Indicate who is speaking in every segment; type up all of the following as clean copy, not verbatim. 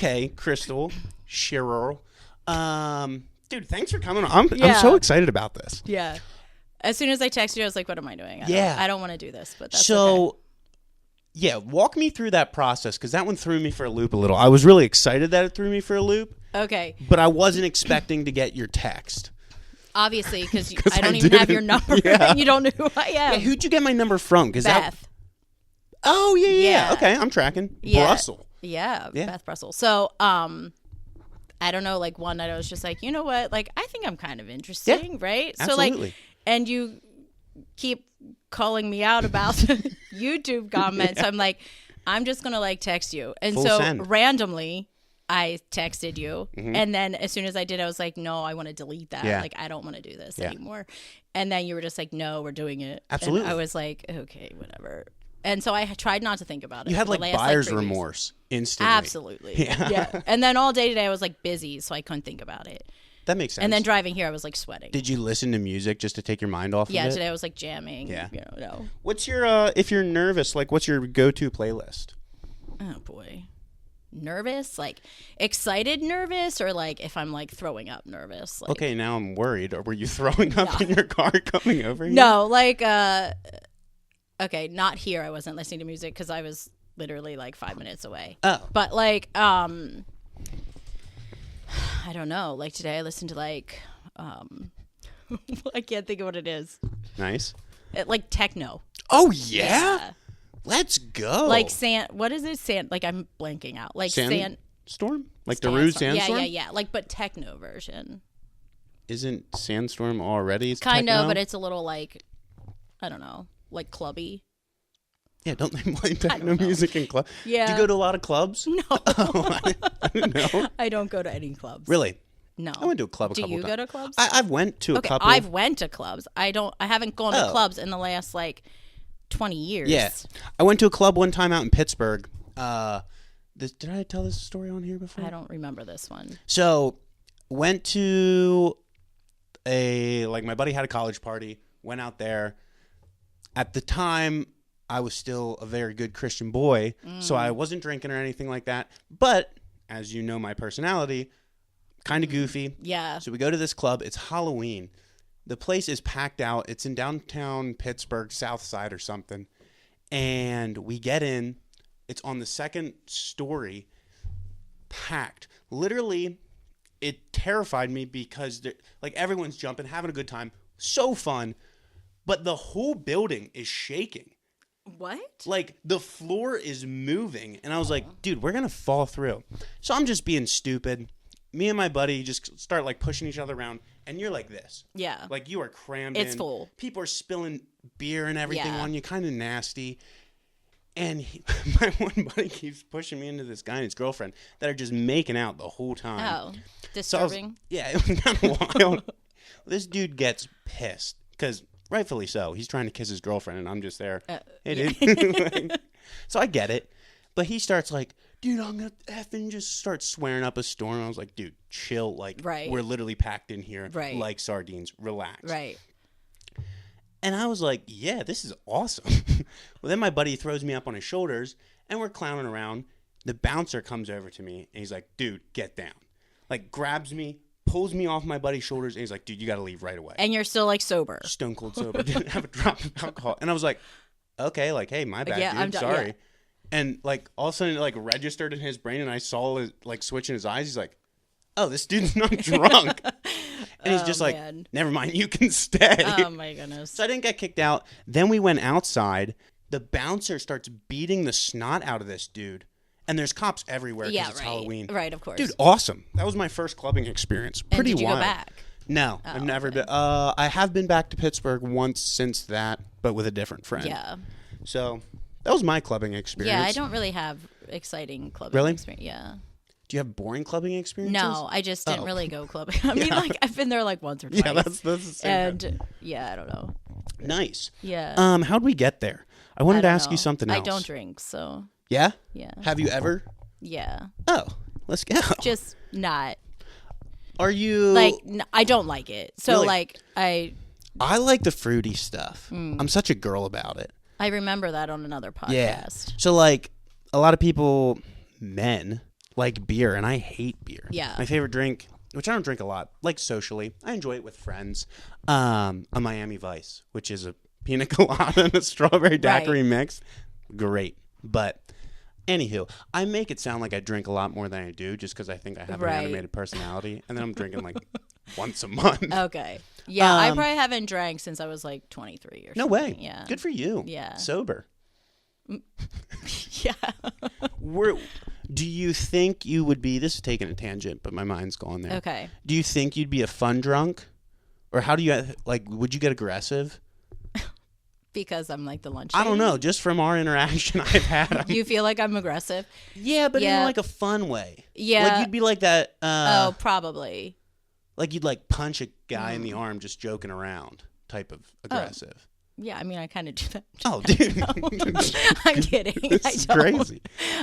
Speaker 1: Okay, Crystal, Sherer. Dude, thanks for coming on. I'm so excited about this.
Speaker 2: Yeah. As soon as I texted you, I was like, what am I doing? I don't want to do this, but that's
Speaker 1: okay. Yeah, walk me through that process, because that one threw me for a loop a little. I was really excited that it threw me for a loop.
Speaker 2: Okay.
Speaker 1: But I wasn't expecting to get your text.
Speaker 2: Obviously, because I don't even have your number, and you don't know who I am.
Speaker 1: Yeah, who'd you get my number from?
Speaker 2: Beth.
Speaker 1: Oh, yeah. Okay, I'm tracking. Yeah. Brussels.
Speaker 2: Yeah, Beth Brussels. So, I don't know, like, one night I was just like, you know what? Like, I think I'm kind of interesting, right?
Speaker 1: Absolutely.
Speaker 2: So, like, and you keep calling me out about YouTube comments. I'm like, I'm just going to, like, text you. And
Speaker 1: Full
Speaker 2: so
Speaker 1: send.
Speaker 2: Randomly, I texted you. And then as soon as I did, I was like, no, I want to delete that. Like, I don't want to do this anymore. And then you were just like, no, we're doing it.
Speaker 1: Absolutely.
Speaker 2: And I was like, okay, whatever. And so I tried not to think about it.
Speaker 1: You had like buyer's remorse instantly.
Speaker 2: Absolutely. Yeah. And then all day today I was like busy, so I couldn't think about it.
Speaker 1: That makes sense.
Speaker 2: And then driving here I was like sweating.
Speaker 1: Did you listen to music just to take your mind off of it?
Speaker 2: Yeah, today I was like jamming. Yeah. No.
Speaker 1: What's your, if you're nervous, like what's your go-to playlist?
Speaker 2: Oh boy. Nervous? Like excited nervous, or like if I'm like throwing up nervous? Like,
Speaker 1: okay, now I'm worried. Or were you throwing up in your car coming over here?
Speaker 2: No, like okay, not here. I wasn't listening to music because I was literally like 5 minutes away.
Speaker 1: Oh.
Speaker 2: But like, I don't know. Like today I listened to like, I can't think of what it is.
Speaker 1: Nice.
Speaker 2: Like techno.
Speaker 1: Oh, yeah? Let's go.
Speaker 2: Like what is it? Like I'm blanking out. Like
Speaker 1: Sandstorm? Like Darude Sandstorm?
Speaker 2: Yeah. Like, but techno version.
Speaker 1: Isn't Sandstorm already
Speaker 2: kind
Speaker 1: techno?
Speaker 2: of, but it's a little like, I don't know. Like clubby.
Speaker 1: Yeah, don't they play techno music in clubs?
Speaker 2: Yeah.
Speaker 1: Do you go to a lot of clubs?
Speaker 2: No.
Speaker 1: Oh, I didn't know.
Speaker 2: I don't go to any clubs.
Speaker 1: Really?
Speaker 2: No.
Speaker 1: I went to a club a couple
Speaker 2: times. Do you
Speaker 1: times.
Speaker 2: go to clubs?
Speaker 1: I've went to a couple.
Speaker 2: I've went to clubs. I haven't gone to clubs in the last like 20 years.
Speaker 1: Yeah. I went to a club one time out in Pittsburgh. Did I tell this story on here before?
Speaker 2: I don't remember this one.
Speaker 1: So, went to my buddy had a college party, went out there. At the time, I was still a very good Christian boy, so I wasn't drinking or anything like that. But, as you know my personality, kind of goofy.
Speaker 2: Yeah.
Speaker 1: So we go to this club. It's Halloween. The place is packed out. It's in downtown Pittsburgh, South Side or something. And we get in. It's on the second story, packed. Literally, it terrified me because everyone's jumping, having a good time. So fun. But the whole building is shaking.
Speaker 2: What?
Speaker 1: Like, the floor is moving. And I was like, dude, we're going to fall through. So I'm just being stupid. Me and my buddy just start, like, pushing each other around. And you're like this.
Speaker 2: Yeah.
Speaker 1: Like, you are crammed
Speaker 2: It's
Speaker 1: in.
Speaker 2: full.
Speaker 1: People are spilling beer and everything
Speaker 2: Yeah.
Speaker 1: on you. Kind of nasty. And my one buddy keeps pushing me into this guy and his girlfriend that are just making out the whole time.
Speaker 2: Oh, disturbing.
Speaker 1: It was kind of wild. This dude gets pissed because... rightfully so. He's trying to kiss his girlfriend, and I'm just there. Hey, dude. So I get it. But he starts like, dude, I'm going to effing just start swearing up a storm. I was like, dude, chill. Like, we're literally packed in here like sardines. Relax.
Speaker 2: Right.
Speaker 1: And I was like, yeah, this is awesome. Well, then my buddy throws me up on his shoulders, and we're clowning around. The bouncer comes over to me, and he's like, dude, get down. Like, grabs me, pulls me off my buddy's shoulders, and he's like, dude, you got to leave right away.
Speaker 2: And you're still, like, sober.
Speaker 1: Stone cold sober. Didn't have a drop of alcohol. And I was like, okay, like, hey, my bad, dude. I'm sorry. Yeah. And, like, all of a sudden it, like, registered in his brain, and I saw it, like, switch in his eyes. He's like, oh, this dude's not drunk. And he's just like, never mind, you can stay.
Speaker 2: Oh, my goodness.
Speaker 1: So I didn't get kicked out. Then we went outside. The bouncer starts beating the snot out of this dude. And there's cops everywhere because it's Halloween.
Speaker 2: Right, of course.
Speaker 1: Dude, awesome. That was my first clubbing experience. Pretty
Speaker 2: and did you
Speaker 1: wild.
Speaker 2: Go back?
Speaker 1: No, I've never been. I have been back to Pittsburgh once since that, but with a different friend.
Speaker 2: Yeah.
Speaker 1: So that was my clubbing experience.
Speaker 2: Yeah, I don't really have exciting clubbing experience. Yeah.
Speaker 1: Do you have boring clubbing experiences?
Speaker 2: No, I just didn't really go clubbing. I mean, like, I've been there like once or twice.
Speaker 1: Yeah, that's the same.
Speaker 2: And yeah, I don't know.
Speaker 1: Nice.
Speaker 2: Yeah.
Speaker 1: How'd we get there? I wanted to ask you something else.
Speaker 2: I don't drink, so.
Speaker 1: Yeah?
Speaker 2: Yeah.
Speaker 1: Have you ever?
Speaker 2: Yeah.
Speaker 1: Oh, let's go.
Speaker 2: Just not.
Speaker 1: Are you
Speaker 2: like? I don't like it. So
Speaker 1: really?
Speaker 2: Like I
Speaker 1: like the fruity stuff. I'm such a girl about it.
Speaker 2: I remember that on another podcast.
Speaker 1: Yeah. So like a lot of people, men like beer, and I hate beer.
Speaker 2: Yeah.
Speaker 1: My favorite drink, which I don't drink a lot, like socially, I enjoy it with friends, a Miami Vice, which is a pina colada and a strawberry daiquiri mix. Great. But anywho, I make it sound like I drink a lot more than I do just because I think I have an animated personality, and then I'm drinking like once a month.
Speaker 2: Okay. Yeah, I probably haven't drank since I was like 23 or something.
Speaker 1: No way.
Speaker 2: Yeah.
Speaker 1: Good for you.
Speaker 2: Yeah.
Speaker 1: Sober.
Speaker 2: Yeah.
Speaker 1: Do you think you would be, this is taking a tangent, but my mind's going there.
Speaker 2: Okay.
Speaker 1: Do you think you'd be a fun drunk? Or how do you, like, would you get aggressive?
Speaker 2: Because I'm like the lunch
Speaker 1: I don't know. Just from our interaction I've had.
Speaker 2: You feel like I'm aggressive?
Speaker 1: Yeah, but in like a fun way.
Speaker 2: Yeah.
Speaker 1: Like you'd be like that.
Speaker 2: Oh, probably.
Speaker 1: Like you'd like punch a guy in the arm just joking around type of aggressive.
Speaker 2: Yeah, I mean, I kind of do that.
Speaker 1: Oh, dude.
Speaker 2: I'm kidding.
Speaker 1: This is crazy.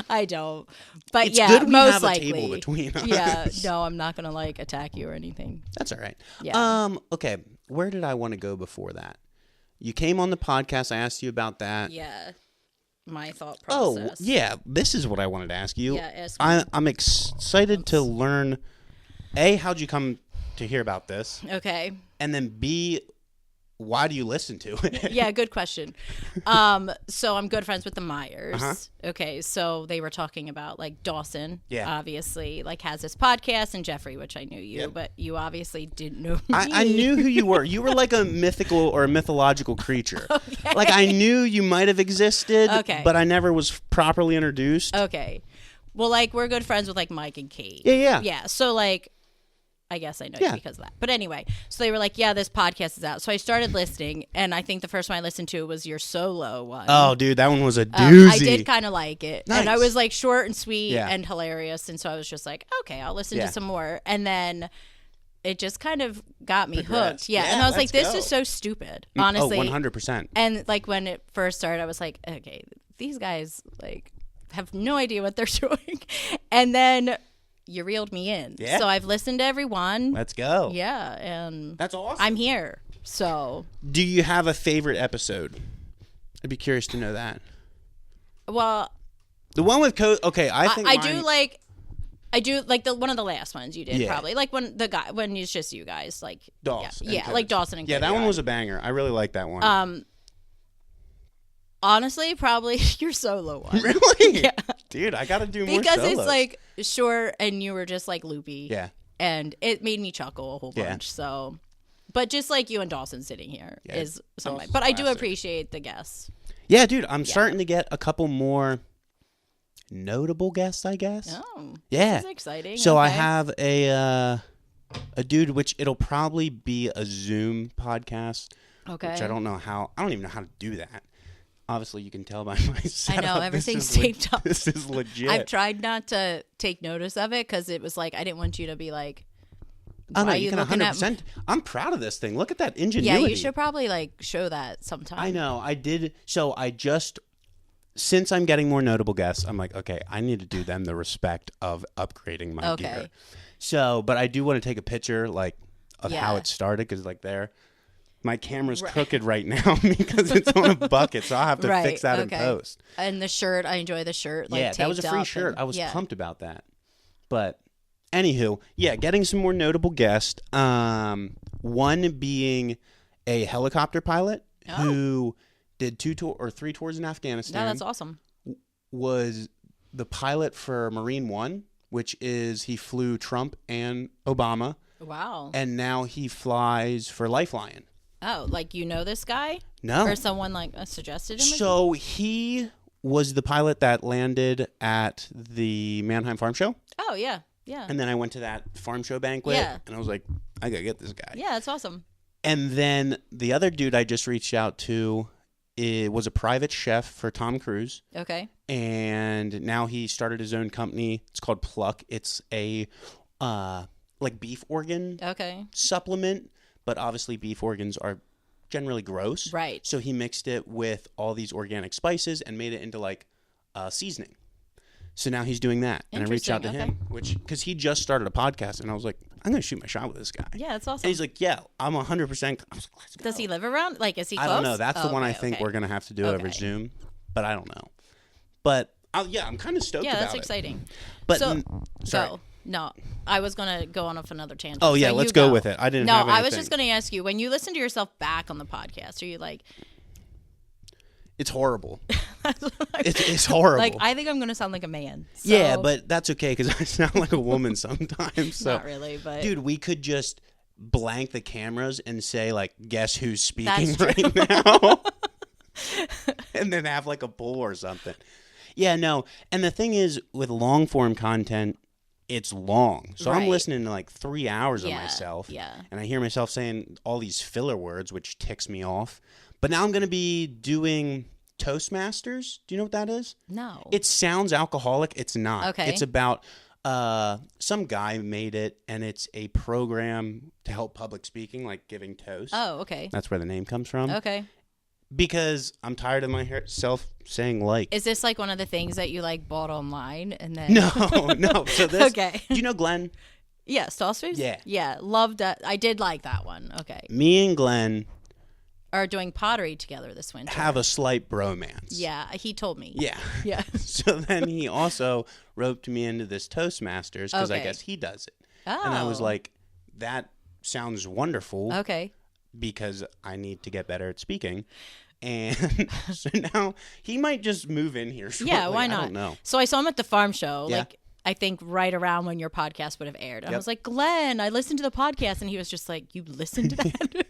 Speaker 2: I don't. But
Speaker 1: it's
Speaker 2: yeah,
Speaker 1: good we
Speaker 2: most
Speaker 1: have
Speaker 2: likely.
Speaker 1: A table between us.
Speaker 2: Yeah, no, I'm not going to like attack you or anything.
Speaker 1: That's all right.
Speaker 2: Yeah.
Speaker 1: Okay, where did I want to go before that? You came on the podcast. I asked you about that.
Speaker 2: Yeah. My thought process.
Speaker 1: Oh, yeah. This is what I wanted to ask you.
Speaker 2: Yeah, ask me.
Speaker 1: I'm excited to learn, A, how'd you come to hear about this?
Speaker 2: Okay.
Speaker 1: And then B, why do you listen to it?
Speaker 2: Yeah, good question. So I'm good friends with the Myers. Okay, so they were talking about like Dawson.
Speaker 1: Yeah.
Speaker 2: Obviously, like has this podcast, and Jeffrey, which I knew you, but you obviously didn't know me.
Speaker 1: I knew who you were. You were like a mythical or a mythological creature. Okay. Like I knew you might have existed, but I never was properly introduced.
Speaker 2: Okay. Well, like we're good friends with like Mike and Kate.
Speaker 1: Yeah.
Speaker 2: Yeah. So like I guess I know you because of that. But anyway, so they were like, yeah, this podcast is out. So I started listening, and I think the first one I listened to was your solo one.
Speaker 1: Oh, dude, that one was a doozy.
Speaker 2: I did kind of like it.
Speaker 1: Nice.
Speaker 2: And I was like short and sweet and hilarious. And so I was just like, okay, I'll listen to some more. And then it just kind of got me hooked. Yeah. And I was like, this is so stupid, honestly.
Speaker 1: Oh, 100%.
Speaker 2: And like when it first started, I was like, okay, these guys like have no idea what they're doing. And then you reeled me in. Yeah. So I've listened to every one.
Speaker 1: Let's go.
Speaker 2: Yeah. And
Speaker 1: that's awesome.
Speaker 2: I'm here. So.
Speaker 1: Do you have a favorite episode? I'd be curious to know that.
Speaker 2: Well.
Speaker 1: The one with okay, I think
Speaker 2: I do like the one of the last ones you did probably. Like when it's just you guys. Like
Speaker 1: Dawson.
Speaker 2: Yeah, like Dawson and Cody.
Speaker 1: Yeah, that one was a banger. I really like that one.
Speaker 2: Honestly, probably your solo one.
Speaker 1: Really?
Speaker 2: Yeah.
Speaker 1: Dude, I got to do more
Speaker 2: because
Speaker 1: solos.
Speaker 2: it's like short and you were just like loopy.
Speaker 1: Yeah.
Speaker 2: And it made me chuckle a whole bunch. So, but just like you and Dawson sitting here is something. But I do appreciate the guests.
Speaker 1: Yeah, dude, I'm starting to get a couple more notable guests, I guess.
Speaker 2: Oh.
Speaker 1: Yeah.
Speaker 2: This is exciting.
Speaker 1: So I have a dude, which it'll probably be a Zoom podcast.
Speaker 2: Okay.
Speaker 1: Which I don't even know how to do that. Obviously, you can tell by my setup.
Speaker 2: I know, everything's taped up.
Speaker 1: This is legit.
Speaker 2: I've tried not to take notice of it because it was like, I didn't want you to be like,
Speaker 1: oh, no, you can 100%. I'm proud of this thing. Look at that ingenuity.
Speaker 2: Yeah, you should probably like show that sometime.
Speaker 1: I know. I did. So since I'm getting more notable guests, I'm like, okay, I need to do them the respect of upgrading my gear. So, but I do want to take a picture like of how it started because like my camera's crooked right now because it's on a bucket, so I'll have to fix that in post.
Speaker 2: And the shirt, I enjoy the shirt. Like,
Speaker 1: that was a free shirt. I was pumped about that. But anywho, getting some more notable guests. One being a helicopter pilot who did 3 tours in Afghanistan.
Speaker 2: No, that's awesome.
Speaker 1: Was the pilot for Marine One, which is he flew Trump and Obama.
Speaker 2: Wow.
Speaker 1: And now he flies for Lifeline.
Speaker 2: Oh, like you know this guy?
Speaker 1: No.
Speaker 2: Or someone like suggested him?
Speaker 1: So he was the pilot that landed at the Mannheim Farm Show.
Speaker 2: Oh, yeah. Yeah.
Speaker 1: And then I went to that farm show banquet.
Speaker 2: Yeah.
Speaker 1: And I was like, I got to get this guy.
Speaker 2: Yeah, that's awesome.
Speaker 1: And then the other dude I just reached out to was a private chef for Tom Cruise.
Speaker 2: Okay.
Speaker 1: And now he started his own company. It's called Pluck. It's a like beef organ supplement. But obviously beef organs are generally gross.
Speaker 2: Right.
Speaker 1: So he mixed it with all these organic spices and made it into like seasoning. So now he's doing that. And I reached out to him, because he just started a podcast. And I was like, I'm going to shoot my shot with this guy.
Speaker 2: Yeah, that's awesome.
Speaker 1: And he's like, yeah, I'm 100%. I was like, let's go.
Speaker 2: Does he live around? Like, is he close?
Speaker 1: I don't know. That's the one I think we're going to have to do over Zoom. But I don't know. But I'm kind of stoked about it.
Speaker 2: Yeah, that's exciting.
Speaker 1: But
Speaker 2: so,
Speaker 1: sorry.
Speaker 2: go. No, I was going to go on off another tandem.
Speaker 1: Oh, yeah,
Speaker 2: so
Speaker 1: let's go with it. I didn't have anything.
Speaker 2: I was just going to ask you, when you listen to yourself back on the podcast, are you like...
Speaker 1: It's horrible. It's horrible.
Speaker 2: Like, I think I'm going to sound like a man. So.
Speaker 1: Yeah, but that's okay because I sound like a woman sometimes. So.
Speaker 2: Not really, but...
Speaker 1: Dude, we could just blank the cameras and say, like, guess who's speaking right now? And then have, like, a poll or something. Yeah, no. And the thing is, with long-form content, it's long. So I'm listening to, like, 3 hours of myself.
Speaker 2: Yeah.
Speaker 1: And I hear myself saying all these filler words, which ticks me off. But now I'm going to be doing Toastmasters. Do you know what that is?
Speaker 2: No.
Speaker 1: It sounds alcoholic. It's not.
Speaker 2: Okay.
Speaker 1: It's about some guy made it, and it's a program to help public speaking, like giving toast.
Speaker 2: Oh, okay.
Speaker 1: That's where the name comes from.
Speaker 2: Okay.
Speaker 1: Because I'm tired of myself saying like.
Speaker 2: Is this like one of the things that you like bought online and then?
Speaker 1: No. So this.
Speaker 2: Okay.
Speaker 1: Do you know Glenn?
Speaker 2: Yeah, Stall Sweeps?
Speaker 1: Yeah.
Speaker 2: Yeah, loved that. I did like that one. Okay.
Speaker 1: Me and Glenn
Speaker 2: are doing pottery together this winter.
Speaker 1: Have a slight bromance.
Speaker 2: Yeah, he told me.
Speaker 1: Yeah.
Speaker 2: Yeah.
Speaker 1: So then he also roped me into this Toastmasters because I guess he does it.
Speaker 2: Oh.
Speaker 1: And I was like, that sounds wonderful.
Speaker 2: Okay.
Speaker 1: Because I need to get better at speaking. And so now he might just move in here shortly.
Speaker 2: Yeah, why not?
Speaker 1: I don't know.
Speaker 2: So I saw him at the farm show.
Speaker 1: Yeah.
Speaker 2: Like, I think right around when your podcast would have aired. I was like, Glenn, I listened to the podcast. And he was just like, you listened to that?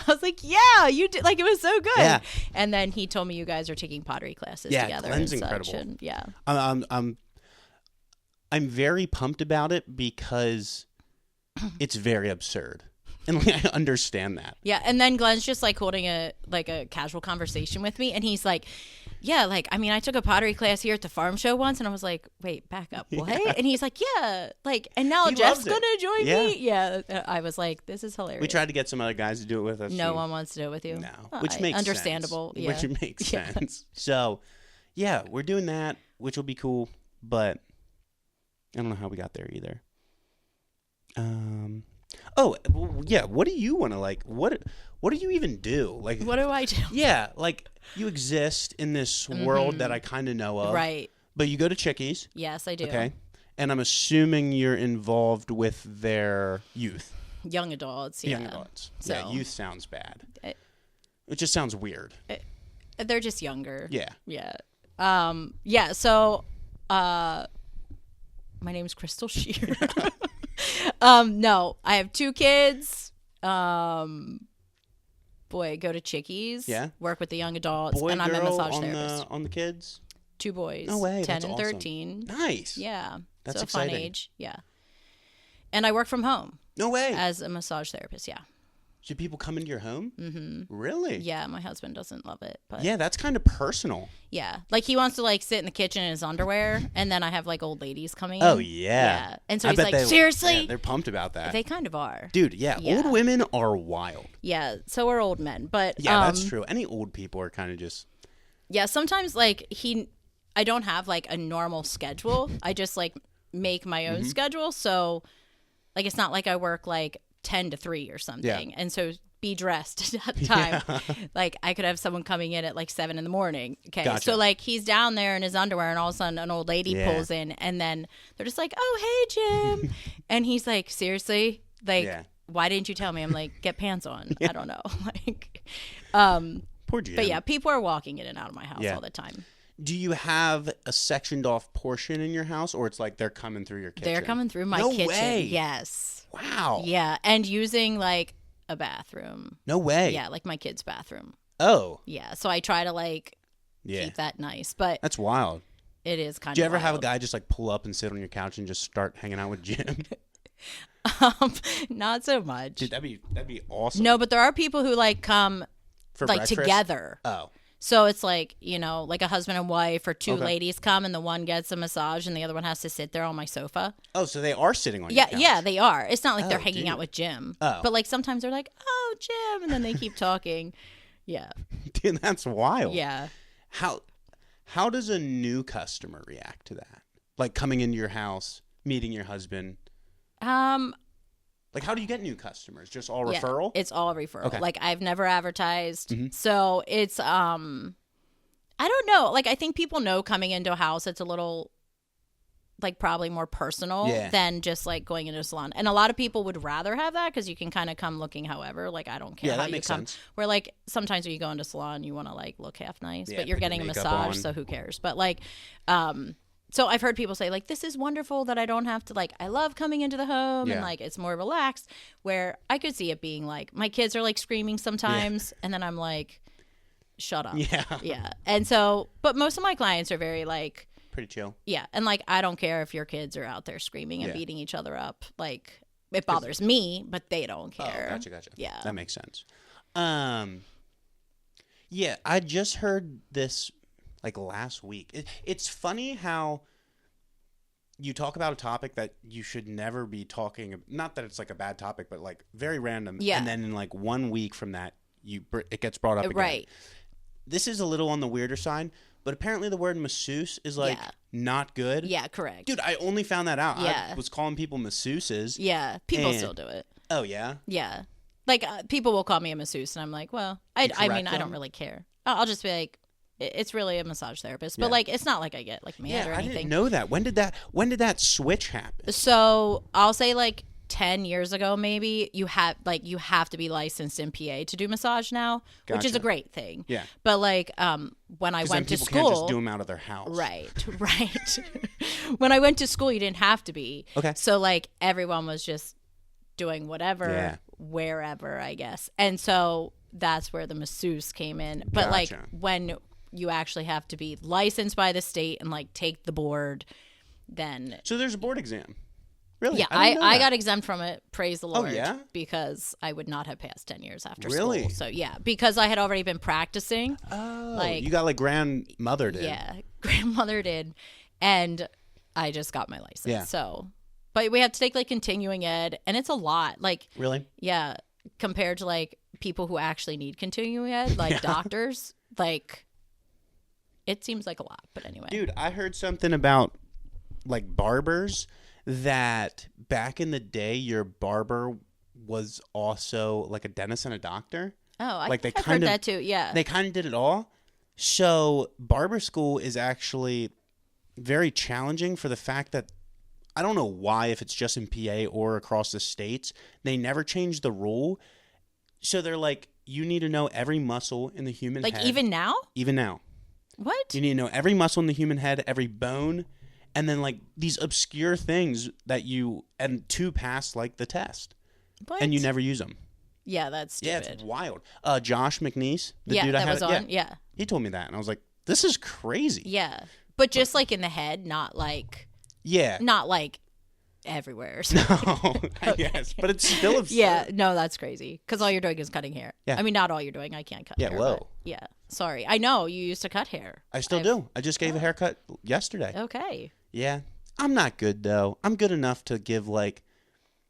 Speaker 2: I was like, yeah, you did. Like, it was so good.
Speaker 1: Yeah.
Speaker 2: And then he told me you guys are taking pottery classes together.
Speaker 1: Glenn's
Speaker 2: and
Speaker 1: incredible.
Speaker 2: Such, and, yeah.
Speaker 1: I'm very pumped about it because it's very absurd. And like, I understand that.
Speaker 2: Yeah, and then Glenn's just like holding a casual conversation with me, and he's like, yeah, like, I mean, I took a pottery class here at the farm show once, and I was like, wait, back up, what? Yeah. And he's like, yeah, like, and now Jeff's gonna join me. Yeah, I was like, this is hilarious.
Speaker 1: We tried to get some other guys to do it with us.
Speaker 2: No one wants to do it with you.
Speaker 1: No, which makes
Speaker 2: understandable.
Speaker 1: Sense.
Speaker 2: Yeah.
Speaker 1: Which makes sense. So, yeah, we're doing that, which will be cool, but I don't know how we got there either. Oh, well, yeah. What do you want to like? What do you even do? Like,
Speaker 2: what do I do?
Speaker 1: Yeah, like you exist in this world that I kind of know of,
Speaker 2: right?
Speaker 1: But you go to Chickies.
Speaker 2: Yes, I do.
Speaker 1: Okay, and I'm assuming you're involved with their youth,
Speaker 2: young adults. Yeah.
Speaker 1: Young adults.
Speaker 2: So,
Speaker 1: yeah, youth sounds bad. It just sounds weird.
Speaker 2: They're just younger.
Speaker 1: Yeah.
Speaker 2: Yeah. Yeah. So, my name's Crystal Sherer. No, I have 2 kids. Boy, go to Chickies.
Speaker 1: Yeah.
Speaker 2: Work with the young adults.
Speaker 1: Boy,
Speaker 2: and I'm a
Speaker 1: girl
Speaker 2: massage therapist.
Speaker 1: On the kids?
Speaker 2: 2 boys.
Speaker 1: No way.
Speaker 2: 10
Speaker 1: That's
Speaker 2: and
Speaker 1: awesome.
Speaker 2: 13.
Speaker 1: Nice.
Speaker 2: Yeah.
Speaker 1: That's
Speaker 2: so
Speaker 1: exciting.
Speaker 2: Fun age. Yeah. And I work from home.
Speaker 1: No way.
Speaker 2: As a massage therapist. Yeah.
Speaker 1: Should people come into your home?
Speaker 2: Mm-hmm.
Speaker 1: Really?
Speaker 2: Yeah, my husband doesn't love it. But
Speaker 1: yeah, that's kind of personal.
Speaker 2: Yeah. Like, he wants to, like, sit in the kitchen in his underwear, and then I have, like, old ladies coming in.
Speaker 1: Oh, yeah.
Speaker 2: And so he's like, seriously?
Speaker 1: Yeah, they're pumped about that.
Speaker 2: They kind of are.
Speaker 1: Dude, yeah. Old women are wild.
Speaker 2: Yeah, so are old men. But
Speaker 1: yeah, that's true. Any old people are kind of just...
Speaker 2: Yeah, sometimes, like, I don't have, like, a normal schedule. I just, like, make my own schedule. So, like, it's not like I work, like, 10 to 3 or something. Yeah. And so be dressed at that time. Yeah. Like, I could have someone coming in at like 7 a.m. Okay. Gotcha. So like, he's down there in his underwear and all of a sudden an old lady pulls in and then they're just like, oh, hey, Jim. And he's like, seriously? Like, why didn't you tell me? I'm like, get pants on. I don't know. Like,
Speaker 1: poor Jim.
Speaker 2: But yeah, people are walking in and out of my house all the time.
Speaker 1: Do you have a sectioned off portion in your house or it's like they're coming through your kitchen?
Speaker 2: They're coming through my kitchen. Way. Yes.
Speaker 1: Wow.
Speaker 2: Yeah. And using like a bathroom.
Speaker 1: No way.
Speaker 2: Yeah. Like my kid's bathroom.
Speaker 1: Oh.
Speaker 2: Yeah. So I try to like keep that nice, but
Speaker 1: that's wild.
Speaker 2: It is kind of
Speaker 1: Do you ever
Speaker 2: wild.
Speaker 1: have a guy just like pull up and sit on your couch and just start hanging out with Jim?
Speaker 2: Not so much.
Speaker 1: Dude, that'd be awesome.
Speaker 2: No, but there are people who like come
Speaker 1: for
Speaker 2: like
Speaker 1: breakfast?
Speaker 2: Together.
Speaker 1: Oh.
Speaker 2: So it's like, you know, like a husband and wife or 2 ladies come and the one gets a massage and the other one has to sit there on my sofa.
Speaker 1: Oh, so they are sitting on your couch.
Speaker 2: Yeah, they are. It's not like they're hanging out with Jim.
Speaker 1: Oh.
Speaker 2: But like sometimes they're like, oh, Jim. And then they keep talking. Yeah.
Speaker 1: Dude, that's wild.
Speaker 2: Yeah.
Speaker 1: How does a new customer react to that? Like coming into your house, meeting your husband? Like, how do you get new customers? Just all referral?
Speaker 2: It's all referral.
Speaker 1: Okay.
Speaker 2: Like, I've never advertised. Mm-hmm. So it's, I don't know. Like, I think people know coming into a house, it's a little, like, probably more personal than just, like, going into a salon. And a lot of people would rather have that because you can kind of come looking however. Like, I don't care how you come. Sense. Where, like, sometimes when you go into a salon, you want to, like, look half nice. But you're getting a massage, so who cares? But, like, so I've heard people say, like, this is wonderful that I don't have to, like, I love coming into the home and, like, it's more relaxed. Where I could see it being, like, my kids are, like, screaming sometimes. And then I'm like, shut up. Yeah. And so, but most of my clients are very, like,
Speaker 1: pretty chill.
Speaker 2: Yeah. And, like, I don't care if your kids are out there screaming and beating each other up. Like, it bothers me, but they don't care.
Speaker 1: Oh, gotcha.
Speaker 2: Yeah.
Speaker 1: That makes sense. Yeah, I just heard this, like, last week. It's funny how you talk about a topic that you should never be talking. Not that it's, like, a bad topic, but, like, very random.
Speaker 2: Yeah.
Speaker 1: And then in, like, 1 week from that, it gets brought up again.
Speaker 2: Right.
Speaker 1: This is a little on the weirder side, but apparently the word masseuse is, like, not good.
Speaker 2: Yeah, correct.
Speaker 1: Dude, I only found that out.
Speaker 2: Yeah.
Speaker 1: I was calling people masseuses.
Speaker 2: Yeah, people still do it.
Speaker 1: Oh, yeah?
Speaker 2: Yeah. Like, people will call me a masseuse, and I'm like, well, I mean, I don't really care. I'll just be like, it's really a massage therapist. But, like, it's not like I get, like, mad or anything.
Speaker 1: I didn't know that. When did that switch happen?
Speaker 2: So, I'll say, like, 10 years ago, maybe, you have to be licensed in PA to do massage now, which is a great thing.
Speaker 1: Yeah.
Speaker 2: But, like, when I went to school,
Speaker 1: can't just do them out of their house.
Speaker 2: Right. When I went to school, you didn't have to be.
Speaker 1: Okay.
Speaker 2: So, like, everyone was just doing whatever, wherever, I guess. And so that's where the masseuse came in. But, like, when you actually have to be licensed by the state and, like, take the board, then.
Speaker 1: So there's a board exam. Really?
Speaker 2: Yeah, I got exempt from it, praise the Lord.
Speaker 1: Oh, yeah?
Speaker 2: Because I would not have passed 10 years after
Speaker 1: really?
Speaker 2: school. So, yeah, because I had already been practicing.
Speaker 1: Oh, like, you got, like, grandmother did.
Speaker 2: Yeah, grandmother did. And I just got my license.
Speaker 1: Yeah.
Speaker 2: So, but we had to take, like, continuing ed, and it's a lot. Like,
Speaker 1: really?
Speaker 2: Yeah, compared to, like, people who actually need continuing ed, like doctors, like, it seems like a lot. But anyway.
Speaker 1: Dude, I heard something about, like, barbers, that back in the day, your barber was also like a dentist and a doctor.
Speaker 2: Oh,
Speaker 1: like
Speaker 2: I've heard that too. Yeah,
Speaker 1: they kind of did it all. So barber school is actually very challenging for the fact that I don't know why, if it's just in PA or across the states, they never changed the rule. So they're like, you need to know every muscle in the human head.
Speaker 2: Like even now?
Speaker 1: Even now.
Speaker 2: What?
Speaker 1: You need to know every muscle in the human head, every bone. And then, like, these obscure things that to pass, like, the test.
Speaker 2: What?
Speaker 1: And you never use them.
Speaker 2: Yeah, that's stupid.
Speaker 1: Yeah, it's wild. Josh McNeese, the dude
Speaker 2: that was on,
Speaker 1: he told me that. And I was like, this is crazy.
Speaker 2: Yeah. But just, like, in the head, not, like...
Speaker 1: Yeah.
Speaker 2: Not, like, everywhere.
Speaker 1: No, yes. But it's still absurd.
Speaker 2: Yeah, no, that's crazy. Because all you're doing is cutting hair.
Speaker 1: Yeah.
Speaker 2: I mean, not all you're doing. I can't cut hair.
Speaker 1: Whoa.
Speaker 2: Yeah, sorry. I know, you used to cut hair.
Speaker 1: I still do. I just gave a haircut yesterday.
Speaker 2: Okay.
Speaker 1: Yeah. I'm not good, though. I'm good enough to give, like,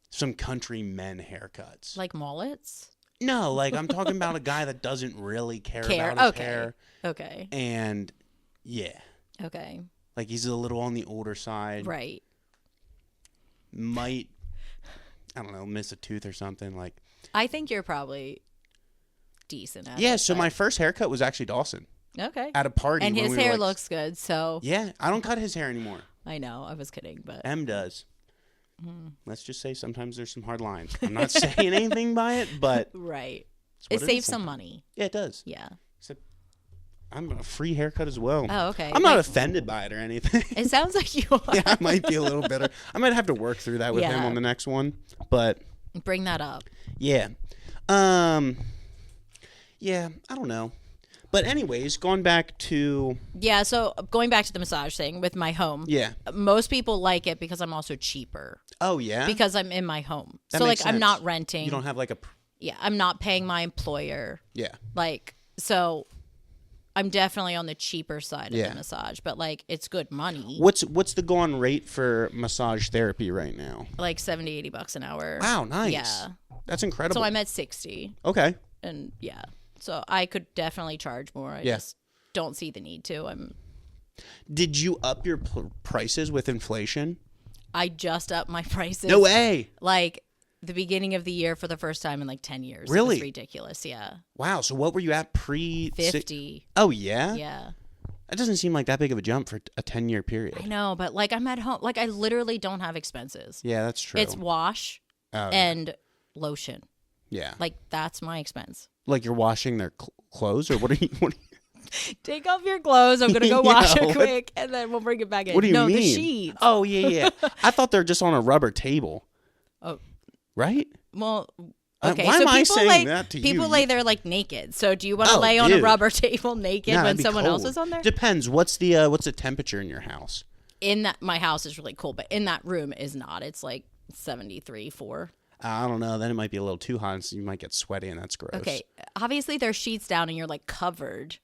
Speaker 1: some country men haircuts.
Speaker 2: Like mullets?
Speaker 1: No, like, I'm talking about a guy that doesn't really care about his hair.
Speaker 2: Okay.
Speaker 1: And, yeah.
Speaker 2: Okay.
Speaker 1: Like, he's a little on the older side.
Speaker 2: Right.
Speaker 1: Might, I don't know, miss a tooth or something. Like,
Speaker 2: I think you're probably decent at it.
Speaker 1: Yeah, so my first haircut was actually Dawson.
Speaker 2: Okay.
Speaker 1: At a party.
Speaker 2: And his hair looks good, so.
Speaker 1: Yeah, I don't cut his hair anymore.
Speaker 2: I know, I was kidding, but.
Speaker 1: M does. Let's just say sometimes there's some hard lines. I'm not saying anything by it, but.
Speaker 2: Right. It saves some money.
Speaker 1: Yeah, it does.
Speaker 2: Yeah.
Speaker 1: Except I'm a free haircut as well.
Speaker 2: Oh, okay.
Speaker 1: I'm not offended by it or anything.
Speaker 2: It sounds like you are.
Speaker 1: Yeah, I might be a little bitter. I might have to work through that with him on the next one, but.
Speaker 2: Bring that up.
Speaker 1: Yeah. Yeah, I don't know. But anyways, going back to...
Speaker 2: Yeah, so going back to the massage thing with my home.
Speaker 1: Yeah.
Speaker 2: Most people like it because I'm also cheaper.
Speaker 1: Oh, yeah?
Speaker 2: Because I'm in my home.
Speaker 1: That
Speaker 2: so,
Speaker 1: makes
Speaker 2: like,
Speaker 1: sense.
Speaker 2: I'm not renting.
Speaker 1: You don't have, like, a...
Speaker 2: Yeah, I'm not paying my employer.
Speaker 1: Yeah.
Speaker 2: Like, so I'm definitely on the cheaper side of the massage. But, like, it's good money.
Speaker 1: What's the going rate for massage therapy right now?
Speaker 2: Like $70, $80 an hour.
Speaker 1: Wow, nice.
Speaker 2: Yeah.
Speaker 1: That's incredible.
Speaker 2: So I'm at 60.
Speaker 1: Okay.
Speaker 2: And, yeah. So I could definitely charge more. I just don't see the need to.
Speaker 1: Did you up your prices with inflation?
Speaker 2: I just upped my prices.
Speaker 1: No way.
Speaker 2: Like the beginning of the year for the first time in like 10 years.
Speaker 1: Really?
Speaker 2: It was ridiculous. Yeah.
Speaker 1: Wow. So what were you at pre
Speaker 2: 50?
Speaker 1: Oh yeah.
Speaker 2: Yeah.
Speaker 1: That doesn't seem like that big of a jump for a 10-year period.
Speaker 2: I know, but like I'm at home. Like I literally don't have expenses.
Speaker 1: Yeah, that's true.
Speaker 2: It's wash and lotion.
Speaker 1: Yeah.
Speaker 2: Like that's my expense.
Speaker 1: Like you're washing their clothes, or what are you?
Speaker 2: Take off your clothes. I'm gonna go wash it quick, and then we'll bring it back in.
Speaker 1: What do you mean?
Speaker 2: The sheets.
Speaker 1: Oh yeah. I thought they're just on a rubber table.
Speaker 2: Oh,
Speaker 1: right.
Speaker 2: Well, okay.
Speaker 1: Why
Speaker 2: so
Speaker 1: am I
Speaker 2: people
Speaker 1: saying that to you?
Speaker 2: People lay there like naked. So do you want to lay on a rubber table naked when someone else is on there?
Speaker 1: Depends. What's the temperature in your house?
Speaker 2: My house is really cool, but in that room is not. It's like 73.4.
Speaker 1: I don't know. Then it might be a little too hot, so you might get sweaty, and that's gross.
Speaker 2: Okay. Obviously, there's sheets down, and you're like covered.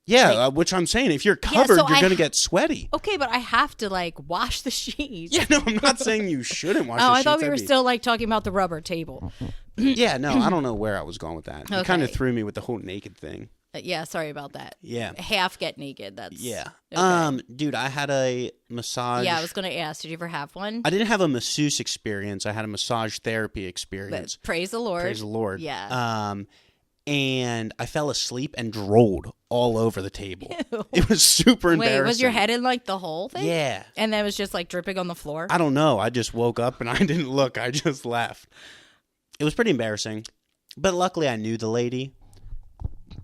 Speaker 1: Yeah, which I'm saying, if you're covered, you're going to get sweaty.
Speaker 2: Okay, but I have to like wash the sheets.
Speaker 1: Yeah, no, I'm not saying you shouldn't wash the sheets.
Speaker 2: I thought we were still like talking about the rubber table.
Speaker 1: Yeah, no, I don't know where I was going with that. You kind of threw me with the whole naked thing.
Speaker 2: Yeah, sorry about that.
Speaker 1: Yeah.
Speaker 2: Half get naked. That's
Speaker 1: okay. Dude, I had a massage.
Speaker 2: Yeah, I was going to ask, did you ever have one?
Speaker 1: I didn't have a masseuse experience. I had a massage therapy experience.
Speaker 2: But praise the Lord.
Speaker 1: Praise the Lord.
Speaker 2: Yeah.
Speaker 1: And I fell asleep and drooled all over the table. Ew. It was super embarrassing.
Speaker 2: Wait, was your head in like the hole thing?
Speaker 1: Yeah.
Speaker 2: And then it was just like dripping on the floor?
Speaker 1: I don't know. I just woke up and I didn't look. I just left. It was pretty embarrassing. But luckily I knew the lady.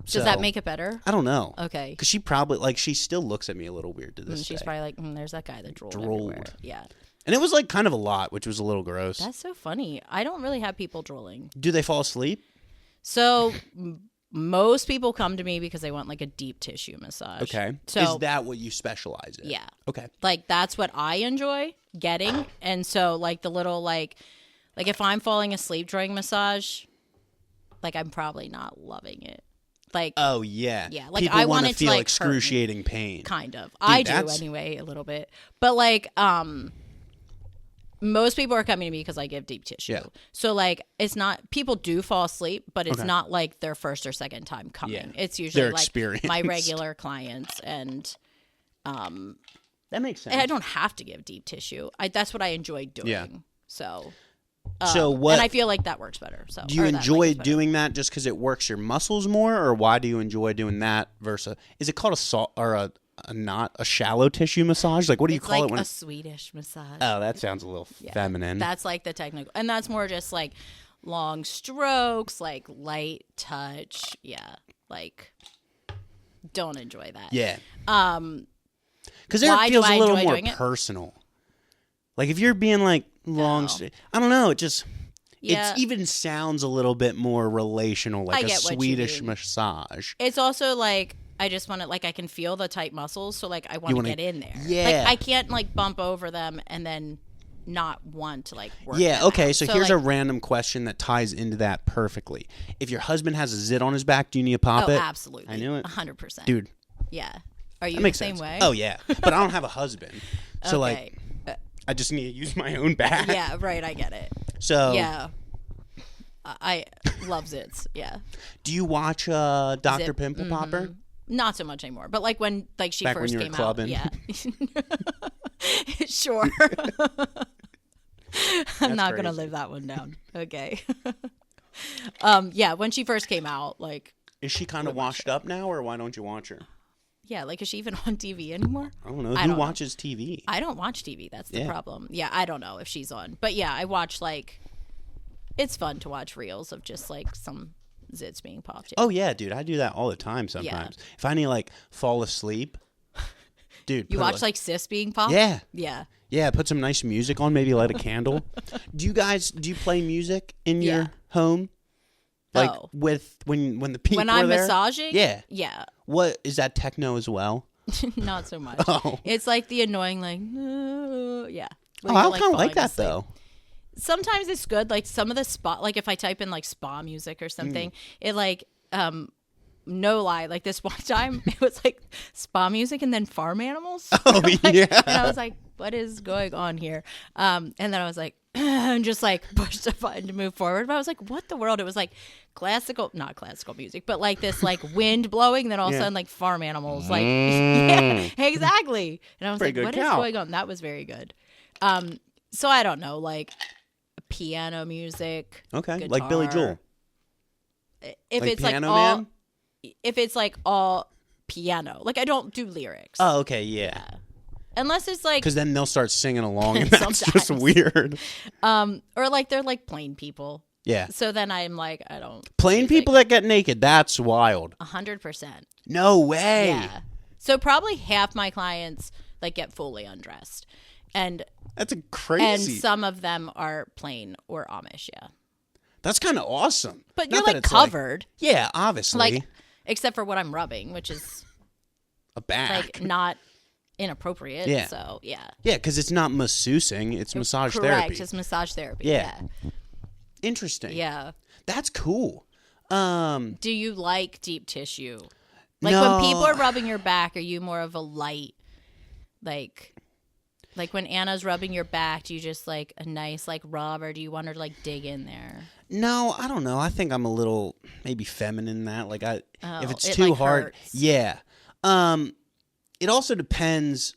Speaker 2: Does that make it better?
Speaker 1: I don't know.
Speaker 2: Okay.
Speaker 1: Because she probably, she still looks at me a little weird to this day.
Speaker 2: She's probably like, there's that guy that drooled everywhere. Yeah.
Speaker 1: And it was like kind of a lot, which was a little gross.
Speaker 2: That's so funny. I don't really have people drooling.
Speaker 1: Do they fall asleep?
Speaker 2: So most people come to me because they want like a deep tissue massage.
Speaker 1: Okay.
Speaker 2: So,
Speaker 1: is that what you specialize in?
Speaker 2: Yeah.
Speaker 1: Okay.
Speaker 2: Like that's what I enjoy getting. And so like the little like if I'm falling asleep during massage, like I'm probably not loving it. Like,
Speaker 1: oh yeah,
Speaker 2: like
Speaker 1: people
Speaker 2: I
Speaker 1: want
Speaker 2: to
Speaker 1: feel
Speaker 2: like
Speaker 1: excruciating pain.
Speaker 2: Kind of, I do anyway, a little bit. But like, most people are coming to me because I give deep tissue. Yeah. So like, it's not people do fall asleep, but it's not like their first or second time coming. Yeah. It's usually
Speaker 1: their
Speaker 2: like
Speaker 1: experience.
Speaker 2: My regular clients, and
Speaker 1: that makes sense.
Speaker 2: And I don't have to give deep tissue. That's what I enjoy doing. Yeah. So
Speaker 1: what?
Speaker 2: And I feel like that works better. So
Speaker 1: do you enjoy doing that just because it works your muscles more, or why do you enjoy doing that versus? Is it called a shallow tissue massage? Like what do you call it?
Speaker 2: When a Swedish massage.
Speaker 1: Oh, that sounds a little feminine.
Speaker 2: That's like the technical, and that's more just like long strokes, like light touch. Yeah, like don't enjoy that.
Speaker 1: Yeah. Because it feels a little more personal. Like if you're being like long, I don't know. It just it even sounds a little bit more relational, like a Swedish massage.
Speaker 2: It's also like I just want to I can feel the tight muscles, so like I want to get in there.
Speaker 1: Yeah,
Speaker 2: like I can't like bump over them and then not want to like work.
Speaker 1: Yeah, okay. So here's a random question that ties into that perfectly. If your husband has a zit on his back, do you need to pop it?
Speaker 2: Absolutely.
Speaker 1: I knew it.
Speaker 2: 100%.
Speaker 1: Dude.
Speaker 2: Yeah. Are you the same way?
Speaker 1: Oh yeah, but I don't have a husband, so like. I just need to use my own back.
Speaker 2: Yeah, right. I get it.
Speaker 1: So
Speaker 2: yeah, I love zits. Yeah.
Speaker 1: Do you watch Dr. Pimple Popper?
Speaker 2: Not so much anymore, but like when she
Speaker 1: back
Speaker 2: first
Speaker 1: when you
Speaker 2: came
Speaker 1: were clubbing.
Speaker 2: out. Yeah. Sure. I'm not gonna live that one down. Okay. Yeah, when she first came out, like.
Speaker 1: Is she kind of washed up now, or why don't you watch her?
Speaker 2: Yeah, like, is she even on TV anymore?
Speaker 1: I don't know. Who watches TV?
Speaker 2: I don't watch TV. That's the problem. Yeah, I don't know if she's on. But yeah, I watch, like, it's fun to watch reels of just, like, some zits being popped in.
Speaker 1: Oh, yeah, dude. I do that all the time sometimes. Yeah. If I need to, like, fall asleep, dude.
Speaker 2: You watch, like, cysts being popped?
Speaker 1: Yeah.
Speaker 2: Yeah.
Speaker 1: Yeah, put some nice music on, maybe light a candle. Do you play music in your home? Like with when the people
Speaker 2: when
Speaker 1: are
Speaker 2: I'm
Speaker 1: there?
Speaker 2: Massaging?
Speaker 1: Yeah.
Speaker 2: Yeah.
Speaker 1: What is that techno as well?
Speaker 2: Not so much.
Speaker 1: Oh.
Speaker 2: It's like the annoying like yeah.
Speaker 1: I kind of like that though.
Speaker 2: Sometimes it's good. Like some of the spa, like if I type in like spa music or something, it like no lie, like this one time it was like spa music and then farm animals.
Speaker 1: Oh yeah.
Speaker 2: And I was like, what is going on here? And then I was like, and just like pushed the button to move forward. But I was like, what the world? It was like not classical music, but like this like wind blowing. Then all of a sudden like farm animals, like yeah, exactly. And I was like, what is going on? That was very good. So I don't know, like piano music.
Speaker 1: Okay,
Speaker 2: guitar.
Speaker 1: like Billy Joel.
Speaker 2: If
Speaker 1: like
Speaker 2: it's
Speaker 1: Piano
Speaker 2: like all,
Speaker 1: Man?
Speaker 2: if it's like all piano. Like, I don't do lyrics.
Speaker 1: Oh, okay, yeah.
Speaker 2: Unless it's like...
Speaker 1: Because then they'll start singing along, and that's just weird.
Speaker 2: Or like they're like plain people.
Speaker 1: Yeah.
Speaker 2: So then I'm like, I don't...
Speaker 1: Plain people that get naked, that's wild.
Speaker 2: 100%.
Speaker 1: No way.
Speaker 2: Yeah. So probably half my clients like get fully undressed. And
Speaker 1: that's crazy.
Speaker 2: And some of them are plain or Amish, yeah.
Speaker 1: That's kind of awesome.
Speaker 2: But you're like covered.
Speaker 1: Like, yeah, obviously.
Speaker 2: Like, except for what I'm rubbing, which is
Speaker 1: a back.
Speaker 2: Like not inappropriate. Yeah. So yeah.
Speaker 1: Yeah, because it's not masseusing, it's massage therapy.
Speaker 2: Correct, it's massage therapy.
Speaker 1: Yeah. Interesting.
Speaker 2: Yeah.
Speaker 1: That's cool.
Speaker 2: Do you like deep tissue? Like when people are rubbing your back, are you more of a light, like when Anna's rubbing your back, do you just like a nice like rub, or do you want her to like dig in there?
Speaker 1: No, I don't know. I think I'm a little maybe feminine in that. Like if it's too
Speaker 2: like
Speaker 1: hard,
Speaker 2: hurts.
Speaker 1: yeah. It also depends.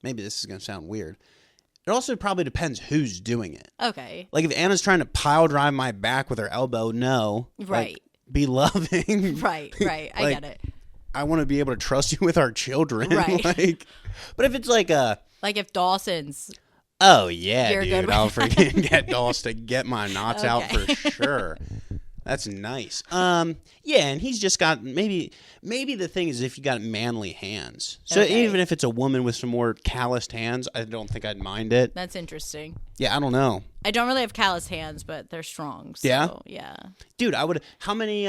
Speaker 1: Maybe this is gonna sound weird. It also probably depends who's doing it.
Speaker 2: Okay.
Speaker 1: Like if Anna's trying to pile drive my back with her elbow, no.
Speaker 2: Right.
Speaker 1: Like, be loving.
Speaker 2: Right. I get it.
Speaker 1: I want to be able to trust you with our children.
Speaker 2: Right.
Speaker 1: But if it's like
Speaker 2: if Dawson's.
Speaker 1: Oh yeah,
Speaker 2: You're
Speaker 1: dude!
Speaker 2: good
Speaker 1: I'll freaking get Dawson to get my knots out for sure. That's nice. Yeah, and he's just got maybe the thing is if you got manly hands. So even if it's a woman with some more calloused hands, I don't think I'd mind it.
Speaker 2: That's interesting.
Speaker 1: Yeah, I don't know.
Speaker 2: I don't really have calloused hands, but they're strong. So,
Speaker 1: yeah. Dude, I would. How many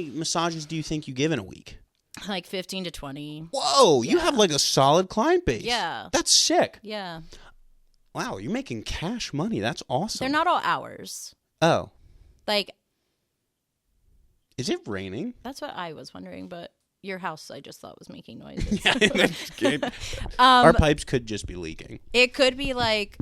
Speaker 1: massages do you think you give in a week?
Speaker 2: Like 15 to 20.
Speaker 1: Whoa, you have like a solid client base.
Speaker 2: Yeah.
Speaker 1: That's sick.
Speaker 2: Yeah.
Speaker 1: Wow, you're making cash money. That's awesome.
Speaker 2: They're not all hours.
Speaker 1: Oh.
Speaker 2: Like.
Speaker 1: Is it raining?
Speaker 2: That's what I was wondering, but your house I just thought was making noises.
Speaker 1: Yeah, that's good. Our pipes could just be leaking.
Speaker 2: It could be like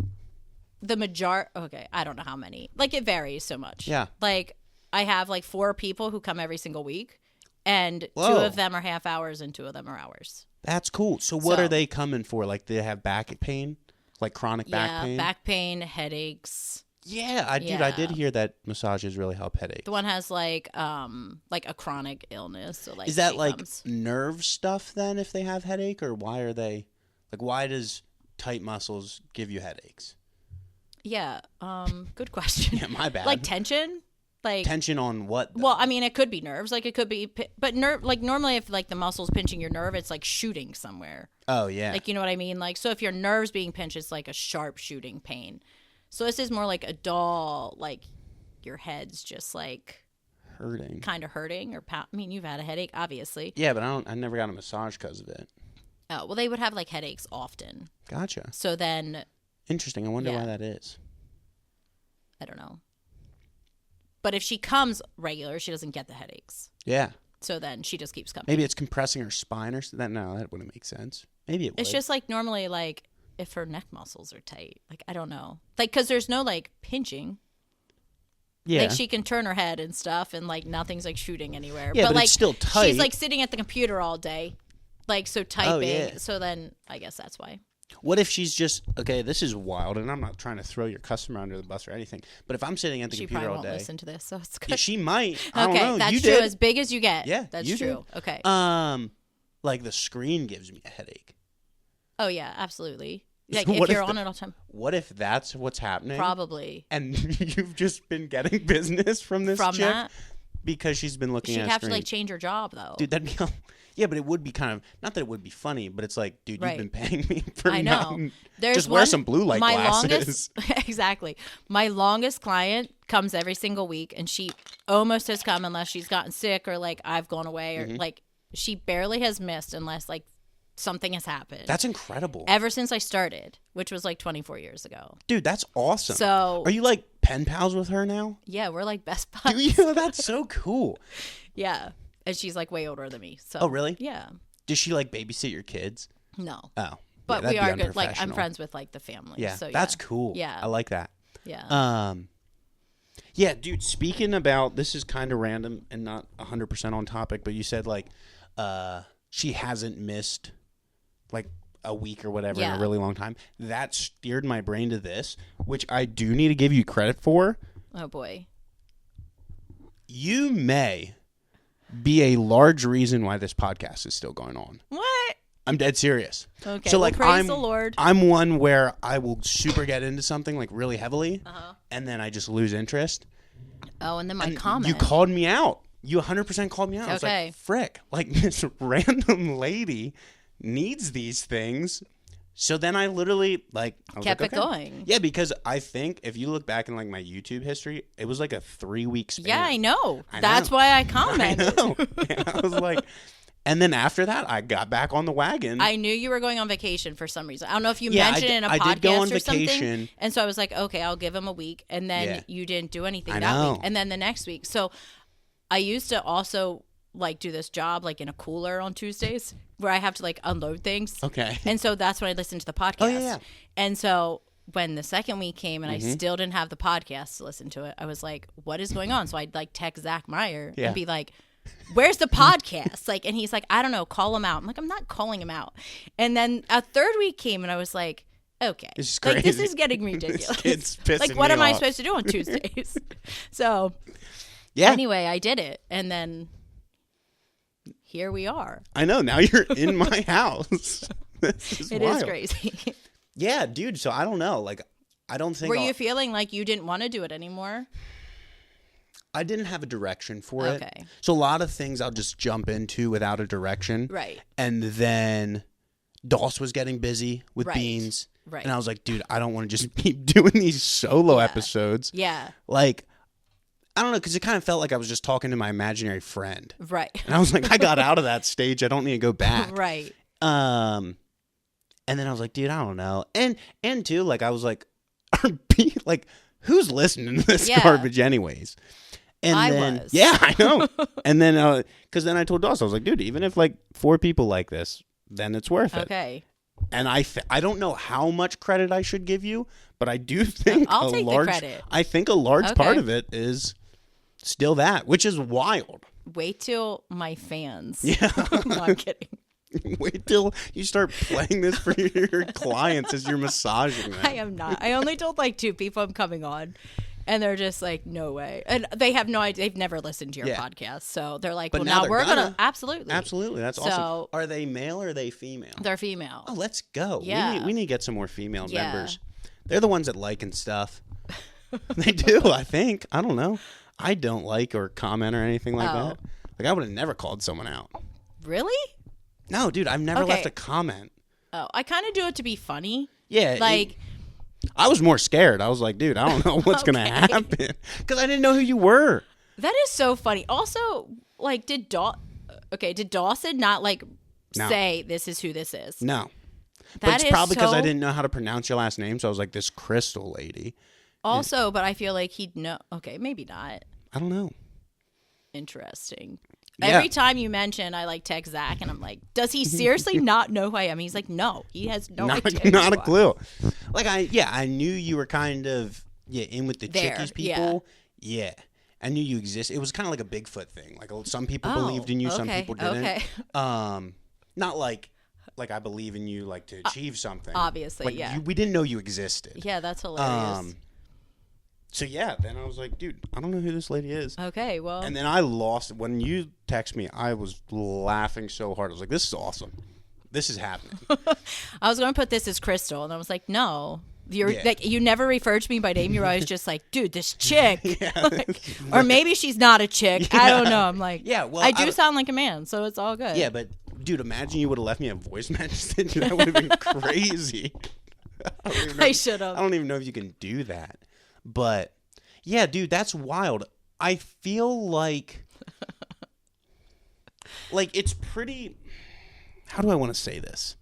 Speaker 2: the majority. Okay, I don't know how many. Like it varies so much.
Speaker 1: Yeah.
Speaker 2: Like I have like 4 people who come every single week, and
Speaker 1: Whoa.
Speaker 2: 2 of them are half hours and 2 of them are hours.
Speaker 1: That's cool. So what are they coming for? Like they have back pain? Like chronic back pain?
Speaker 2: Yeah, back pain, headaches.
Speaker 1: Yeah, I did hear that massages really help headaches.
Speaker 2: The one has like a chronic illness. So like
Speaker 1: is that like nerve stuff then if they have headache, or why does tight muscles give you headaches?
Speaker 2: Yeah, good question.
Speaker 1: Yeah, my bad.
Speaker 2: Like tension? Like
Speaker 1: tension on what?
Speaker 2: Well, I mean, it could be nerves. Like it could be, but like normally, if like the muscle's pinching your nerve, it's like shooting somewhere.
Speaker 1: Oh yeah.
Speaker 2: Like you know what I mean? Like so, if your nerve's being pinched, it's like a sharp shooting pain. So this is more like a dull, like your head's just like
Speaker 1: hurting,
Speaker 2: kind of hurting, or I mean, you've had a headache, obviously.
Speaker 1: Yeah, but I never got a massage because of it.
Speaker 2: Oh well, they would have like headaches often.
Speaker 1: Gotcha.
Speaker 2: So then,
Speaker 1: interesting. I wonder why that is.
Speaker 2: I don't know. But if she comes regular, she doesn't get the headaches.
Speaker 1: Yeah.
Speaker 2: So then she just keeps coming.
Speaker 1: Maybe it's compressing her spine or something. No, that wouldn't make sense. Maybe it would.
Speaker 2: It's just like normally like if her neck muscles are tight. Like, I don't know. Like, because there's no like pinching. Yeah. Like she can turn her head and stuff and like nothing's like shooting anywhere.
Speaker 1: Yeah, but
Speaker 2: like,
Speaker 1: it's still tight.
Speaker 2: She's like sitting at the computer all day. Like, so typing. Oh, yeah. So then I guess that's why.
Speaker 1: What if she's just, okay, this is wild, and I'm not trying to throw your customer under the bus or anything, but if I'm sitting at the computer all day.
Speaker 2: She probably won't listen to this, so it's good.
Speaker 1: Yeah, she might. I don't know.
Speaker 2: That's
Speaker 1: you
Speaker 2: true.
Speaker 1: Did.
Speaker 2: As big as you get.
Speaker 1: Yeah,
Speaker 2: that's
Speaker 1: you
Speaker 2: true.
Speaker 1: Did.
Speaker 2: Okay.
Speaker 1: Like the screen gives me a headache.
Speaker 2: Oh, yeah, absolutely. Like if you're on it all the time.
Speaker 1: What if that's what's happening?
Speaker 2: Probably.
Speaker 1: And you've just been getting business from this chick? That? Because she's been looking at a screen.
Speaker 2: She'd have to like change her job, though.
Speaker 1: Dude, that'd be... Yeah, but it would be kind of, not that it would be funny, but it's like, dude,
Speaker 2: right.
Speaker 1: you've been paying me for
Speaker 2: I know.
Speaker 1: Just wear some blue light glasses.
Speaker 2: Exactly. My longest client comes every single week, and she almost has come unless she's gotten sick or like I've gone away or like she barely has missed unless like something has happened.
Speaker 1: That's incredible.
Speaker 2: Ever since I started, which was like 24 years ago.
Speaker 1: Dude, that's awesome.
Speaker 2: So,
Speaker 1: are you like pen pals with her now?
Speaker 2: Yeah, we're like best buds.
Speaker 1: Do you? That's so cool.
Speaker 2: Yeah. And she's like way older than me. So.
Speaker 1: Oh, really?
Speaker 2: Yeah.
Speaker 1: Does she like babysit your kids?
Speaker 2: No.
Speaker 1: Oh.
Speaker 2: But we are good. Like I'm friends with like the family.
Speaker 1: Yeah.
Speaker 2: So,
Speaker 1: that's cool.
Speaker 2: Yeah.
Speaker 1: I like that.
Speaker 2: Yeah.
Speaker 1: Yeah, dude, speaking about, this is kind of random and not 100% on topic, but you said like she hasn't missed like a week or whatever in a really long time. That steered my brain to this, which I do need to give you credit for.
Speaker 2: Oh, boy.
Speaker 1: You may be a large reason why this podcast is still going on.
Speaker 2: What?
Speaker 1: I'm dead serious.
Speaker 2: Okay.
Speaker 1: So
Speaker 2: well,
Speaker 1: like,
Speaker 2: praise the Lord.
Speaker 1: I'm one where I will super get into something like really heavily, and then I just lose interest.
Speaker 2: Oh, and then my comment.
Speaker 1: You called me out. You 100% called me out. I was
Speaker 2: Okay.
Speaker 1: like, frick, like this random lady needs these things. So then I literally
Speaker 2: kept it going.
Speaker 1: Yeah, because I think if you look back in like my YouTube history, it was like a 3-week span.
Speaker 2: Yeah, I know. That's why I commented.
Speaker 1: I know. And I was like, and then after that, I got back on the wagon.
Speaker 2: I knew you were going on vacation for some reason. I don't know if you mentioned it in a podcast
Speaker 1: I did go on
Speaker 2: or
Speaker 1: vacation.
Speaker 2: something. And so I was like, okay, I'll give him a week. And then you didn't do anything that week. And then the next week. So I used to also like do this job like in a cooler on Tuesdays where I have to like unload things.
Speaker 1: Okay.
Speaker 2: And so that's when I listened to the podcast.
Speaker 1: Oh, yeah.
Speaker 2: And so when the second week came and I still didn't have the podcast to listen to it, I was like, what is going on? So I'd like text Zach Meyer and be like, where's the podcast? Like, and he's like, I don't know, call him out. I'm like, I'm not calling him out. And then a third week came and I was like, okay,
Speaker 1: this is
Speaker 2: like
Speaker 1: crazy.
Speaker 2: this is getting ridiculous.
Speaker 1: It's pissing
Speaker 2: like, what
Speaker 1: me
Speaker 2: am I
Speaker 1: off.
Speaker 2: supposed to do on Tuesdays? So
Speaker 1: Yeah.
Speaker 2: anyway, I did it. And then here we are.
Speaker 1: I know. Now you're in my house. This
Speaker 2: It
Speaker 1: wild.
Speaker 2: is crazy.
Speaker 1: Yeah, dude. So I don't know. Like, I don't think
Speaker 2: Were you feeling like you didn't want to do it anymore?
Speaker 1: I didn't have a direction for it.
Speaker 2: Okay.
Speaker 1: So a lot of things I'll just jump into without a direction.
Speaker 2: Right.
Speaker 1: And then Doss was getting busy with
Speaker 2: Right.
Speaker 1: beans.
Speaker 2: Right.
Speaker 1: And I was like, dude, I don't want to just keep doing these solo episodes.
Speaker 2: Yeah.
Speaker 1: Like, I don't know, because it kind of felt like I was just talking to my imaginary friend.
Speaker 2: Right.
Speaker 1: And I was like, I got out of that stage. I don't need to go back.
Speaker 2: Right.
Speaker 1: And then I was like, dude, I don't know. And too, like, I was like, like, who's listening to this garbage anyways? And
Speaker 2: I
Speaker 1: then,
Speaker 2: was.
Speaker 1: yeah, I know. And then, because then I told Doss, I was like, dude, even if like 4 people like this, then it's worth it.
Speaker 2: Okay.
Speaker 1: And I don't know how much credit I should give you, but I do think
Speaker 2: I'll take the credit.
Speaker 1: I think a large part of it is still that, which is wild.
Speaker 2: Wait till my fans.
Speaker 1: Yeah.
Speaker 2: No, I'm kidding.
Speaker 1: Wait till you start playing this for your clients as you're massaging them.
Speaker 2: I am not. I only told like 2 people I'm coming on. And they're just like, no way. And they have no idea. They've never listened to your podcast. So they're like,
Speaker 1: But
Speaker 2: well,
Speaker 1: now
Speaker 2: now
Speaker 1: they're
Speaker 2: we're going
Speaker 1: gonna.
Speaker 2: to. Absolutely.
Speaker 1: Absolutely. That's
Speaker 2: So-
Speaker 1: awesome. Are they male or are they female?
Speaker 2: They're female.
Speaker 1: Oh, let's go.
Speaker 2: Yeah.
Speaker 1: We need to get some more female
Speaker 2: Yeah.
Speaker 1: members. They're the ones that like and stuff. They do, I think. I don't know. I don't like or comment or anything like that. Like, I would have never called someone out.
Speaker 2: Really?
Speaker 1: No, dude, I've never
Speaker 2: Okay.
Speaker 1: left a comment.
Speaker 2: Oh, I kind of do it to be funny.
Speaker 1: Yeah.
Speaker 2: Like,
Speaker 1: I was more scared. I was like, dude, I don't know what's going to happen. Because I didn't know who you were.
Speaker 2: that is so funny. Also, like, did Dawson not like
Speaker 1: No.
Speaker 2: say this is who this is?
Speaker 1: No. But
Speaker 2: That
Speaker 1: it's
Speaker 2: is
Speaker 1: probably because I
Speaker 2: so-
Speaker 1: didn't know how to pronounce your last name. So I was like, this Crystal lady.
Speaker 2: Also, but I feel like he'd know. Okay, maybe not.
Speaker 1: I don't know.
Speaker 2: Interesting.
Speaker 1: Yeah.
Speaker 2: Every time you mention, I like text Zach, and I'm like, does he seriously not know who I am? He's like, no, he has no idea.
Speaker 1: Not a
Speaker 2: who I am.
Speaker 1: clue. Like, I knew you were kind of in with the
Speaker 2: There,
Speaker 1: chickies people. Yeah. I knew you exist. It was kind of like a Bigfoot thing. Like, some people believed in you, some
Speaker 2: okay,
Speaker 1: people didn't.
Speaker 2: okay.
Speaker 1: Not like I believe in you, like, to achieve something.
Speaker 2: Obviously,
Speaker 1: Like,
Speaker 2: yeah.
Speaker 1: we didn't know you existed.
Speaker 2: Yeah, that's hilarious.
Speaker 1: So, yeah, then I was like, dude, I don't know who this lady is.
Speaker 2: Okay, well,
Speaker 1: And then I lost. When you text me, I was laughing so hard. I was like, this is awesome. This is happening.
Speaker 2: I was going to put this as Crystal, and I was like, no.
Speaker 1: Yeah.
Speaker 2: Like, you never referred to me by name. You're always just like, dude, this chick. Or maybe she's not a chick. I don't know. I'm like,
Speaker 1: Yeah, well,
Speaker 2: I
Speaker 1: I
Speaker 2: do
Speaker 1: don't-
Speaker 2: sound like a man, so it's all good.
Speaker 1: Yeah, but dude, imagine you would have left me a voice message. That would have been crazy.
Speaker 2: I should have.
Speaker 1: I don't even know if you can do that. But yeah, dude, that's wild. I feel like it's pretty. How do I want to say this?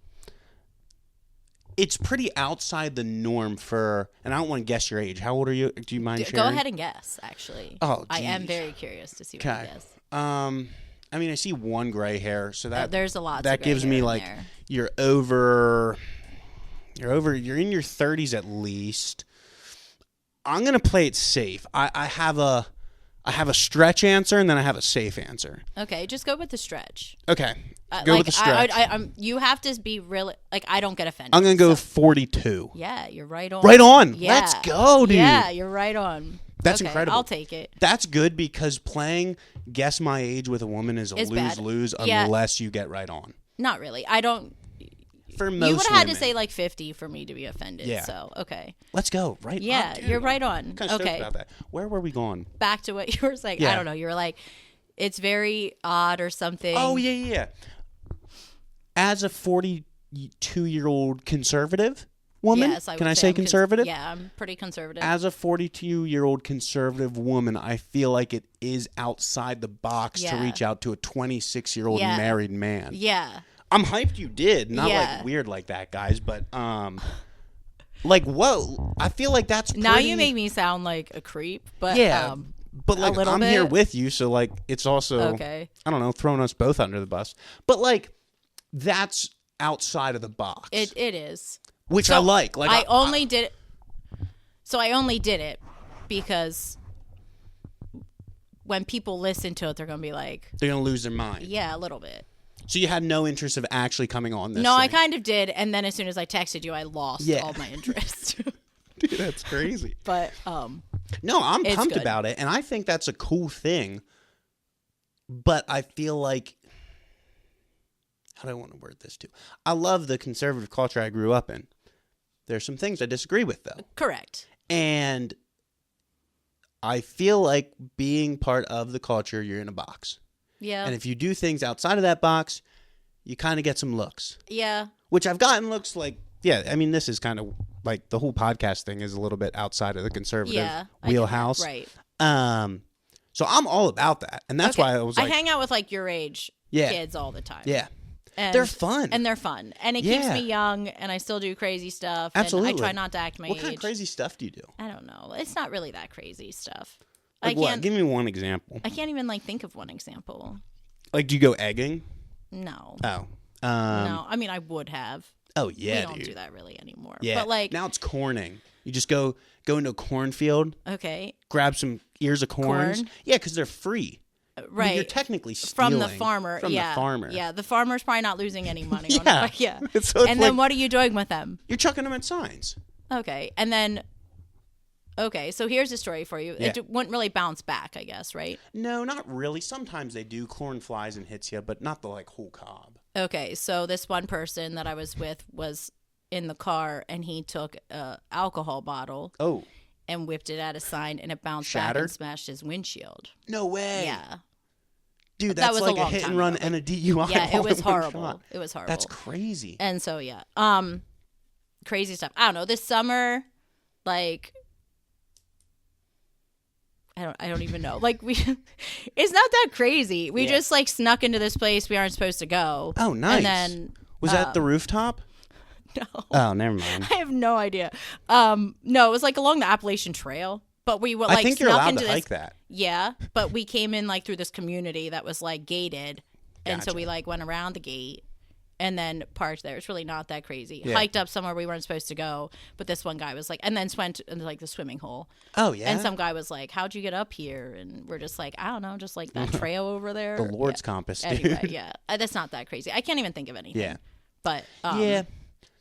Speaker 1: It's pretty outside the norm for, and I don't want to guess your age. How old are you? Do you mind sharing?
Speaker 2: Go ahead and guess, actually.
Speaker 1: Oh,
Speaker 2: I am
Speaker 1: geez.
Speaker 2: very curious to see what you
Speaker 1: Okay.
Speaker 2: guess.
Speaker 1: I mean, I see one gray hair, so that
Speaker 2: There's a lot.
Speaker 1: that gives me like you're in your 30s at least. I'm gonna play it safe. I have a stretch answer and then I have a safe answer.
Speaker 2: Okay, just go with the stretch.
Speaker 1: Okay, go with the stretch.
Speaker 2: You have to be really like I don't get offended.
Speaker 1: I'm gonna go 42.
Speaker 2: Yeah, you're right on.
Speaker 1: Right on.
Speaker 2: Yeah.
Speaker 1: Let's go, dude.
Speaker 2: Yeah, you're right on.
Speaker 1: That's
Speaker 2: Okay,
Speaker 1: incredible.
Speaker 2: I'll take it.
Speaker 1: That's good because playing guess my age with a woman is a lose-lose
Speaker 2: Yeah.
Speaker 1: unless you get right on.
Speaker 2: Not really. I don't.
Speaker 1: For most
Speaker 2: You would have had to
Speaker 1: women.
Speaker 2: say like 50 for me to be offended.
Speaker 1: Yeah.
Speaker 2: So, okay.
Speaker 1: Let's go. Right
Speaker 2: Yeah,
Speaker 1: on.
Speaker 2: you're right on.
Speaker 1: I'm kind of stoked
Speaker 2: Okay.
Speaker 1: about that. Where were we going?
Speaker 2: Back to what you were saying.
Speaker 1: Yeah.
Speaker 2: I don't know. You were like, it's very odd or something.
Speaker 1: Oh, yeah. As a 42-year-old conservative woman,
Speaker 2: Yes,
Speaker 1: can I say conservative?
Speaker 2: Yeah, I'm pretty conservative.
Speaker 1: As a 42-year-old conservative woman, I feel like it is outside the box to
Speaker 2: Yeah.
Speaker 1: reach out to a 26-year-old
Speaker 2: Yeah.
Speaker 1: married man.
Speaker 2: Yeah.
Speaker 1: I'm hyped you did. Not
Speaker 2: Yeah.
Speaker 1: like weird like that, guys, but like whoa. I feel like that's
Speaker 2: Now
Speaker 1: pretty-
Speaker 2: you make me sound like a creep, but
Speaker 1: Yeah. But like
Speaker 2: little
Speaker 1: I'm here
Speaker 2: bit.
Speaker 1: with you, so like it's also
Speaker 2: Okay.
Speaker 1: I don't know, throwing us both under the bus. But like that's outside of the box.
Speaker 2: it is.
Speaker 1: Which
Speaker 2: So
Speaker 1: I like. Like
Speaker 2: I only did it. So I only did it because when people listen to it, they're gonna be like,
Speaker 1: they're gonna lose their mind.
Speaker 2: yeah, a little bit.
Speaker 1: So you had no interest of actually coming on this.
Speaker 2: No, I
Speaker 1: thing.
Speaker 2: kind of did, and then as soon as I texted you, I lost
Speaker 1: Yeah.
Speaker 2: all my interest.
Speaker 1: Dude, that's crazy.
Speaker 2: But
Speaker 1: No, I'm
Speaker 2: It's
Speaker 1: pumped
Speaker 2: good.
Speaker 1: about it, and I think that's a cool thing. But I feel like, how do I want to word this too? I love the conservative culture I grew up in. There's some things I disagree with, though.
Speaker 2: correct.
Speaker 1: And I feel like being part of the culture, you're in a box.
Speaker 2: Yeah.
Speaker 1: And if you do things outside of that box, you kind of get some looks.
Speaker 2: Yeah.
Speaker 1: Which I've gotten looks like, yeah, I mean, this is kind of like the whole podcast thing is a little bit outside of the conservative
Speaker 2: Yeah. I get that.
Speaker 1: wheelhouse.
Speaker 2: Right.
Speaker 1: So I'm all about that. And that's
Speaker 2: Okay.
Speaker 1: why I was like,
Speaker 2: I hang out with like your age
Speaker 1: Yeah.
Speaker 2: kids all the time.
Speaker 1: yeah,
Speaker 2: And,
Speaker 1: they're fun.
Speaker 2: And they're fun. And it keeps
Speaker 1: Yeah.
Speaker 2: me young, and I still do crazy stuff.
Speaker 1: Absolutely.
Speaker 2: And I try not to act my
Speaker 1: what
Speaker 2: age.
Speaker 1: kind of crazy stuff do you do?
Speaker 2: I don't know. It's not really that crazy stuff.
Speaker 1: Like
Speaker 2: I
Speaker 1: what?
Speaker 2: can't.
Speaker 1: Give me one example.
Speaker 2: I can't even like think of one example.
Speaker 1: Like, do you go egging?
Speaker 2: No.
Speaker 1: Oh.
Speaker 2: No. I mean, I would have.
Speaker 1: Oh, yeah,
Speaker 2: we don't
Speaker 1: dude.
Speaker 2: do that really anymore.
Speaker 1: Yeah.
Speaker 2: But like,
Speaker 1: now it's corning. You just go into a cornfield,
Speaker 2: okay,
Speaker 1: grab some ears of corns.
Speaker 2: Corn?
Speaker 1: Yeah, because they're free.
Speaker 2: right.
Speaker 1: You're technically stealing
Speaker 2: from the farmer.
Speaker 1: From
Speaker 2: yeah.
Speaker 1: the farmer.
Speaker 2: Yeah. The farmer's probably not losing any money on
Speaker 1: Yeah.
Speaker 2: it. But yeah.
Speaker 1: So it's
Speaker 2: And then
Speaker 1: like-
Speaker 2: what are you doing with them?
Speaker 1: You're chucking them at signs.
Speaker 2: Okay. And then, okay. So here's a story for you.
Speaker 1: Yeah.
Speaker 2: It wouldn't really bounce back, I guess, right?
Speaker 1: No, not really. Sometimes they do. Corn flies and hits you, but not the like whole cob.
Speaker 2: Okay. So this one person that I was with was in the car, and he took a alcohol bottle
Speaker 1: Oh,
Speaker 2: and whipped it at a sign, and it bounced back
Speaker 1: Shattered?
Speaker 2: and smashed his windshield.
Speaker 1: no way.
Speaker 2: Yeah.
Speaker 1: Dude,
Speaker 2: That
Speaker 1: that's
Speaker 2: was a
Speaker 1: like a
Speaker 2: long
Speaker 1: hit
Speaker 2: time
Speaker 1: and run
Speaker 2: ago.
Speaker 1: and a DUI.
Speaker 2: Yeah, it
Speaker 1: all
Speaker 2: was
Speaker 1: in one
Speaker 2: horrible.
Speaker 1: shot.
Speaker 2: It was horrible.
Speaker 1: That's crazy.
Speaker 2: And so yeah, crazy stuff. I don't know. This summer, like, I don't even know. Like it's not that crazy. We
Speaker 1: Yeah.
Speaker 2: just like snuck into this place we aren't supposed to go.
Speaker 1: Oh, nice.
Speaker 2: And then
Speaker 1: Was that the rooftop?
Speaker 2: no,
Speaker 1: Oh, never mind.
Speaker 2: I have no idea. No, it was like along the Appalachian Trail. But we were like
Speaker 1: I think you're
Speaker 2: snuck
Speaker 1: allowed
Speaker 2: into
Speaker 1: to
Speaker 2: this.
Speaker 1: hike that.
Speaker 2: Yeah, but we came in like through this community that was like gated, and so
Speaker 1: Gotcha.
Speaker 2: we like went around the gate and then parked there. It's really not that crazy.
Speaker 1: Yeah.
Speaker 2: Hiked up somewhere we weren't supposed to go, but this one guy was like, and then went into like the swimming hole.
Speaker 1: Oh, yeah.
Speaker 2: And some guy was like, "How'd you get up here?" And we're just like, "I don't know, just like that trail over there."
Speaker 1: the Lord's compass, dude.
Speaker 2: Anyway, yeah, that's not that crazy. I can't even think of anything.
Speaker 1: Yeah.
Speaker 2: But
Speaker 1: Yeah.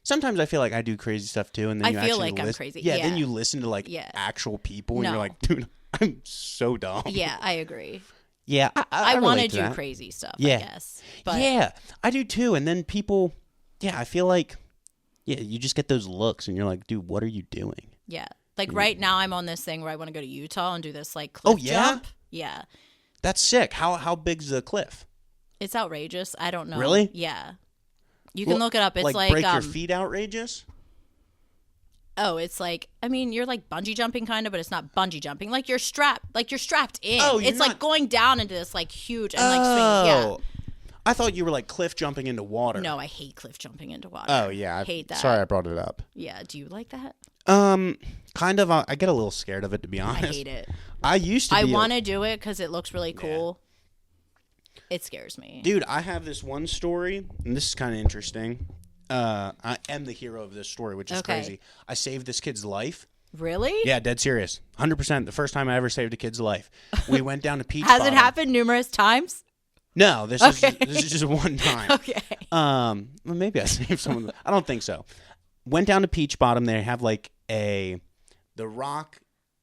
Speaker 1: Sometimes I feel like I do crazy stuff too, and then
Speaker 2: I
Speaker 1: you
Speaker 2: feel
Speaker 1: actually
Speaker 2: like I'm
Speaker 1: listen.
Speaker 2: crazy.
Speaker 1: Yeah, then
Speaker 2: Yeah.
Speaker 1: you listen to like
Speaker 2: Yeah.
Speaker 1: actual people, and
Speaker 2: No.
Speaker 1: you're like, dude, I'm so dumb.
Speaker 2: yeah, I agree.
Speaker 1: Yeah,
Speaker 2: I want to
Speaker 1: relate
Speaker 2: do
Speaker 1: that.
Speaker 2: crazy stuff.
Speaker 1: Yeah.
Speaker 2: I guess. But
Speaker 1: Yeah, I do too. And then people, yeah, I feel like, yeah, you just get those looks, and you're like, dude, what are you doing?
Speaker 2: yeah, like right now I'm on this thing where I want to go to Utah and do this like
Speaker 1: Oh,
Speaker 2: cliff
Speaker 1: yeah?
Speaker 2: jump. Yeah.
Speaker 1: That's sick. How big's the cliff?
Speaker 2: It's outrageous. I don't know.
Speaker 1: Really?
Speaker 2: Yeah. You can look it up. It's
Speaker 1: like
Speaker 2: like
Speaker 1: break your feet outrageous.
Speaker 2: oh, it's like I mean, you're like bungee jumping kind of, but it's not bungee jumping. Like you're strapped in.
Speaker 1: Oh, you're
Speaker 2: it's like
Speaker 1: not-
Speaker 2: going down into this like huge and like swinging.
Speaker 1: Oh, I thought you were like cliff jumping into water.
Speaker 2: Yeah. No, I hate cliff jumping into water.
Speaker 1: Oh yeah, I
Speaker 2: hate that.
Speaker 1: Sorry, I brought it up.
Speaker 2: Yeah. Do you like that?
Speaker 1: Kind of. I get a little scared of it, to be honest.
Speaker 2: I hate it.
Speaker 1: I used to.
Speaker 2: I
Speaker 1: be
Speaker 2: want to do it because it looks really cool. It scares me.
Speaker 1: Dude, I have this one story, and this is kind of interesting. I am the hero of this story, which is
Speaker 2: Okay.
Speaker 1: crazy. I saved this kid's life.
Speaker 2: Really?
Speaker 1: Yeah, dead serious. 100%. The first time I ever saved a kid's life. We went down to Peach
Speaker 2: Has
Speaker 1: Bottom.
Speaker 2: it happened numerous times?
Speaker 1: No, this
Speaker 2: Okay.
Speaker 1: is just one time.
Speaker 2: Okay.
Speaker 1: Well, maybe I saved someone. I don't think so. Went down to Peach Bottom. They have like the rock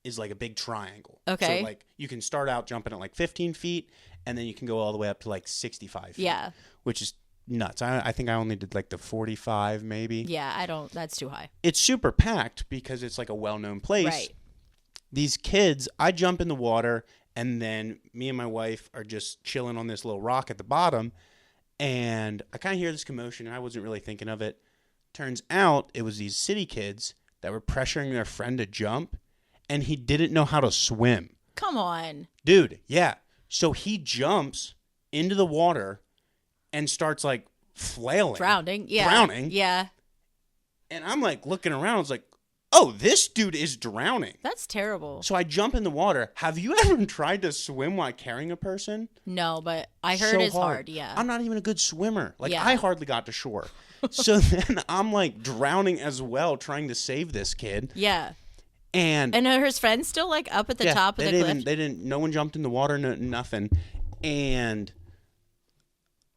Speaker 1: is like a big triangle.
Speaker 2: Okay.
Speaker 1: So like you can start out jumping at like 15 feet and then you can go all the way up to like 65 feet.
Speaker 2: Yeah.
Speaker 1: Which is nuts. I think I only did like the 45 maybe.
Speaker 2: Yeah, that's too high.
Speaker 1: It's super packed because it's like a well-known place.
Speaker 2: Right.
Speaker 1: These kids, I jump in the water and then me and my wife are just chilling on this little rock at the bottom and I kind of hear this commotion and I wasn't really thinking of it. Turns out it was these city kids that were pressuring their friend to jump and he didn't know how to swim.
Speaker 2: Come on.
Speaker 1: Dude, yeah. So he jumps into the water and starts like flailing.
Speaker 2: Drowning. Yeah.
Speaker 1: Drowning.
Speaker 2: Yeah.
Speaker 1: And I'm like looking around. I was like, oh, this dude is drowning.
Speaker 2: That's terrible.
Speaker 1: So I jump in the water. Have you ever tried to swim while carrying a person?
Speaker 2: No, but I heard it's hard. Yeah.
Speaker 1: I'm not even a good swimmer. Like,
Speaker 2: Yeah.
Speaker 1: I hardly got to shore. So then I'm like drowning as well, trying to save this kid.
Speaker 2: Yeah.
Speaker 1: And
Speaker 2: are his friends still like up at the top of the cliff?
Speaker 1: No one jumped in the water, nothing. And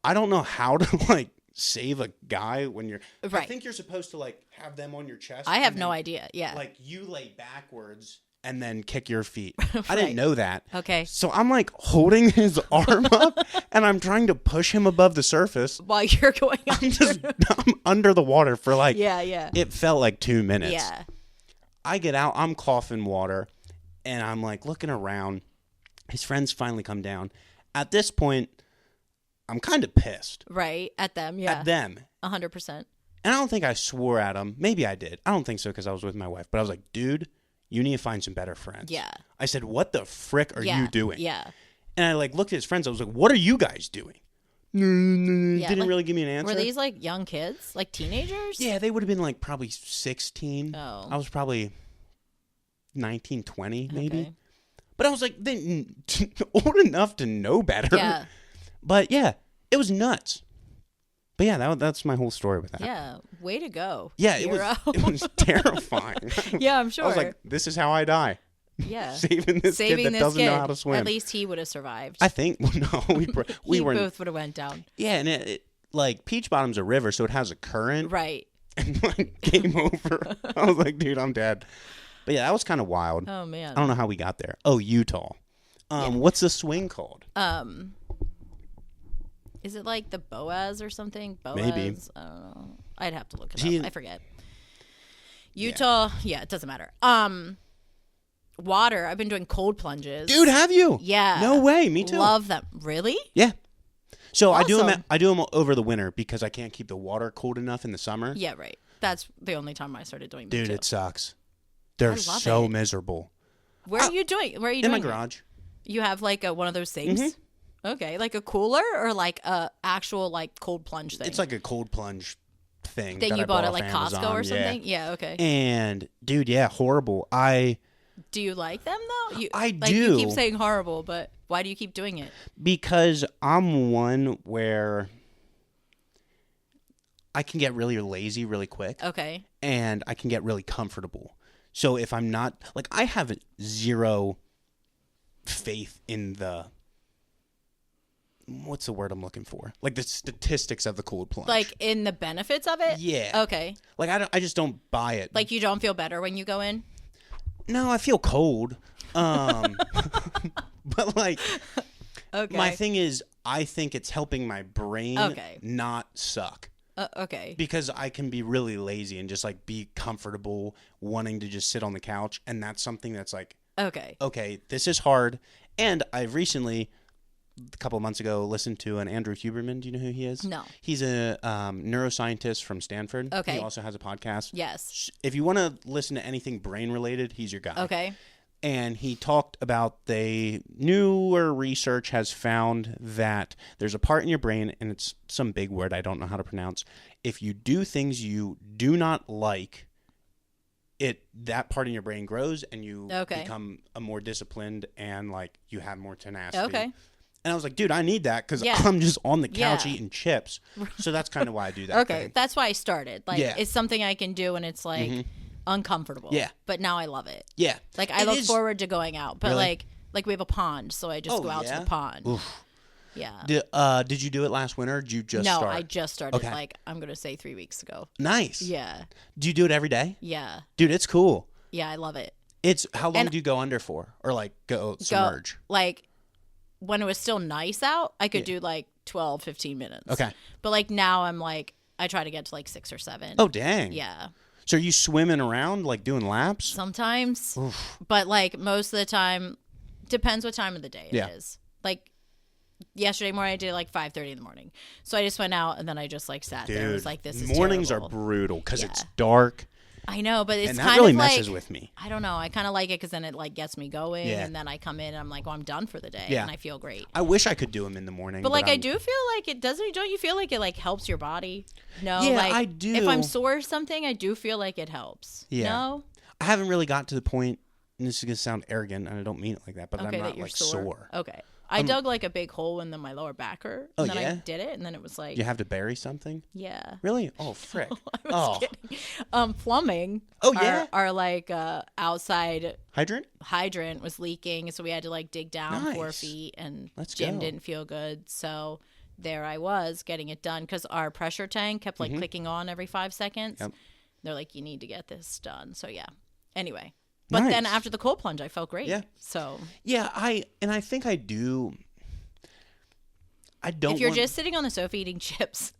Speaker 1: I don't know how to like save a guy when you're.
Speaker 2: Right.
Speaker 1: I think you're supposed to like have them on your chest.
Speaker 2: I have no idea. Yeah.
Speaker 1: Like you lay backwards and then kick your feet.
Speaker 2: Right.
Speaker 1: I didn't know that.
Speaker 2: Okay.
Speaker 1: So I'm like holding his arm up and I'm trying to push him above the surface.
Speaker 2: While you're going under.
Speaker 1: I'm under the water for like.
Speaker 2: Yeah.
Speaker 1: It felt like 2 minutes.
Speaker 2: Yeah.
Speaker 1: I get out, I'm coughing water, and I'm like looking around. His friends finally come down. At this point, I'm kind of pissed.
Speaker 2: Right. At them. Yeah.
Speaker 1: At them.
Speaker 2: 100%.
Speaker 1: And I don't think I swore at them. Maybe I did. I don't think so because I was with my wife. But I was like, dude, you need to find some better friends.
Speaker 2: Yeah.
Speaker 1: I said, what the frick are you doing?
Speaker 2: Yeah.
Speaker 1: And I like looked at his friends. I was like, what are you guys doing? Didn't really give me an answer.
Speaker 2: Were these like young kids? Like teenagers?
Speaker 1: Yeah, they would have been like probably 16.
Speaker 2: Oh.
Speaker 1: I was probably 19, 20 maybe.
Speaker 2: Okay.
Speaker 1: But I was like, they old enough to know better.
Speaker 2: Yeah.
Speaker 1: But yeah, it was nuts. But yeah, that's my whole story with that.
Speaker 2: Yeah. Way to go.
Speaker 1: Yeah,
Speaker 2: Hero.
Speaker 1: it was terrifying.
Speaker 2: Yeah, I'm sure.
Speaker 1: I was like, this is how I die.
Speaker 2: Yeah.
Speaker 1: Saving this kid that doesn't know how to swim.
Speaker 2: At least he would have survived.
Speaker 1: I think, no, we
Speaker 2: we
Speaker 1: were
Speaker 2: both would have went down.
Speaker 1: Yeah, and it like Peach Bottom's a river, so it has a current.
Speaker 2: Right.
Speaker 1: And like game over. I was like, dude, I'm dead. But yeah, that was kind of wild.
Speaker 2: Oh man.
Speaker 1: I don't know how we got there. Oh, Utah. What's the swing called?
Speaker 2: Is it like the Boaz or something? Boaz?
Speaker 1: Maybe.
Speaker 2: I don't know. I'd have to look it up. I forget. Utah. Yeah, it doesn't matter. Water. I've been doing cold plunges.
Speaker 1: Dude, have you?
Speaker 2: Yeah.
Speaker 1: No way. Me too.
Speaker 2: Love them. Really?
Speaker 1: Yeah. So
Speaker 2: Awesome.
Speaker 1: I do them over the winter because I can't keep the water cold enough in the summer.
Speaker 2: Yeah, right. That's the only time I started doing them
Speaker 1: Dude,
Speaker 2: too.
Speaker 1: it sucks. They're so
Speaker 2: it.
Speaker 1: miserable.
Speaker 2: Where are you doing? Where are you
Speaker 1: In
Speaker 2: doing?
Speaker 1: my garage.
Speaker 2: You have like one of those things? Okay, like a cooler or like a actual like cold plunge thing?
Speaker 1: It's like a cold plunge thing.
Speaker 2: That you
Speaker 1: I
Speaker 2: bought at
Speaker 1: off
Speaker 2: like
Speaker 1: Amazon.
Speaker 2: Costco or something? Yeah, okay.
Speaker 1: And dude, yeah, horrible.
Speaker 2: Do you like them though?
Speaker 1: I
Speaker 2: do. You keep saying horrible, but why do you keep doing it?
Speaker 1: Because I'm one where I can get really lazy really quick.
Speaker 2: Okay.
Speaker 1: And I can get really comfortable. So if I'm not, like, I have zero faith in what's the word I'm looking for? Like the statistics of the cold plunge.
Speaker 2: Like in the benefits of it?
Speaker 1: Yeah.
Speaker 2: Okay.
Speaker 1: Like I just don't buy it.
Speaker 2: Like you don't feel better when you go in?
Speaker 1: No, I feel cold. But like,
Speaker 2: okay.
Speaker 1: My thing is, I think it's helping my brain not suck.
Speaker 2: Okay.
Speaker 1: Because I can be really lazy and just like be comfortable wanting to just sit on the couch. And that's something that's like, okay, this is hard. And I've recently, a couple of months ago, listened to an Andrew Huberman. Do you know who he is?
Speaker 2: No.
Speaker 1: He's a neuroscientist from Stanford.
Speaker 2: Okay.
Speaker 1: He also has a podcast.
Speaker 2: Yes.
Speaker 1: If you want to listen to anything brain related, he's your guy.
Speaker 2: Okay.
Speaker 1: And he talked about newer research has found that there's a part in your brain, and it's some big word I don't know how to pronounce. If you do things you do not like, that part in your brain grows, and you become a more disciplined, and like you have more tenacity.
Speaker 2: Okay.
Speaker 1: And I was like, dude, I need that because I'm just on the couch eating chips. So that's kind of why I do that.
Speaker 2: Okay,
Speaker 1: thing.
Speaker 2: that's why I started. Like, it's something I can do, and it's like uncomfortable.
Speaker 1: Yeah.
Speaker 2: But now I love it.
Speaker 1: Yeah.
Speaker 2: Like I look forward to going out, but like we have a pond, so I just go out to the pond.
Speaker 1: Oof.
Speaker 2: Yeah.
Speaker 1: Did you do it last winter? Or did you just start?
Speaker 2: No, I just started. Like I'm gonna say 3 weeks ago.
Speaker 1: Nice.
Speaker 2: Yeah.
Speaker 1: Do you do it every day?
Speaker 2: Yeah.
Speaker 1: Dude, it's cool.
Speaker 2: Yeah, I love it.
Speaker 1: It's how long do you go under for, or like go submerge?
Speaker 2: Like when it was still nice out, I could do like 12, 15 minutes.
Speaker 1: Okay.
Speaker 2: But like now I'm like, I try to get to like 6 or 7.
Speaker 1: Oh, dang.
Speaker 2: Yeah.
Speaker 1: So are you swimming around, like doing laps?
Speaker 2: Sometimes.
Speaker 1: Oof.
Speaker 2: But like most of the time, depends what time of the day it is. Like yesterday morning, I did it like 5:30 in the morning. So I just went out and then I just like sat there. It was like, this is
Speaker 1: mornings
Speaker 2: terrible.
Speaker 1: are brutal because it's dark.
Speaker 2: I know, but it's
Speaker 1: and
Speaker 2: kind
Speaker 1: that really
Speaker 2: of
Speaker 1: messes
Speaker 2: like,
Speaker 1: with me.
Speaker 2: I don't know. I kind of like it because then it like gets me going, and then I come in and I'm like, well, I'm done for the day, and I feel great.
Speaker 1: I wish I could do them in the morning,
Speaker 2: but like I do feel like it doesn't. Don't you feel like it like helps your body? No,
Speaker 1: yeah,
Speaker 2: like,
Speaker 1: I do.
Speaker 2: If I'm sore or something, I do feel like it helps.
Speaker 1: Yeah,
Speaker 2: no,
Speaker 1: I haven't really got to the point. And this is gonna sound arrogant, and I don't mean it like that, but
Speaker 2: okay,
Speaker 1: I'm not like sore.
Speaker 2: Okay. I dug like a big hole in my lower back hurt, and then I did it, and then it was like...
Speaker 1: You have to bury something?
Speaker 2: Yeah.
Speaker 1: Really? Oh, frick.
Speaker 2: I was kidding. Plumbing.
Speaker 1: Oh, yeah?
Speaker 2: Our like outside...
Speaker 1: Hydrant
Speaker 2: was leaking, so we had to like dig down 4 feet, and Jim didn't feel good, so there I was getting it done, because our pressure tank kept like clicking on every 5 seconds. Yep. They're like, you need to get this done, so yeah. Anyway... But then after the cold plunge, I felt great. Yeah. So.
Speaker 1: Yeah, I think I do. I don't.
Speaker 2: If you're just sitting on the sofa eating chips,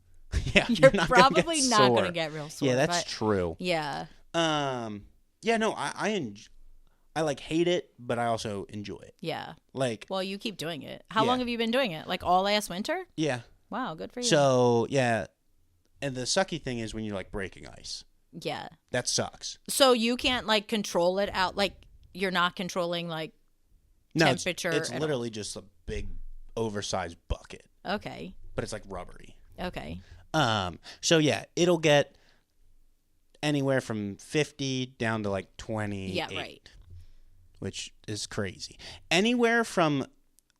Speaker 1: you're
Speaker 2: probably not going to get real sore.
Speaker 1: Yeah, that's true.
Speaker 2: Yeah.
Speaker 1: Yeah, no, I like hate it, but I also enjoy it.
Speaker 2: Yeah.
Speaker 1: Like.
Speaker 2: Well, you keep doing it. How long have you been doing it? Like all last winter?
Speaker 1: Yeah.
Speaker 2: Wow, good for you.
Speaker 1: So yeah, and the sucky thing is when you're like breaking ice.
Speaker 2: Yeah.
Speaker 1: That sucks.
Speaker 2: So you can't like control it out, like you're not controlling like temperature.
Speaker 1: It's literally just a big oversized bucket.
Speaker 2: Okay.
Speaker 1: But it's like rubbery.
Speaker 2: Okay.
Speaker 1: So yeah, it'll get anywhere from 50 down to like 28.
Speaker 2: Yeah, right.
Speaker 1: Which is crazy. Anywhere from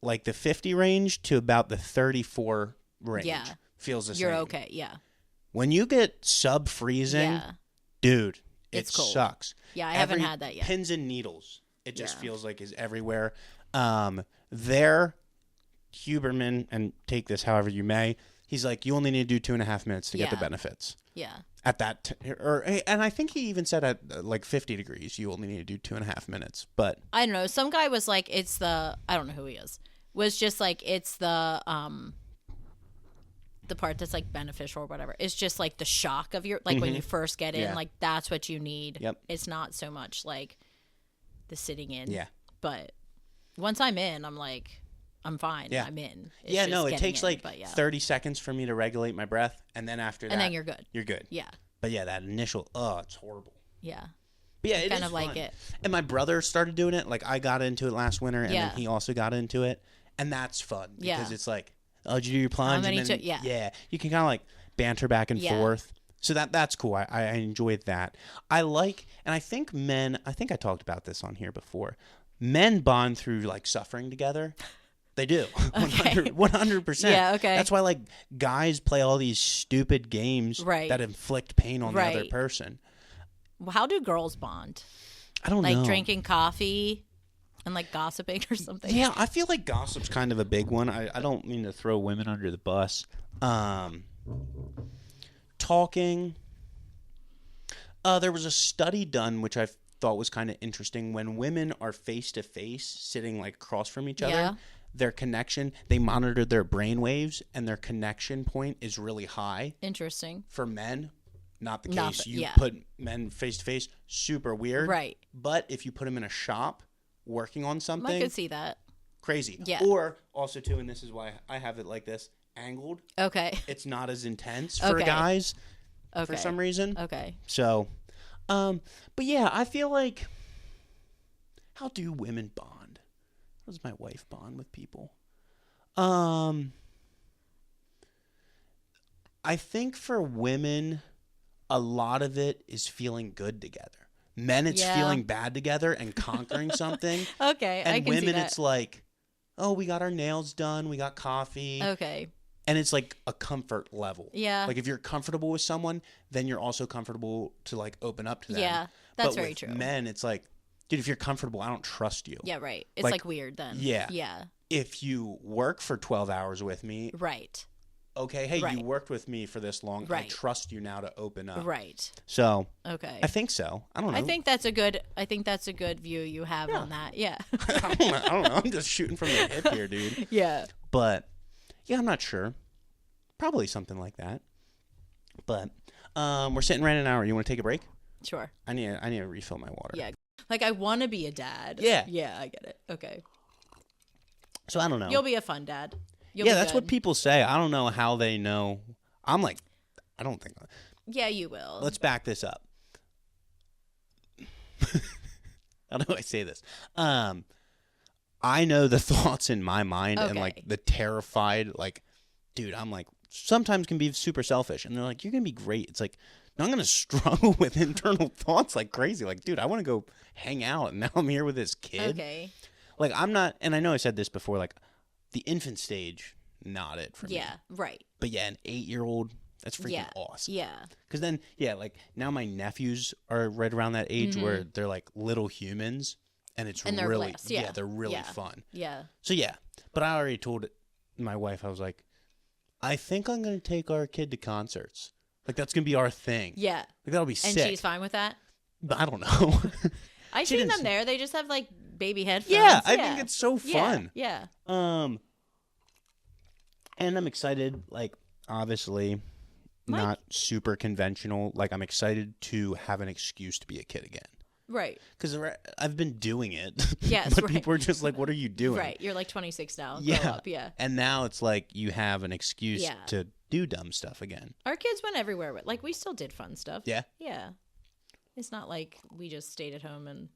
Speaker 1: like the 50 range to about the 34 range feels the same.
Speaker 2: You're okay, yeah.
Speaker 1: When you get sub-freezing, dude, it sucks.
Speaker 2: Yeah, I haven't had that yet.
Speaker 1: Pins and needles, it just feels like is everywhere. There, Huberman, and take this however you may, he's like, you only need to do 2.5 minutes to get the benefits.
Speaker 2: Yeah.
Speaker 1: At that, and I think he even said at like 50 degrees, you only need to do 2.5 minutes. But
Speaker 2: I don't know. Some guy was like, it's the, I don't know who he is, was just like, it's the part that's like beneficial or whatever. It's just like the shock of your, like when you first get in, like that's what you need.
Speaker 1: Yep.
Speaker 2: It's not so much like the sitting in.
Speaker 1: Yeah.
Speaker 2: But once I'm in, I'm like, I'm fine.
Speaker 1: Yeah.
Speaker 2: I'm in.
Speaker 1: It's it takes like 30 seconds for me to regulate my breath. And then after that.
Speaker 2: And then you're good.
Speaker 1: You're good.
Speaker 2: Yeah.
Speaker 1: But yeah, that initial, it's horrible.
Speaker 2: Yeah.
Speaker 1: But yeah, it
Speaker 2: kind
Speaker 1: is
Speaker 2: of like
Speaker 1: fun.
Speaker 2: it.
Speaker 1: And my brother started doing it. Like I got into it last winter and then he also got into it. And that's fun because it's like, oh, did you do your plunge?
Speaker 2: How many
Speaker 1: and then, you can kind of like banter back and forth. So that's cool. I enjoyed that. I like, and I think I talked about this on here before. Men bond through like suffering together. They do. 100%.
Speaker 2: Yeah, okay.
Speaker 1: That's why like guys play all these stupid games that inflict pain on the other person.
Speaker 2: Well, how do girls bond?
Speaker 1: I don't know.
Speaker 2: Like drinking coffee and like gossiping or something?
Speaker 1: Yeah, I feel like gossip's kind of a big one. I don't mean to throw women under the bus. Talking. There was a study done which I thought was kind of interesting. When women are face to face, sitting like across from each other, their connection, they monitored their brain waves, and their connection point is really high.
Speaker 2: Interesting.
Speaker 1: For men, not the case. You
Speaker 2: yeah.
Speaker 1: put men face to face, super weird.
Speaker 2: Right.
Speaker 1: But if you put them in a shop working on something,
Speaker 2: I could see that.
Speaker 1: Crazy.
Speaker 2: Yeah.
Speaker 1: Or also too, and this is why I have it like this, angled.
Speaker 2: Okay.
Speaker 1: It's not as intense for guys for some reason.
Speaker 2: Okay.
Speaker 1: So, but yeah, I feel like, how do women bond? How does my wife bond with people? I think for women, a lot of it is feeling good together. Men, it's feeling bad together and conquering something.
Speaker 2: Okay,
Speaker 1: and
Speaker 2: I can
Speaker 1: women,
Speaker 2: see that.
Speaker 1: it's like, oh, we got our nails done, we got coffee.
Speaker 2: Okay.
Speaker 1: And it's like a comfort level.
Speaker 2: Yeah.
Speaker 1: Like if you're comfortable with someone, then you're also comfortable to like open up to them.
Speaker 2: Yeah, that's very
Speaker 1: with
Speaker 2: true.
Speaker 1: Men, it's like, dude, if you're comfortable, I don't trust you.
Speaker 2: Yeah, right. It's like weird then.
Speaker 1: Yeah.
Speaker 2: Yeah.
Speaker 1: If you work for 12 hours with me.
Speaker 2: Right.
Speaker 1: okay, hey,
Speaker 2: Right.
Speaker 1: you worked with me for this long. I
Speaker 2: Right.
Speaker 1: trust you now to open up.
Speaker 2: Right.
Speaker 1: So
Speaker 2: Okay.
Speaker 1: I think so. I don't know.
Speaker 2: I think that's a good view you have on that. Yeah.
Speaker 1: I don't know. I'm just shooting from the hip here, dude.
Speaker 2: Yeah.
Speaker 1: But yeah, I'm not sure. Probably something like that. But we're sitting right an hour. You want to take a break?
Speaker 2: Sure.
Speaker 1: I need to refill my water.
Speaker 2: Yeah. Like, I want to be a dad.
Speaker 1: Yeah.
Speaker 2: Yeah, I get it. Okay.
Speaker 1: So I don't know.
Speaker 2: You'll be a fun dad.
Speaker 1: Yeah, that's what people say. I don't know how they know. I'm like, I don't think.
Speaker 2: Yeah, you will.
Speaker 1: Let's back this up. How do I say this? I know the thoughts in my mind and like the terrified, like, dude, I'm like, sometimes can be super selfish. And they're like, you're going to be great. It's like, no, I'm going to struggle with internal thoughts like crazy. Like, dude, I want to go hang out. And now I'm here with this kid.
Speaker 2: Okay.
Speaker 1: Like, I'm not, and I know I said this before, like, the infant stage, not it for me.
Speaker 2: Yeah, right.
Speaker 1: But yeah, an 8-year-old, that's freaking
Speaker 2: Yeah.
Speaker 1: awesome.
Speaker 2: Yeah.
Speaker 1: Because then, yeah, like, now my nephews are right around that age
Speaker 2: Mm-hmm.
Speaker 1: where they're like little humans. And it's
Speaker 2: And they're
Speaker 1: really,
Speaker 2: blessed, yeah.
Speaker 1: they're really
Speaker 2: Yeah.
Speaker 1: fun.
Speaker 2: Yeah.
Speaker 1: So yeah, but I already told my wife, I was like, I think I'm going to take our kid to concerts. Like, that's going to be our thing.
Speaker 2: Yeah.
Speaker 1: Like, that'll be
Speaker 2: And
Speaker 1: sick.
Speaker 2: she's fine with that?
Speaker 1: But I don't know.
Speaker 2: I've
Speaker 1: She
Speaker 2: seen
Speaker 1: didn't
Speaker 2: them there. They just have, like, baby headphones.
Speaker 1: Yeah, I think it's so fun.
Speaker 2: Yeah.
Speaker 1: And I'm excited, like, obviously not super conventional. Like, I'm excited to have an excuse to be a kid again.
Speaker 2: Right.
Speaker 1: Because I've been doing it.
Speaker 2: Yes,
Speaker 1: but
Speaker 2: right.
Speaker 1: people are just like, what are you doing?
Speaker 2: Right. You're like 26 now. Grow
Speaker 1: Yeah.
Speaker 2: up. Yeah.
Speaker 1: And now it's like you have an excuse
Speaker 2: Yeah.
Speaker 1: to do dumb stuff again.
Speaker 2: Our kids went everywhere. With, like, we still did fun stuff.
Speaker 1: Yeah.
Speaker 2: Yeah. It's not like we just stayed at home and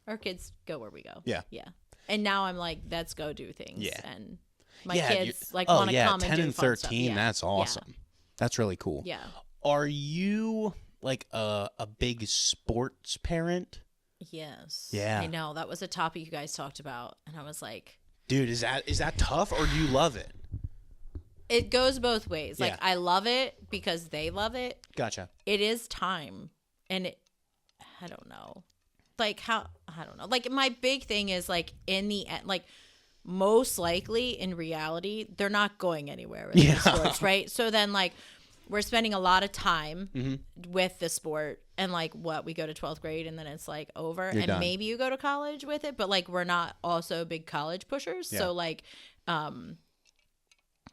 Speaker 2: our kids go where we go.
Speaker 1: Yeah.
Speaker 2: Yeah. And now I'm like, let's go do things.
Speaker 1: Yeah.
Speaker 2: And my
Speaker 1: Yeah,
Speaker 2: kids like want to come
Speaker 1: 10
Speaker 2: and do
Speaker 1: and
Speaker 2: fun
Speaker 1: 13,
Speaker 2: stuff. Yeah.
Speaker 1: that's awesome. That's really cool.
Speaker 2: Yeah.
Speaker 1: Are you like a big sports parent?
Speaker 2: Yes.
Speaker 1: Yeah.
Speaker 2: I know. That was a topic you guys talked about. And I was like,
Speaker 1: Dude, is that tough or do you love it?
Speaker 2: it goes both ways. Like,
Speaker 1: Yeah.
Speaker 2: I love it because they love it.
Speaker 1: Gotcha.
Speaker 2: It is time. And I don't know. Like, how, I don't know. Like, my big thing is, like, in the end, like, most likely in reality, they're not going anywhere with the sports, right? So then, like, we're spending a lot of time with the sport and, like, we go to 12th grade and then it's, like, over.
Speaker 1: You're
Speaker 2: and
Speaker 1: done.
Speaker 2: maybe you go to college with it, but, like, we're not also big college pushers.
Speaker 1: Yeah.
Speaker 2: So, like,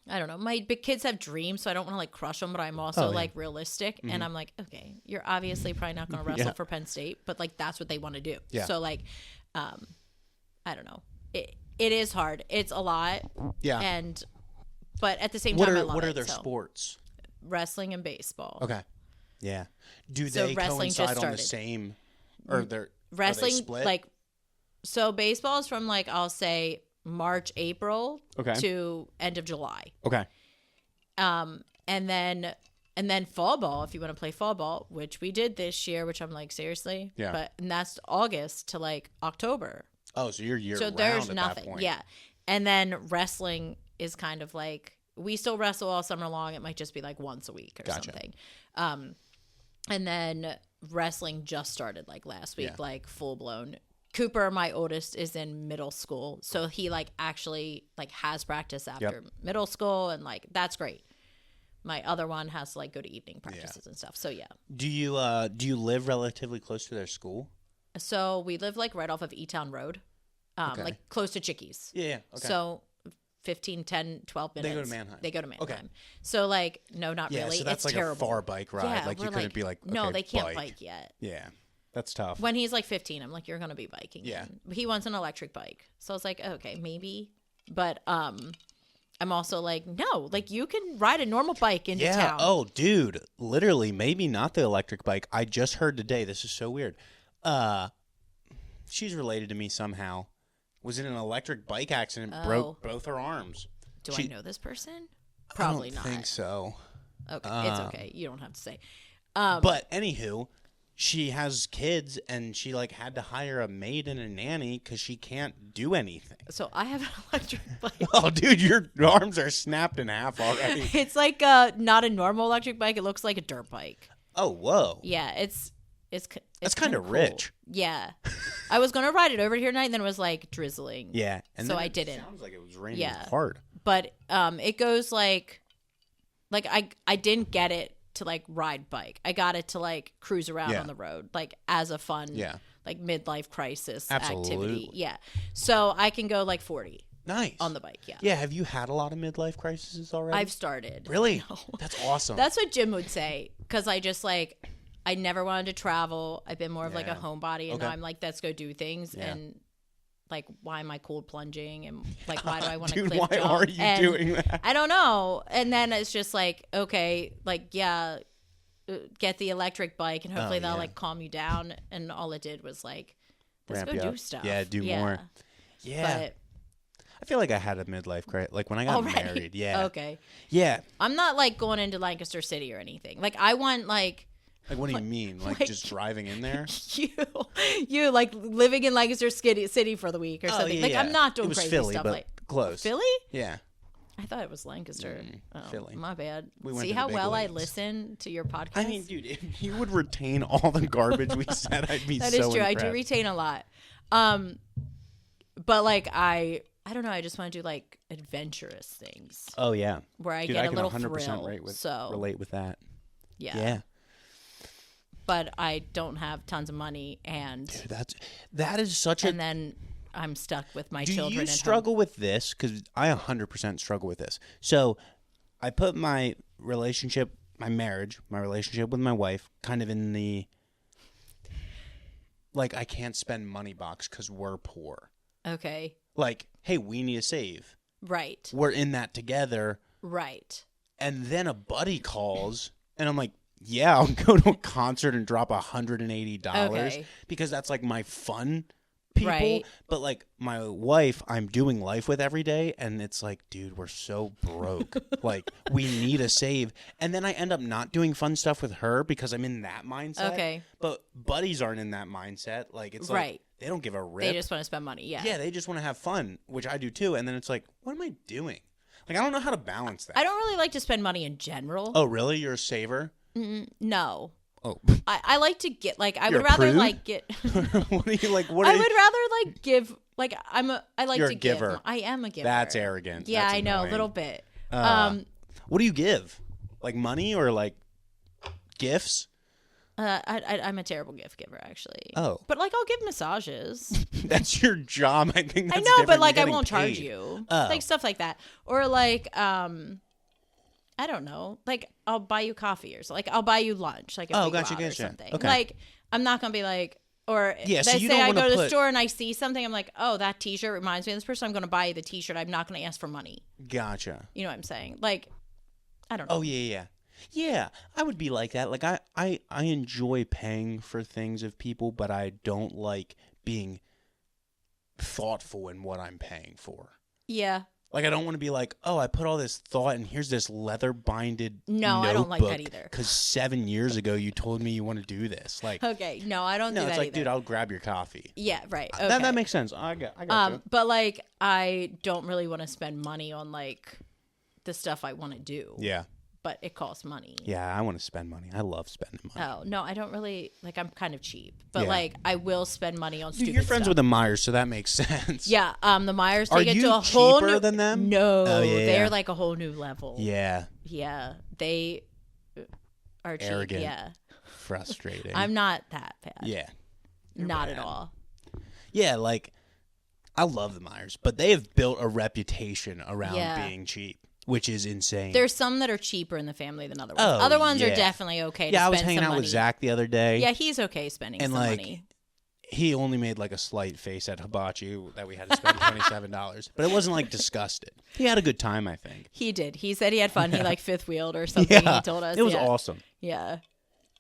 Speaker 2: I don't know. My big kids have dreams, so I don't want to, like, crush them, but I'm also, like, realistic. And I'm like, okay, you're obviously probably not going to wrestle for Penn State, but, like, that's what they want to do.
Speaker 1: Yeah.
Speaker 2: So, like, I don't know. It is hard. It's a lot.
Speaker 1: Yeah.
Speaker 2: But at the same time, I love
Speaker 1: what
Speaker 2: it.
Speaker 1: are their
Speaker 2: So,
Speaker 1: sports?
Speaker 2: wrestling and baseball.
Speaker 1: Okay. Yeah. Do
Speaker 2: So
Speaker 1: they
Speaker 2: wrestling just
Speaker 1: coincide on the
Speaker 2: started.
Speaker 1: same or they're
Speaker 2: Wrestling,
Speaker 1: are they split?
Speaker 2: like, so baseball is from, like, I'll say March, April to end of July.
Speaker 1: Okay.
Speaker 2: And then fall ball, if you want to play fall ball, which we did this year, which I'm like, seriously?
Speaker 1: Yeah.
Speaker 2: And that's August to, like, October.
Speaker 1: Oh, so you're year
Speaker 2: So
Speaker 1: round
Speaker 2: there's
Speaker 1: at
Speaker 2: nothing.
Speaker 1: that point.
Speaker 2: Yeah. And then wrestling is kind of like, we still wrestle all summer long. It might just be like once a week or something. And then wrestling just started like last week, like full blown. Cooper, my oldest, is in middle school. So he like actually like has practice after middle school, and like that's great. My other one has to like go to evening practices and stuff. So yeah.
Speaker 1: Do you live relatively close to their school?
Speaker 2: So we live like right off of E-Town Road, like close to Chickies.
Speaker 1: Yeah. Okay.
Speaker 2: So 15, 10, 12 minutes.
Speaker 1: They go to Mannheim.
Speaker 2: They go to Mannheim.
Speaker 1: Okay.
Speaker 2: So like, no, not
Speaker 1: yeah,
Speaker 2: really.
Speaker 1: so that's
Speaker 2: it's
Speaker 1: like
Speaker 2: terrible.
Speaker 1: a far bike ride.
Speaker 2: Yeah,
Speaker 1: like you
Speaker 2: we're
Speaker 1: couldn't be like,
Speaker 2: no,
Speaker 1: okay,
Speaker 2: they can't bike yet.
Speaker 1: Yeah. That's tough.
Speaker 2: When he's like 15, I'm like, you're going to be biking.
Speaker 1: Yeah.
Speaker 2: He wants an electric bike. So I was like, okay, maybe. But I'm also like, no, like you can ride a normal bike into town.
Speaker 1: Oh, dude. Literally, maybe not the electric bike. I just heard today. This is so weird. She's related to me somehow. Was in an electric bike accident, broke both her arms.
Speaker 2: Do I know this person? Probably
Speaker 1: I don't
Speaker 2: not.
Speaker 1: think so.
Speaker 2: Okay, it's okay. You don't have to say.
Speaker 1: But anywho, she has kids and she like had to hire a maid and a nanny because she can't do anything.
Speaker 2: So I have an electric bike.
Speaker 1: Oh, dude, your arms are snapped in half already.
Speaker 2: It's like not a normal electric bike. It looks like a dirt bike.
Speaker 1: Oh, whoa.
Speaker 2: Yeah, it's
Speaker 1: That's kind of
Speaker 2: cool.
Speaker 1: rich.
Speaker 2: Yeah, I was gonna ride it over here tonight, and then it was like drizzling.
Speaker 1: Yeah, and
Speaker 2: so
Speaker 1: then
Speaker 2: I
Speaker 1: it
Speaker 2: didn't.
Speaker 1: Sounds like it was raining
Speaker 2: Yeah.
Speaker 1: hard.
Speaker 2: But it goes like Like I didn't get it to like ride bike. I got it to like cruise around on the road, like as a fun, like midlife crisis activity. Yeah. So I can go like 40.
Speaker 1: Nice.
Speaker 2: On the bike, yeah.
Speaker 1: Yeah, have you had a lot of midlife crises already?
Speaker 2: I've started.
Speaker 1: Really? No. That's awesome.
Speaker 2: That's what Jim would say, because I just like, I never wanted to travel. I've been more of like a homebody, and now I'm like, let's go do things. And like, why am I cold plunging? And like, why do I want to cliff
Speaker 1: why
Speaker 2: jump?
Speaker 1: are you doing that?
Speaker 2: I don't know. And then it's just like, okay, like, get the electric bike, and hopefully that'll like calm you down. And all it did was like, let's go do stuff.
Speaker 1: Yeah, do more. Yeah.
Speaker 2: But
Speaker 1: I feel like I had a midlife crisis, like when I got married. Yeah.
Speaker 2: Okay.
Speaker 1: Yeah.
Speaker 2: I'm not like going into Lancaster City or anything. Like I want like.
Speaker 1: Like what do you mean? Like just driving in there?
Speaker 2: You like living in Lancaster City for the week or something.
Speaker 1: Yeah,
Speaker 2: like I'm not doing crazy
Speaker 1: Philly,
Speaker 2: stuff.
Speaker 1: But
Speaker 2: like
Speaker 1: close.
Speaker 2: Philly?
Speaker 1: Yeah.
Speaker 2: I thought it was Lancaster.
Speaker 1: Philly.
Speaker 2: My bad.
Speaker 1: We
Speaker 2: See how well I listen to your podcast?
Speaker 1: I mean, dude, if you would retain all the garbage we said, I'd be so
Speaker 2: That is true.
Speaker 1: impressed.
Speaker 2: I do retain a lot. But like I don't know. I just want to do like adventurous things.
Speaker 1: Oh yeah.
Speaker 2: Where I
Speaker 1: dude,
Speaker 2: get
Speaker 1: I
Speaker 2: a little
Speaker 1: can 100%
Speaker 2: thrill.
Speaker 1: relate with that.
Speaker 2: Yeah.
Speaker 1: Yeah.
Speaker 2: But I don't have tons of money, and
Speaker 1: dude, that is such
Speaker 2: and then I'm stuck with my children.
Speaker 1: Do you struggle with this? Because I 100% struggle with this. So I put my relationship with my wife kind of in the, like, I can't spend money box because we're poor.
Speaker 2: Okay.
Speaker 1: Like, hey, we need to save.
Speaker 2: Right.
Speaker 1: We're in that together.
Speaker 2: Right.
Speaker 1: And then a buddy calls, and I'm like, yeah, I'll go to a concert and drop $180 because that's like my fun people.
Speaker 2: Right.
Speaker 1: But like my wife, I'm doing life with every day, and it's like, dude, we're so broke. Like we need a save. And then I end up not doing fun stuff with her because I'm in that mindset.
Speaker 2: Okay.
Speaker 1: But buddies aren't in that mindset. Like it's like they don't give a rip.
Speaker 2: They just want to spend money. Yeah.
Speaker 1: Yeah, they just want to have fun, which I do too. And then it's like, what am I doing? Like I don't know how to balance that.
Speaker 2: I don't really like to spend money in general.
Speaker 1: Oh, really? You're a saver?
Speaker 2: No.
Speaker 1: Oh.
Speaker 2: I like to get like I
Speaker 1: You're
Speaker 2: would rather
Speaker 1: prude?
Speaker 2: like get.
Speaker 1: What do you like? What?
Speaker 2: I would rather like give. Like I like
Speaker 1: You're
Speaker 2: to
Speaker 1: a giver.
Speaker 2: give. I am a giver.
Speaker 1: That's arrogant.
Speaker 2: Yeah,
Speaker 1: That's
Speaker 2: I know,
Speaker 1: annoying.
Speaker 2: a little bit.
Speaker 1: What do you give? Like money or like gifts?
Speaker 2: I'm a terrible gift giver, actually.
Speaker 1: Oh.
Speaker 2: But like I'll give massages.
Speaker 1: That's your job. I think that's
Speaker 2: I know, but
Speaker 1: different.
Speaker 2: like
Speaker 1: You're
Speaker 2: I won't
Speaker 1: getting
Speaker 2: charge
Speaker 1: paid.
Speaker 2: you.
Speaker 1: Oh.
Speaker 2: Like stuff like that. Or like I don't know. Like I'll buy you coffee or so. Like I'll buy you lunch. Like if we go out or something.
Speaker 1: Okay.
Speaker 2: Like I'm not gonna be like. Or
Speaker 1: Yeah, so
Speaker 2: they
Speaker 1: you
Speaker 2: say
Speaker 1: don't
Speaker 2: I
Speaker 1: wanna
Speaker 2: go to the
Speaker 1: put-
Speaker 2: store and I see something, I'm like, oh, that T-shirt reminds me of this person. I'm going to buy you the T-shirt. I'm not going to ask for money.
Speaker 1: Gotcha.
Speaker 2: You know what I'm saying? Like, I don't know.
Speaker 1: Oh yeah. Yeah, I would be like that. Like I enjoy paying for things of people, but I don't like being thoughtful in what I'm paying for.
Speaker 2: Yeah.
Speaker 1: Like I don't want to be like, oh, I put all this thought and here's this leather binded
Speaker 2: No, I don't like that either.
Speaker 1: Because 7 years ago you told me you want to do this. Like,
Speaker 2: Okay. No, I don't do that
Speaker 1: it's like,
Speaker 2: either.
Speaker 1: dude, I'll grab your coffee.
Speaker 2: Yeah, right. Okay.
Speaker 1: That makes sense. I got you.
Speaker 2: But like, I don't really want to spend money on like the stuff I want to do.
Speaker 1: Yeah.
Speaker 2: But it costs money.
Speaker 1: Yeah, I want to spend money. I love spending money.
Speaker 2: Oh, no, I don't really, like, I'm kind of cheap. But
Speaker 1: Yeah.
Speaker 2: like, I will spend money on
Speaker 1: Dude,
Speaker 2: stupid
Speaker 1: you're friends
Speaker 2: stuff.
Speaker 1: with the Myers, so that makes sense.
Speaker 2: Yeah, the Myers
Speaker 1: Are
Speaker 2: take it
Speaker 1: you
Speaker 2: to a whole
Speaker 1: cheaper
Speaker 2: new
Speaker 1: than them?
Speaker 2: No,
Speaker 1: Oh, yeah,
Speaker 2: they're
Speaker 1: yeah.
Speaker 2: like a whole new level.
Speaker 1: Yeah.
Speaker 2: Yeah, they are cheap.
Speaker 1: Arrogant.
Speaker 2: Yeah,
Speaker 1: Frustrating.
Speaker 2: I'm not that bad.
Speaker 1: Yeah.
Speaker 2: Not
Speaker 1: bad.
Speaker 2: at all.
Speaker 1: Yeah, like, I love the Myers, but they have built a reputation around
Speaker 2: Yeah.
Speaker 1: being cheap, which is insane.
Speaker 2: There's some that are cheaper in the family than other ones.
Speaker 1: Oh,
Speaker 2: Other ones
Speaker 1: yeah.
Speaker 2: are definitely okay. To
Speaker 1: I was
Speaker 2: spend
Speaker 1: hanging
Speaker 2: some
Speaker 1: out
Speaker 2: money.
Speaker 1: with Zach the other day.
Speaker 2: Yeah, he's okay spending
Speaker 1: And,
Speaker 2: some
Speaker 1: like,
Speaker 2: money.
Speaker 1: He only made like a slight face at hibachi that we had to spend $27, but it wasn't like disgusted. He had a good time, I think.
Speaker 2: He did. He said he had fun. He like fifth wheeled or something.
Speaker 1: Yeah,
Speaker 2: He told us
Speaker 1: it was
Speaker 2: yeah.
Speaker 1: awesome.
Speaker 2: Yeah,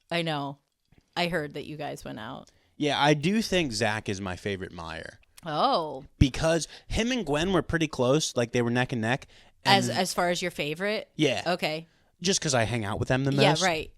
Speaker 2: I know. I heard that you guys went out.
Speaker 1: Yeah, I do think Zach is my favorite Meyer
Speaker 2: Oh,
Speaker 1: because him and Gwen were pretty close, like they were neck and neck. And
Speaker 2: as far as your favorite?
Speaker 1: yeah,
Speaker 2: Okay.
Speaker 1: just because I hang out with them the most.
Speaker 2: Yeah, right.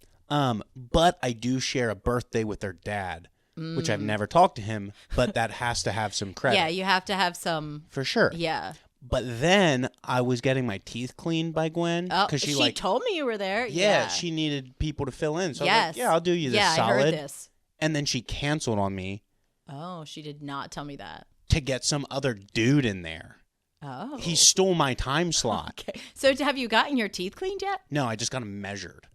Speaker 1: But I do share a birthday with their dad, which I've never talked to him, but that has to have some credit.
Speaker 2: Yeah, you have to have some.
Speaker 1: For sure.
Speaker 2: Yeah.
Speaker 1: But then I was getting my teeth cleaned by Gwen
Speaker 2: Oh,
Speaker 1: because
Speaker 2: she
Speaker 1: like
Speaker 2: told me you were there.
Speaker 1: yeah, she needed people to fill in. So I was
Speaker 2: Yes.
Speaker 1: like, yeah, I'll do you this
Speaker 2: Yeah,
Speaker 1: solid.
Speaker 2: I heard this.
Speaker 1: And then she canceled on me
Speaker 2: Oh, she did not tell me that.
Speaker 1: to get some other dude in there.
Speaker 2: Oh.
Speaker 1: He stole my time slot.
Speaker 2: Okay. So have you gotten your teeth cleaned yet?
Speaker 1: No, I just got them measured.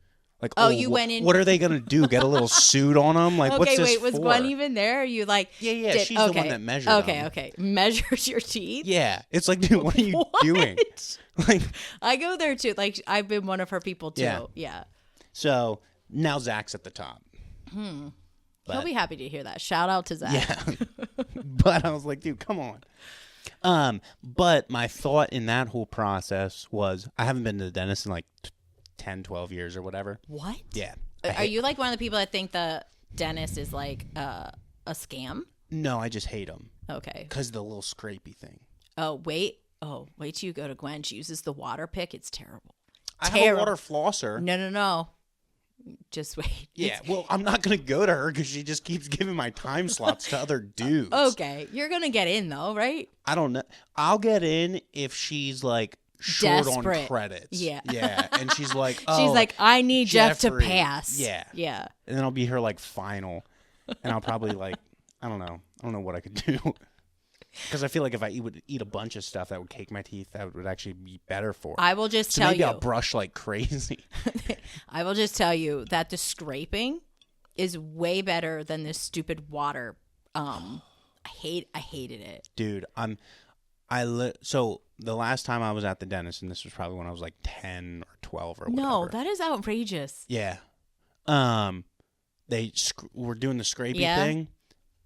Speaker 1: Like,
Speaker 2: you went in.
Speaker 1: What are they gonna do? Get a little suit on them? Like, what's this
Speaker 2: wait, was
Speaker 1: for?
Speaker 2: Gwen even there? Or you like?
Speaker 1: Yeah, she's the one that measured.
Speaker 2: Okay. Measures your teeth.
Speaker 1: Yeah, it's like, dude, what are you doing? Like,
Speaker 2: I go there too. Like, I've been one of her people too. Yeah.
Speaker 1: So now Zach's at the top.
Speaker 2: He'll be happy to hear that. Shout out to Zach.
Speaker 1: Yeah. But I was like, dude, come on. But my thought in that whole process was, I haven't been to the dentist in like 10, 12 years or whatever.
Speaker 2: What?
Speaker 1: Yeah.
Speaker 2: Are you like one of the people that think the dentist is like a scam?
Speaker 1: No, I just hate them.
Speaker 2: Okay.
Speaker 1: Because of the little scrapey thing.
Speaker 2: Wait till you go to Gwen. She uses the water pick. It's terrible.
Speaker 1: I have a water flosser.
Speaker 2: No. Just wait.
Speaker 1: Yeah, well, I'm not going to go to her because she just keeps giving my time slots to other dudes.
Speaker 2: Okay. You're going to get in though, right?
Speaker 1: I don't know. I'll get in if she's like short
Speaker 2: desperate
Speaker 1: on credits.
Speaker 2: Yeah.
Speaker 1: Yeah. And she's like,
Speaker 2: she's like, I need Jeff to pass.
Speaker 1: Yeah.
Speaker 2: Yeah.
Speaker 1: And then I'll be her like final. And I'll probably like, I don't know what I could do. Because I feel like if I would eat a bunch of stuff that would cake my teeth, that would actually be better for it.
Speaker 2: I will just tell you.
Speaker 1: Maybe I'll brush like crazy.
Speaker 2: I will just tell you that the scraping is way better than this stupid water. I hated it.
Speaker 1: Dude, so the last time I was at the dentist, and this was probably when I was like 10 or 12 or whatever.
Speaker 2: No, that is outrageous.
Speaker 1: Yeah. They were doing the scrapey thing.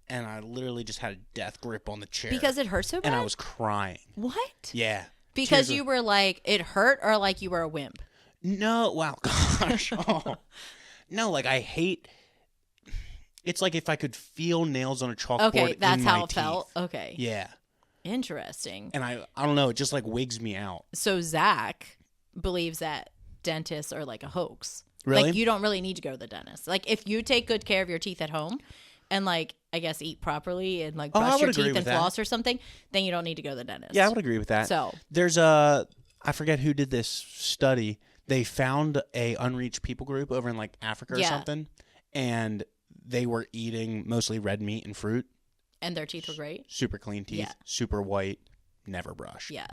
Speaker 1: And I literally just had a death grip on the chair.
Speaker 2: Because it hurt so bad?
Speaker 1: And I was crying.
Speaker 2: What?
Speaker 1: Yeah.
Speaker 2: Because you were like, it hurt or like you were a wimp?
Speaker 1: No. Wow. Gosh. Oh. No, like I hate... It's like if I could feel nails on a chalkboard
Speaker 2: okay, that's
Speaker 1: in my
Speaker 2: how it
Speaker 1: teeth.
Speaker 2: felt? Okay.
Speaker 1: Yeah.
Speaker 2: Interesting.
Speaker 1: And I don't know, it just like wigs me out.
Speaker 2: So Zach believes that dentists are like a hoax.
Speaker 1: Really?
Speaker 2: Like you don't really need to go to the dentist. Like if you take good care of your teeth at home... and like I guess eat properly and like brush your teeth and floss or something, then you don't need to go to the dentist.
Speaker 1: Yeah, I would agree with that.
Speaker 2: So
Speaker 1: there's I forget who did this study. They found a unreached people group over in like Africa or something, and they were eating mostly red meat and fruit.
Speaker 2: And their teeth were great.
Speaker 1: Super clean teeth, super white, never brushed.
Speaker 2: Yeah.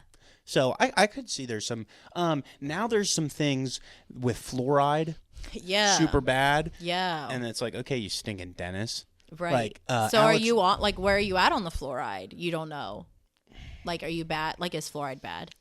Speaker 1: So I could see there's some now there's some things with fluoride.
Speaker 2: Yeah.
Speaker 1: Super bad.
Speaker 2: Yeah.
Speaker 1: And it's like, okay, you stinking dentist.
Speaker 2: Right.
Speaker 1: Like,
Speaker 2: so are you on, like, where are you at on the fluoride? You don't know. Like, are you bad? Like, is fluoride bad?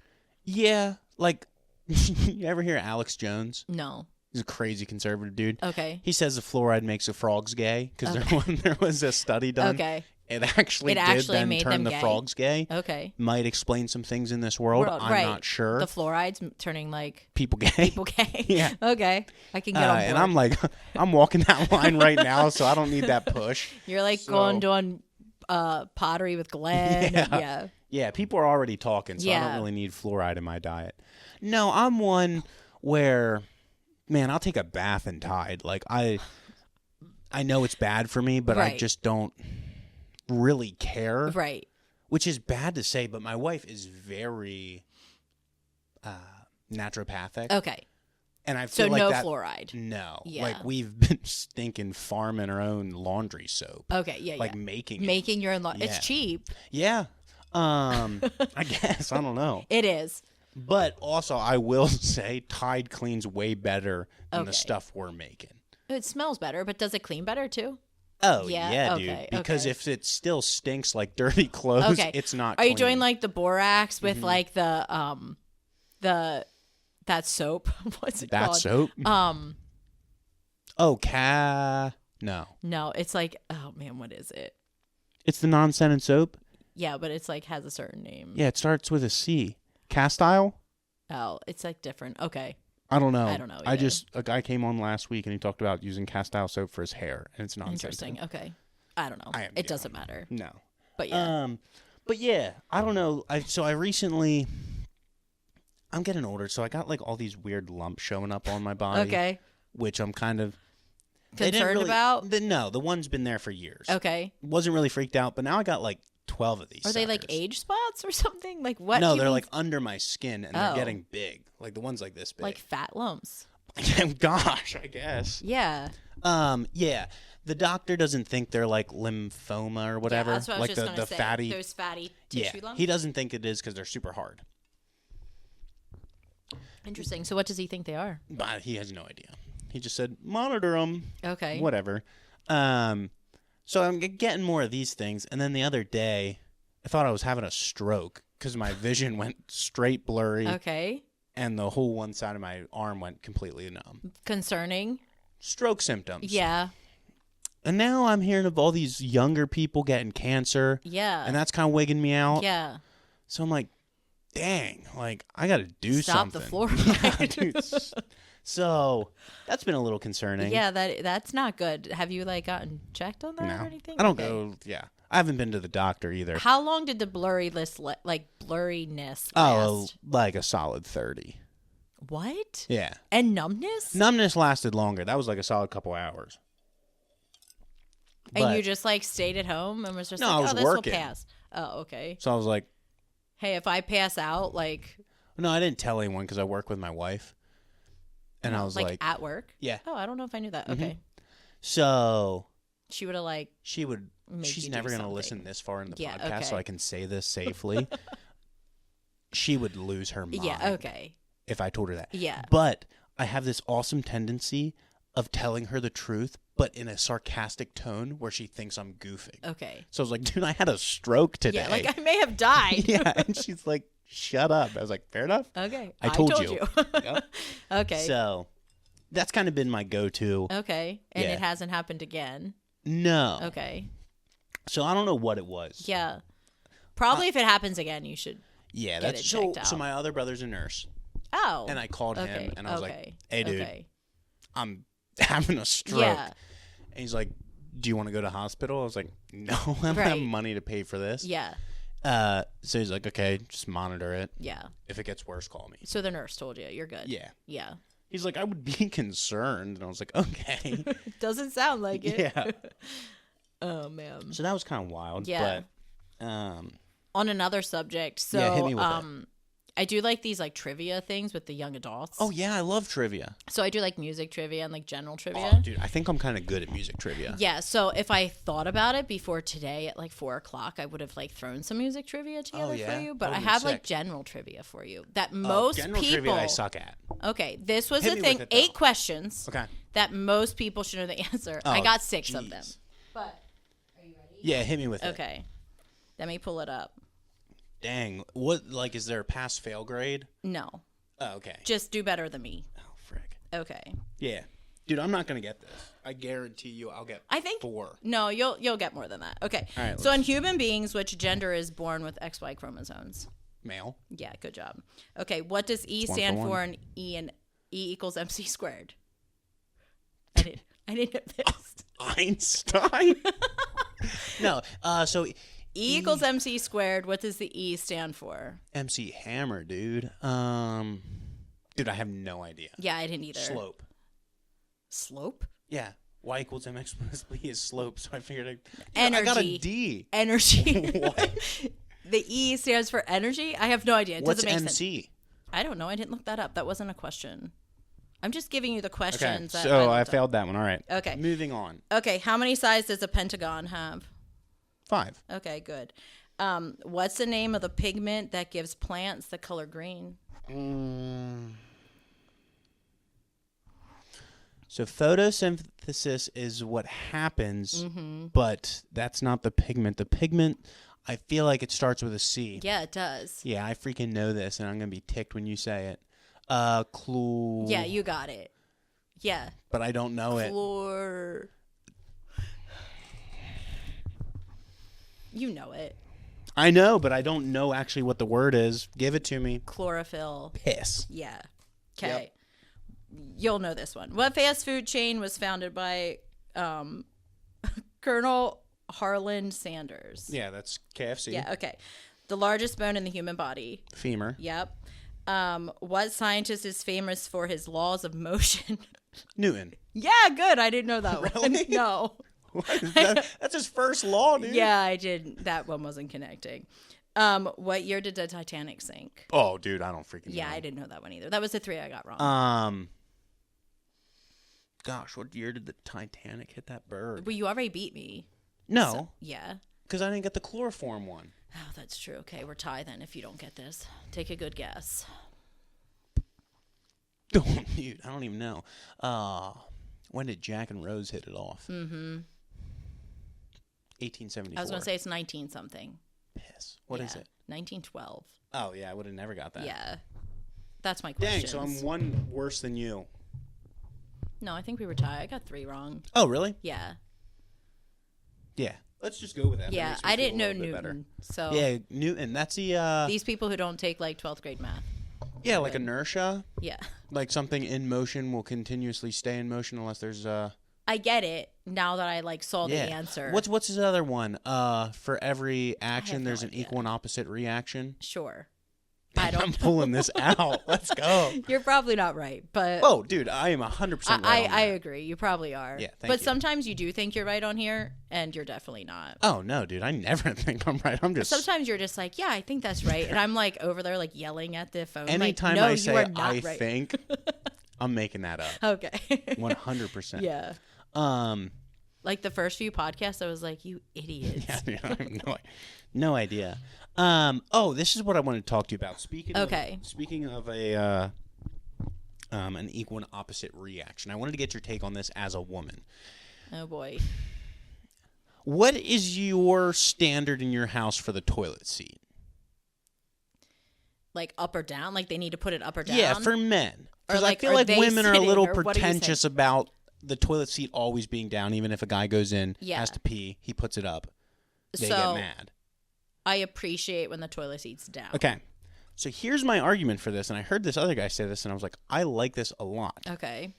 Speaker 1: Yeah. Like, you ever hear Alex Jones?
Speaker 2: No.
Speaker 1: He's a crazy conservative dude.
Speaker 2: Okay.
Speaker 1: He says the fluoride makes the frogs gay because there was a study done.
Speaker 2: Okay.
Speaker 1: It actually then
Speaker 2: made
Speaker 1: turn
Speaker 2: them
Speaker 1: the
Speaker 2: gay?
Speaker 1: frogs gay.
Speaker 2: Okay.
Speaker 1: Might explain some things in this world. I'm not sure.
Speaker 2: The fluoride's turning like
Speaker 1: people gay.
Speaker 2: People gay.
Speaker 1: Yeah.
Speaker 2: Okay. I can get on board.
Speaker 1: And I'm like, I'm walking that line right now, so I don't need that push.
Speaker 2: You're like going doing pottery with Glenn. Yeah.
Speaker 1: Yeah. People are already talking, so I don't really need fluoride in my diet. No, I'm one where, man, I'll take a bath in Tide. Like I know it's bad for me, but I just don't really care.
Speaker 2: Right.
Speaker 1: Which is bad to say, but my wife is very naturopathic.
Speaker 2: Okay.
Speaker 1: And I feel
Speaker 2: so
Speaker 1: like
Speaker 2: no
Speaker 1: that,
Speaker 2: fluoride.
Speaker 1: No.
Speaker 2: Yeah.
Speaker 1: Like we've been stinking farming our own laundry soap.
Speaker 2: Okay, yeah,
Speaker 1: like making
Speaker 2: your own laundry. It's cheap.
Speaker 1: Yeah. I guess. I don't know.
Speaker 2: It is.
Speaker 1: But also I will say Tide cleans way better than the stuff we're making.
Speaker 2: It smells better, but does it clean better too?
Speaker 1: Oh, yeah, dude. Because if it still stinks like dirty clothes, it's not
Speaker 2: Are
Speaker 1: clean.
Speaker 2: you doing like the borax with like the that soap? What's it called? That
Speaker 1: soap? No.
Speaker 2: No, it's like, oh man, what is it?
Speaker 1: It's the non-scented soap?
Speaker 2: Yeah, but it's like has a certain name.
Speaker 1: Yeah, it starts with a C. Castile?
Speaker 2: Oh, it's like different. Okay.
Speaker 1: I don't know.
Speaker 2: Either.
Speaker 1: A guy came on last week and he talked about using castile soap for his hair, and it's non-scented.
Speaker 2: Interesting. Okay. I don't know. It doesn't matter.
Speaker 1: No.
Speaker 2: But yeah.
Speaker 1: But yeah, I don't know. I recently, I'm getting older, so I got like all these weird lumps showing up on my body.
Speaker 2: Okay.
Speaker 1: Which I'm kind of
Speaker 2: concerned about.
Speaker 1: No, the one's been there for years.
Speaker 2: Okay.
Speaker 1: Wasn't really freaked out, but now I got like 12 of these.
Speaker 2: Are they like age spots or something? Like what?
Speaker 1: No, they're like under my skin and they're getting big. Like the ones like this big.
Speaker 2: Like fat lumps.
Speaker 1: Gosh, I guess.
Speaker 2: Yeah.
Speaker 1: Yeah. The doctor doesn't think they're like lymphoma or whatever.
Speaker 2: Yeah, that's what I was
Speaker 1: like
Speaker 2: just going to say.
Speaker 1: fatty.
Speaker 2: Those fatty tissue lumps?
Speaker 1: He doesn't think it is because they're super hard.
Speaker 2: Interesting. So what does he think they are?
Speaker 1: But he has no idea. He just said, monitor them.
Speaker 2: Okay.
Speaker 1: Whatever. So I'm getting more of these things. And then the other day, I thought I was having a stroke because my vision went straight blurry.
Speaker 2: Okay.
Speaker 1: And the whole one side of my arm went completely numb.
Speaker 2: Concerning.
Speaker 1: Stroke symptoms.
Speaker 2: Yeah.
Speaker 1: And now I'm hearing of all these younger people getting cancer.
Speaker 2: Yeah.
Speaker 1: And that's kind of wigging me out.
Speaker 2: Yeah.
Speaker 1: So I'm like, dang, like, I got to do
Speaker 2: Stop
Speaker 1: something.
Speaker 2: Stop the floor.
Speaker 1: Yeah, dude. So that's been a little concerning.
Speaker 2: Yeah, that's not good. Have you, like, gotten checked on that or anything?
Speaker 1: I don't go, yeah. I haven't been to the doctor either.
Speaker 2: How long did the blurriness last?
Speaker 1: Oh, like a solid 30.
Speaker 2: What?
Speaker 1: Yeah.
Speaker 2: And numbness?
Speaker 1: Numbness lasted longer. That was like a solid couple hours.
Speaker 2: And you just, like, stayed at home and was just
Speaker 1: I was
Speaker 2: this
Speaker 1: working.
Speaker 2: will pass. Oh, okay.
Speaker 1: So I was like,
Speaker 2: hey, if I pass out, like...
Speaker 1: No, I didn't tell anyone because I work with my wife. And I was like...
Speaker 2: at work?
Speaker 1: Yeah.
Speaker 2: Oh, I don't know if I knew that.
Speaker 1: Mm-hmm.
Speaker 2: Okay.
Speaker 1: So...
Speaker 2: She would have, like...
Speaker 1: She's never going to listen this far in the podcast,
Speaker 2: okay.
Speaker 1: so I can say this safely. She would lose her mind.
Speaker 2: Yeah, okay.
Speaker 1: If I told her that.
Speaker 2: Yeah.
Speaker 1: But I have this awesome tendency of telling her the truth, but in a sarcastic tone where she thinks I'm goofing.
Speaker 2: Okay.
Speaker 1: So I was like, dude, I had a stroke today.
Speaker 2: Yeah, like I may have died.
Speaker 1: Yeah, and she's like, shut up. I was like, fair enough.
Speaker 2: Okay.
Speaker 1: I told you.
Speaker 2: Yep. Okay.
Speaker 1: So that's kind of been my go-to.
Speaker 2: Okay. And
Speaker 1: Yeah.
Speaker 2: it hasn't happened again.
Speaker 1: No.
Speaker 2: Okay.
Speaker 1: So I don't know what it was.
Speaker 2: Yeah. Probably if it happens again, you should
Speaker 1: Yeah,
Speaker 2: get
Speaker 1: that's
Speaker 2: it checked out.
Speaker 1: So my other brother's a nurse.
Speaker 2: Oh.
Speaker 1: And I called him and I was like, hey, dude, I'm having a stroke.
Speaker 2: Yeah.
Speaker 1: And he's like, do you want to go to hospital? I was like, no, I don't have money to pay for this.
Speaker 2: Yeah.
Speaker 1: So he's like, okay, just monitor it.
Speaker 2: Yeah.
Speaker 1: If it gets worse, call me.
Speaker 2: So the nurse told you you're good.
Speaker 1: Yeah.
Speaker 2: Yeah.
Speaker 1: He's like, I would be concerned. And I was like, okay.
Speaker 2: Doesn't sound like it.
Speaker 1: Yeah.
Speaker 2: Oh, man.
Speaker 1: So that was kind of wild.
Speaker 2: Yeah.
Speaker 1: But,
Speaker 2: on another subject, so
Speaker 1: yeah, hit me with it.
Speaker 2: I do like these like trivia things with the young adults.
Speaker 1: Oh yeah, I love trivia.
Speaker 2: So I do like music trivia and like general trivia.
Speaker 1: Oh, dude, I think I'm kind of good at music trivia.
Speaker 2: Yeah, so if I thought about it before today at like 4:00, I would have like thrown some music trivia together for you. But I have like general trivia for you that most
Speaker 1: general
Speaker 2: people.
Speaker 1: Trivia I suck at.
Speaker 2: Okay, this was
Speaker 1: Hit
Speaker 2: the
Speaker 1: me
Speaker 2: thing.
Speaker 1: with it,
Speaker 2: 8 questions.
Speaker 1: Okay.
Speaker 2: That most people should know the answer. I got 6 of them. But are you ready?
Speaker 1: Yeah, hit me with it.
Speaker 2: Okay, let me pull it up.
Speaker 1: Dang, what like is there a pass fail grade?
Speaker 2: No.
Speaker 1: Oh, okay.
Speaker 2: Just do better than me.
Speaker 1: Oh, frick.
Speaker 2: Okay.
Speaker 1: Yeah, dude, I'm not gonna get this. I guarantee you, I'll get.
Speaker 2: I think
Speaker 1: 4.
Speaker 2: No, you'll get more than that. Okay.
Speaker 1: All right,
Speaker 2: so in human beings, which gender is born with XY chromosomes?
Speaker 1: Male.
Speaker 2: Yeah, good job. Okay, what does E
Speaker 1: It's
Speaker 2: stand
Speaker 1: 1
Speaker 2: for in E and E equals MC squared? I didn't know this.
Speaker 1: Einstein. No. So
Speaker 2: E equals MC squared. What does the E stand for?
Speaker 1: MC Hammer, dude. Dude, I have no idea.
Speaker 2: Yeah, I didn't either.
Speaker 1: Slope.
Speaker 2: Slope?
Speaker 1: Yeah. Y equals mx plus b is slope. So I figured
Speaker 2: Energy.
Speaker 1: I got a D.
Speaker 2: Energy.
Speaker 1: What?
Speaker 2: The E stands for energy? I have no idea. It
Speaker 1: What's
Speaker 2: doesn't make
Speaker 1: MC?
Speaker 2: sense. I don't know. I didn't look that up. That wasn't a question. I'm just giving you the questions.
Speaker 1: Okay,
Speaker 2: that
Speaker 1: so I
Speaker 2: looked up.
Speaker 1: failed that one. All right.
Speaker 2: Okay.
Speaker 1: Moving on.
Speaker 2: Okay, how many sides does a pentagon have?
Speaker 1: 5.
Speaker 2: Okay, good. What's the name of the pigment that gives plants the color green?
Speaker 1: So photosynthesis is what happens, but that's not the pigment. The pigment, I feel like it starts with a C.
Speaker 2: Yeah, it does.
Speaker 1: Yeah, I freaking know this, and I'm going to be ticked when you say it.
Speaker 2: Yeah, you got it. Yeah.
Speaker 1: But I don't know it.
Speaker 2: You know it.
Speaker 1: I know, but I don't know actually what the word is. Give it to me.
Speaker 2: Chlorophyll.
Speaker 1: Piss.
Speaker 2: Yeah. Okay.
Speaker 1: Yep.
Speaker 2: You'll know this one. What fast food chain was founded by Colonel Harlan Sanders?
Speaker 1: Yeah, that's KFC.
Speaker 2: Yeah, okay. The largest bone in the human body.
Speaker 1: Femur.
Speaker 2: Yep. What scientist is famous for his laws of motion?
Speaker 1: Newton.
Speaker 2: Yeah, good. I didn't know that one.
Speaker 1: Really?
Speaker 2: No.
Speaker 1: What is that? That's his first law, dude.
Speaker 2: Yeah, I did. That one wasn't connecting. What year did the Titanic sink?
Speaker 1: Oh, dude, I don't freaking know.
Speaker 2: Yeah, I didn't know that one either. That was the 3 I got wrong.
Speaker 1: Gosh, what year did the Titanic hit that berg?
Speaker 2: Well, you already beat me.
Speaker 1: No.
Speaker 2: So, yeah.
Speaker 1: Because I didn't get the chloroform one.
Speaker 2: Oh, that's true. Okay, we're tied then if you don't get this. Take a good guess.
Speaker 1: Oh, dude, I don't even know. When did Jack and Rose hit it off? 1874.
Speaker 2: I was going to say it's 19-something.
Speaker 1: Piss. What is it?
Speaker 2: 1912.
Speaker 1: Oh, yeah, I would have never got that.
Speaker 2: Yeah. That's my question.
Speaker 1: Dang, so I'm one worse than you.
Speaker 2: No, I think we were tied. I got 3 wrong.
Speaker 1: Oh, really?
Speaker 2: Yeah.
Speaker 1: Yeah. Let's just go with that.
Speaker 2: Yeah, I didn't know Newton. So
Speaker 1: yeah, Newton. That's the
Speaker 2: these people who don't take like 12th grade math.
Speaker 1: Yeah, like inertia.
Speaker 2: Yeah.
Speaker 1: Like something in motion will continuously stay in motion unless there's
Speaker 2: I get it now that I like saw the answer.
Speaker 1: What's his other one? For every action there's an equal and opposite reaction.
Speaker 2: Sure.
Speaker 1: I'm pulling this out. Let's go.
Speaker 2: You're probably not right, but
Speaker 1: oh, dude, I am 100% right.
Speaker 2: I agree. You probably are.
Speaker 1: Yeah,
Speaker 2: but sometimes you do think you're right on here, and you're definitely not.
Speaker 1: Oh no, dude, I never think I'm right. I'm just.
Speaker 2: Sometimes you're just like, yeah, I think that's right, and I'm like over there like yelling at the phone.
Speaker 1: Anytime
Speaker 2: like, no,
Speaker 1: I say
Speaker 2: you are not
Speaker 1: I
Speaker 2: right.
Speaker 1: think, I'm making that up.
Speaker 2: Okay.
Speaker 1: 100%.
Speaker 2: Yeah. Like the first few podcasts, I was like, you idiots.
Speaker 1: Yeah, dude, I have no idea. Oh, this is what I wanted to talk to you about. Speaking of a an equal and opposite reaction, I wanted to get your take on this as a woman.
Speaker 2: Oh boy.
Speaker 1: What is your standard in your house for the toilet seat?
Speaker 2: Like up or down? Like they need to put it up or down?
Speaker 1: Yeah, for men.
Speaker 2: Or
Speaker 1: like, I feel like women are a little pretentious
Speaker 2: about
Speaker 1: about the toilet seat always being down. Even if a guy goes in, has to pee, he puts it up. They get mad.
Speaker 2: I appreciate when the toilet seat's down.
Speaker 1: Okay. So here's my argument for this, and I heard this other guy say this, and I was like, I like this a lot.
Speaker 2: Okay.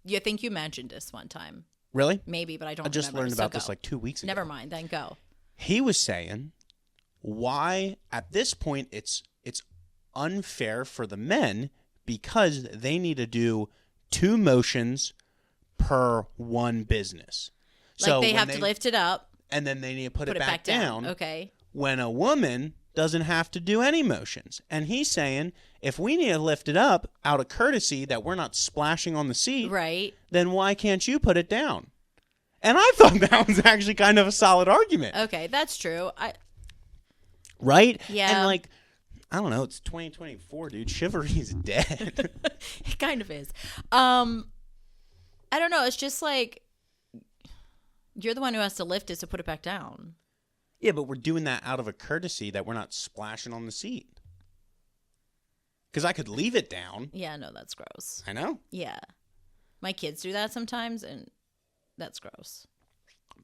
Speaker 2: You think you mentioned this one time.
Speaker 1: Really?
Speaker 2: Maybe, but I don't
Speaker 1: I just
Speaker 2: remember.
Speaker 1: learned about this like 2 weeks ago.
Speaker 2: Never mind, then go.
Speaker 1: He was saying why, at this point, it's unfair for the men because they need to do 2 motions per one business.
Speaker 2: Like so they have to lift it up.
Speaker 1: And then they need to put it back down.
Speaker 2: Okay.
Speaker 1: When a woman doesn't have to do any motions. And he's saying, if we need to lift it up out of courtesy that we're not splashing on the seat,
Speaker 2: right?
Speaker 1: Then why can't you put it down? And I thought that was actually kind of a solid argument.
Speaker 2: Okay, that's true.
Speaker 1: Right?
Speaker 2: Yeah.
Speaker 1: And like, I don't know, it's 2024, dude. Chivalry's dead.
Speaker 2: It kind of is. I don't know. It's just like, you're the one who has to lift it to put it back down.
Speaker 1: Yeah, but we're doing that out of a courtesy that we're not splashing on the seat. Because I could leave it down.
Speaker 2: Yeah, no, that's gross.
Speaker 1: I know.
Speaker 2: Yeah. My kids do that sometimes, and that's gross.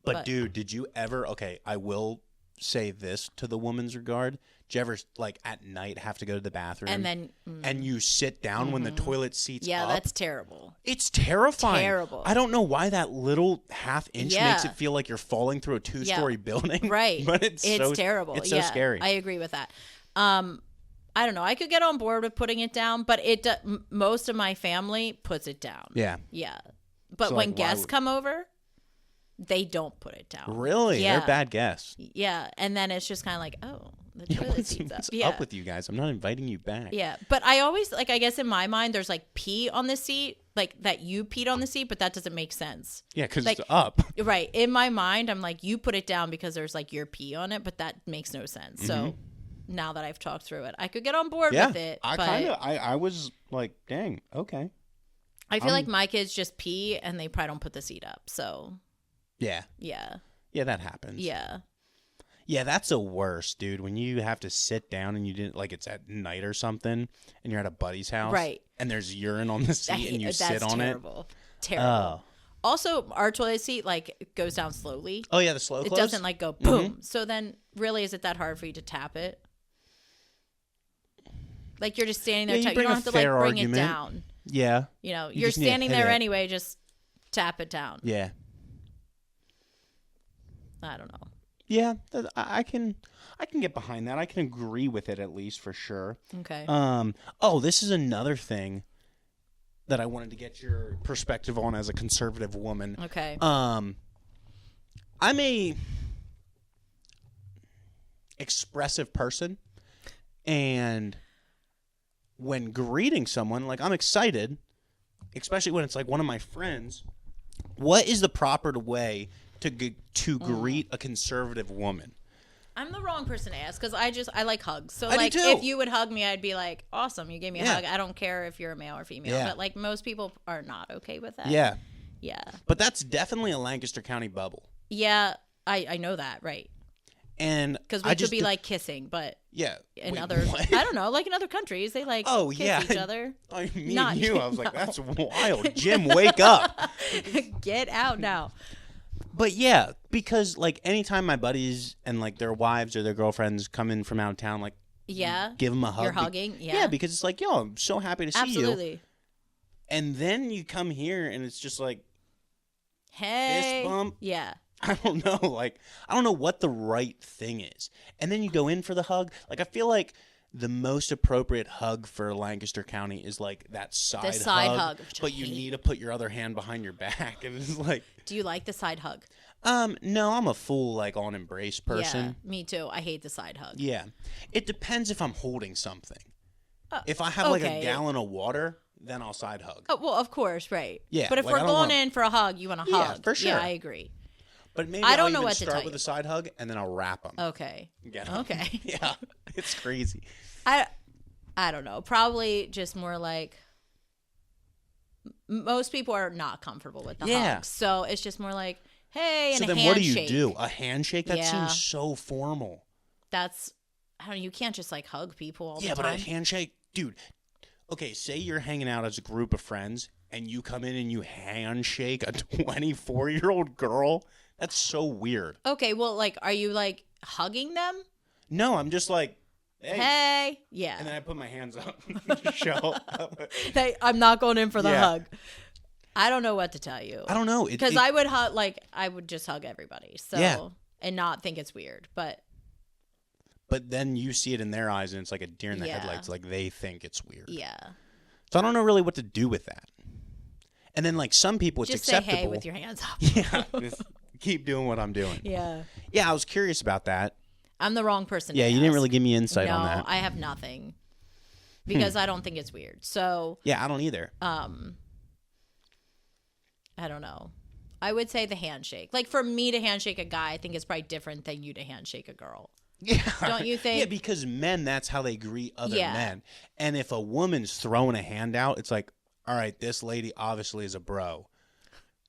Speaker 1: But dude, did you ever... Okay, I will say this to the woman's regard. Did you ever, like, at night have to go to the bathroom?
Speaker 2: And then...
Speaker 1: and you sit down when the toilet seat's up?
Speaker 2: Yeah, that's terrible.
Speaker 1: It's terrifying.
Speaker 2: Terrible.
Speaker 1: I don't know why that little half inch makes it feel like you're falling through a 2-story building.
Speaker 2: Right.
Speaker 1: But it's so
Speaker 2: terrible.
Speaker 1: It's so scary.
Speaker 2: I agree with that. I don't know. I could get on board with putting it down, but most of my family puts it down.
Speaker 1: Yeah.
Speaker 2: Yeah. But when guests come over, they don't put it down.
Speaker 1: Really?
Speaker 2: Yeah.
Speaker 1: They're bad guests.
Speaker 2: Yeah. And then it's just kind of like, oh, the toilet seat's up.
Speaker 1: What's up with you guys? I'm not inviting you back.
Speaker 2: Yeah. But I always, like, I guess in my mind, there's like pee on the seat, like that you peed on the seat, but that doesn't make sense.
Speaker 1: Yeah, because
Speaker 2: like,
Speaker 1: it's up.
Speaker 2: Right. In my mind, I'm like, you put it down because there's like your pee on it, but that makes no sense. So now that I've talked through it, I could get on board with it.
Speaker 1: I was like, dang, okay.
Speaker 2: I feel like my kids just pee and they probably don't put the seat up. So
Speaker 1: yeah, that happens. Yeah, that's the worst, dude. When you have to sit down and you didn't, like, it's at night or something, and you're at a buddy's house,
Speaker 2: right?
Speaker 1: And there's urine on the seat, and you sit on it.
Speaker 2: Terrible. Also, our toilet seat like goes down slowly.
Speaker 1: Oh yeah, the slow close.
Speaker 2: It doesn't like go boom. So then, really, is it that hard for you to tap it? Like you're just standing there. You don't have to like bring it down.
Speaker 1: Yeah.
Speaker 2: You know, you're standing there anyway. Just tap it down.
Speaker 1: Yeah.
Speaker 2: I don't know.
Speaker 1: Yeah, I can get behind that. I can agree with it at least for sure.
Speaker 2: Okay.
Speaker 1: Oh, this is another thing that I wanted to get your perspective on as a conservative woman.
Speaker 2: Okay.
Speaker 1: I'm a expressive person, and when greeting someone, like, I'm excited, especially when it's like one of my friends What is the proper way to greet a conservative woman?
Speaker 2: I'm the wrong person to ask because I like hugs. So
Speaker 1: I
Speaker 2: like
Speaker 1: do too.
Speaker 2: if you would hug me, I'd be like, awesome, you gave me a hug. I don't care if you're a male or female.
Speaker 1: Yeah.
Speaker 2: But like most people are not okay with that.
Speaker 1: Yeah.
Speaker 2: Yeah.
Speaker 1: But that's definitely a Lancaster County bubble.
Speaker 2: Yeah, I know that, right.
Speaker 1: And
Speaker 2: because we could be like kissing, but in other
Speaker 1: what?
Speaker 2: I don't know, like in other countries they like kiss each other.
Speaker 1: I mean, not you. I was like, that's wild. Jim, wake up.
Speaker 2: Get out now.
Speaker 1: But yeah, because like anytime my buddies and like their wives or their girlfriends come in from out of town, like give them a hug.
Speaker 2: You're hugging,
Speaker 1: yeah, because it's like, yo, I'm so happy to see you.
Speaker 2: Absolutely.
Speaker 1: And then you come here and it's just like,
Speaker 2: hey,
Speaker 1: fist bump.
Speaker 2: Yeah.
Speaker 1: I don't know. Like, I don't know what the right thing is. And then you go in for the hug. Like, I feel like the most appropriate hug for Lancaster County is like that side hug. But you need to put your other hand behind your back. And it's like.
Speaker 2: Do you like the side hug?
Speaker 1: No, I'm a full like on embrace person.
Speaker 2: Yeah, me too. I hate the side hug.
Speaker 1: Yeah. It depends if I'm holding something. If I have like a gallon of water, then I'll side hug.
Speaker 2: Oh, well, of course, right.
Speaker 1: Yeah.
Speaker 2: But if we're going in for a hug, you want a hug.
Speaker 1: Yeah, for sure.
Speaker 2: Yeah, I agree.
Speaker 1: But maybe
Speaker 2: I don't
Speaker 1: I'll
Speaker 2: know
Speaker 1: even
Speaker 2: what to
Speaker 1: start
Speaker 2: tell
Speaker 1: with
Speaker 2: you.
Speaker 1: a side hug and then I'll wrap them.
Speaker 2: Okay.
Speaker 1: Get 'em.
Speaker 2: Okay.
Speaker 1: Yeah. It's crazy.
Speaker 2: I don't know. Probably just more like most people are not comfortable with the hug. So it's just more like, hey, and a handshake. So then what do you do?
Speaker 1: A handshake? That seems so formal.
Speaker 2: I don't know. You can't just like hug people all the time.
Speaker 1: Yeah, but a handshake, dude. Okay, say you're hanging out as a group of friends and you come in and you handshake a 24-year-old girl. That's so weird.
Speaker 2: Okay, well, like, are you like hugging them?
Speaker 1: No, I'm just like,
Speaker 2: hey. Yeah.
Speaker 1: And then I put my hands up to show up.
Speaker 2: I'm not going in for the hug. I don't know what to tell you.
Speaker 1: I don't know.
Speaker 2: Because I would just hug everybody. So, and not think it's weird. But
Speaker 1: then you see it in their eyes and it's like a deer in the headlights. Like they think it's weird.
Speaker 2: Yeah.
Speaker 1: So I don't know really what to do with that. And then like some people it's
Speaker 2: just
Speaker 1: acceptable.
Speaker 2: Say hey with your hands up.
Speaker 1: Yeah. Just keep doing what I'm doing.
Speaker 2: Yeah.
Speaker 1: Yeah, I was curious about that.
Speaker 2: I'm the wrong person to
Speaker 1: you
Speaker 2: ask.
Speaker 1: didn't really give me insight on that.
Speaker 2: No, I have nothing. Because I don't think it's weird. So
Speaker 1: yeah, I don't either.
Speaker 2: I don't know. I would say the handshake. Like for me to handshake a guy, I think it's probably different than you to handshake a girl.
Speaker 1: Yeah.
Speaker 2: Don't you think?
Speaker 1: Yeah, because men, that's how they greet other men. And if a woman's throwing a hand out, it's like, all right, this lady obviously is a bro.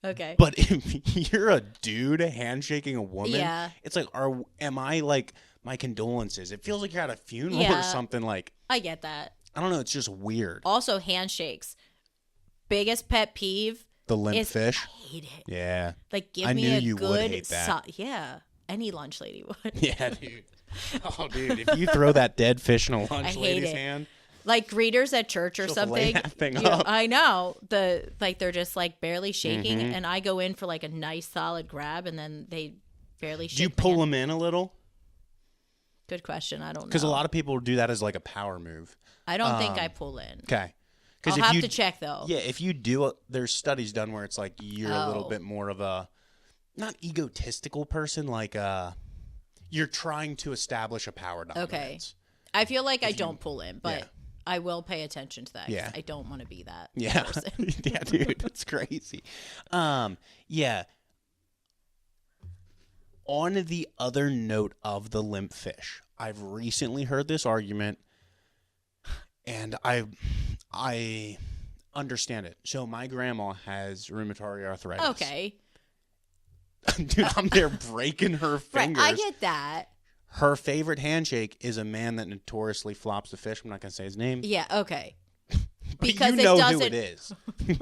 Speaker 2: Okay.
Speaker 1: But if you're a dude handshaking a woman, it's like, am I like, my condolences? It feels like you're at a funeral or something. Like,
Speaker 2: I get that.
Speaker 1: I don't know. It's just weird.
Speaker 2: Also, handshakes. Biggest pet peeve.
Speaker 1: The limp fish.
Speaker 2: I hate it.
Speaker 1: Yeah.
Speaker 2: Like, give me a good. Would hate that. Yeah. Any lunch lady would.
Speaker 1: Yeah, dude. Oh, dude. If you throw that dead fish in a lunch lady's hand.
Speaker 2: Like greeters at church or something.
Speaker 1: That thing up.
Speaker 2: I know. They're just like barely shaking, and I go in for like a nice solid grab, and then they barely shake.
Speaker 1: Do you pull them in a little?
Speaker 2: Good question. I don't know.
Speaker 1: Because a lot of people do that as like a power move.
Speaker 2: I don't think I pull in.
Speaker 1: Okay.
Speaker 2: I'll have to check though.
Speaker 1: Yeah, if you do, there's studies done where it's like you're a little bit more of a, not egotistical person, like you're trying to establish a power dominance. Okay.
Speaker 2: I feel like I don't pull in, but I will pay attention to that. Yeah. I don't want to be that person.
Speaker 1: Yeah, dude. That's crazy. Yeah. On the other note of the limp fish, I've recently heard this argument, and I understand it. So my grandma has rheumatoid arthritis.
Speaker 2: Okay.
Speaker 1: Dude, I'm there breaking her fingers.
Speaker 2: Right, I get that.
Speaker 1: Her favorite handshake is a man that notoriously flops the fish. I'm not going to say his name.
Speaker 2: Yeah, okay.
Speaker 1: Because you know who it is.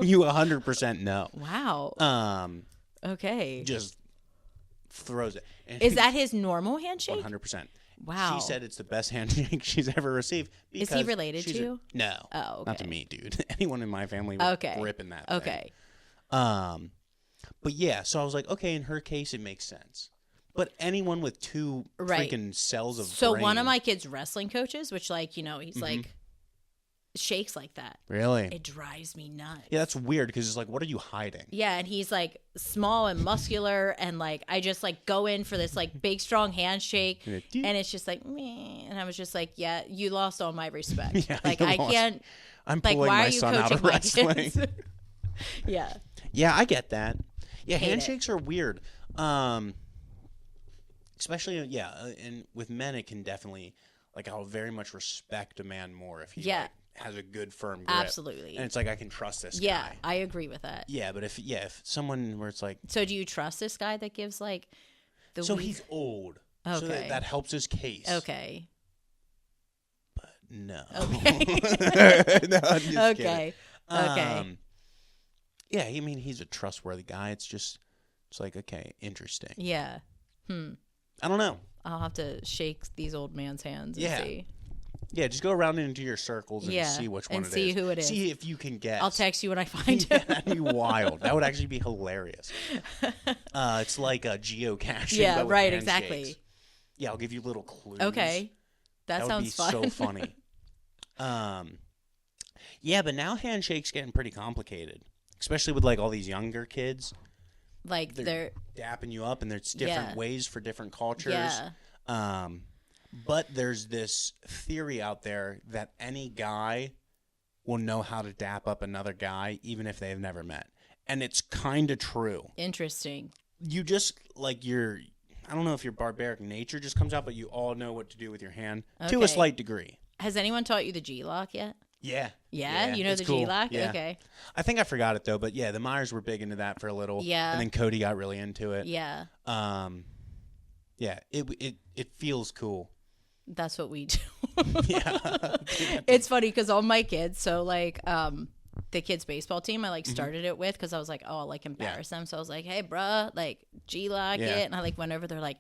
Speaker 1: You 100% know.
Speaker 2: Wow. Okay.
Speaker 1: Just throws it. And
Speaker 2: is that his normal handshake?
Speaker 1: 100%.
Speaker 2: Wow.
Speaker 1: She said it's the best handshake she's ever received.
Speaker 2: Is he related to you?
Speaker 1: No.
Speaker 2: Oh, okay.
Speaker 1: Not to me, dude. Anyone in my family would rip in that thing.
Speaker 2: Okay.
Speaker 1: But yeah, so I was like, okay, in her case, it makes sense. But anyone with two freaking cells of brain.
Speaker 2: One of my kids' wrestling coaches, which he's like shakes like that.
Speaker 1: Really?
Speaker 2: It drives me nuts.
Speaker 1: Yeah, that's weird because it's like, what are you hiding?
Speaker 2: Yeah, and he's like small and muscular, and like I just like go in for this like big strong handshake, and it's just like meh. And I was just like, yeah, you lost all my respect.
Speaker 1: Yeah,
Speaker 2: like I can't.
Speaker 1: I'm pulling my son out of wrestling.
Speaker 2: Yeah.
Speaker 1: Yeah, I get that. Yeah,
Speaker 2: Hate
Speaker 1: handshakes are weird. Especially, and with men, it can definitely, like, I'll very much respect a man more if he like, has a good firm grip.
Speaker 2: Absolutely.
Speaker 1: And it's like, I can trust this
Speaker 2: Yeah,
Speaker 1: guy.
Speaker 2: I agree with that.
Speaker 1: Yeah, but if someone where it's like...
Speaker 2: So do you trust this guy that gives, like, the
Speaker 1: So
Speaker 2: weak...
Speaker 1: he's old.
Speaker 2: Okay.
Speaker 1: So that helps his case.
Speaker 2: Okay.
Speaker 1: But no.
Speaker 2: Okay.
Speaker 1: No, I'm just
Speaker 2: okay.
Speaker 1: kidding.
Speaker 2: Okay.
Speaker 1: Yeah, I mean, he's a trustworthy guy. It's like, okay, interesting.
Speaker 2: Yeah.
Speaker 1: I don't know.
Speaker 2: I'll have to shake these old man's hands and see.
Speaker 1: Yeah, just go around into your circles and see which one
Speaker 2: and
Speaker 1: it is.
Speaker 2: see who it is.
Speaker 1: See if you can guess.
Speaker 2: I'll text you when I find
Speaker 1: Yeah,
Speaker 2: him.
Speaker 1: that'd be wild. That would actually be hilarious. It's like a geocaching.
Speaker 2: Yeah,
Speaker 1: but with
Speaker 2: right,
Speaker 1: handshakes.
Speaker 2: exactly.
Speaker 1: Yeah, I'll give you little clues.
Speaker 2: Okay. That
Speaker 1: would
Speaker 2: sounds
Speaker 1: be
Speaker 2: fun.
Speaker 1: so funny. Yeah, but now handshakes getting pretty complicated, especially with like all these younger kids.
Speaker 2: Like they're
Speaker 1: dapping you up, and there's different ways for different cultures.
Speaker 2: Yeah.
Speaker 1: But there's this theory out there that any guy will know how to dap up another guy, even if they've never met, and it's kind of true.
Speaker 2: Interesting.
Speaker 1: You just like I don't know if your barbaric nature just comes out, but you all know what to do with your hand to a slight degree.
Speaker 2: Has anyone taught you the G-lock yet?
Speaker 1: Yeah.
Speaker 2: Yeah? You know the
Speaker 1: cool.
Speaker 2: G-lock?
Speaker 1: Yeah.
Speaker 2: Okay.
Speaker 1: I think I forgot it, though, but yeah, the Myers were big into that for a little.
Speaker 2: Yeah.
Speaker 1: And then Cody got really into it.
Speaker 2: Yeah.
Speaker 1: Yeah, it feels cool.
Speaker 2: That's what we do.
Speaker 1: Yeah.
Speaker 2: It's funny because all my kids, so like the kids' baseball team, I like started it with because I was like, oh, I'll like embarrass them. So I was like, hey, bruh, like G-lock it. And I like went over there like,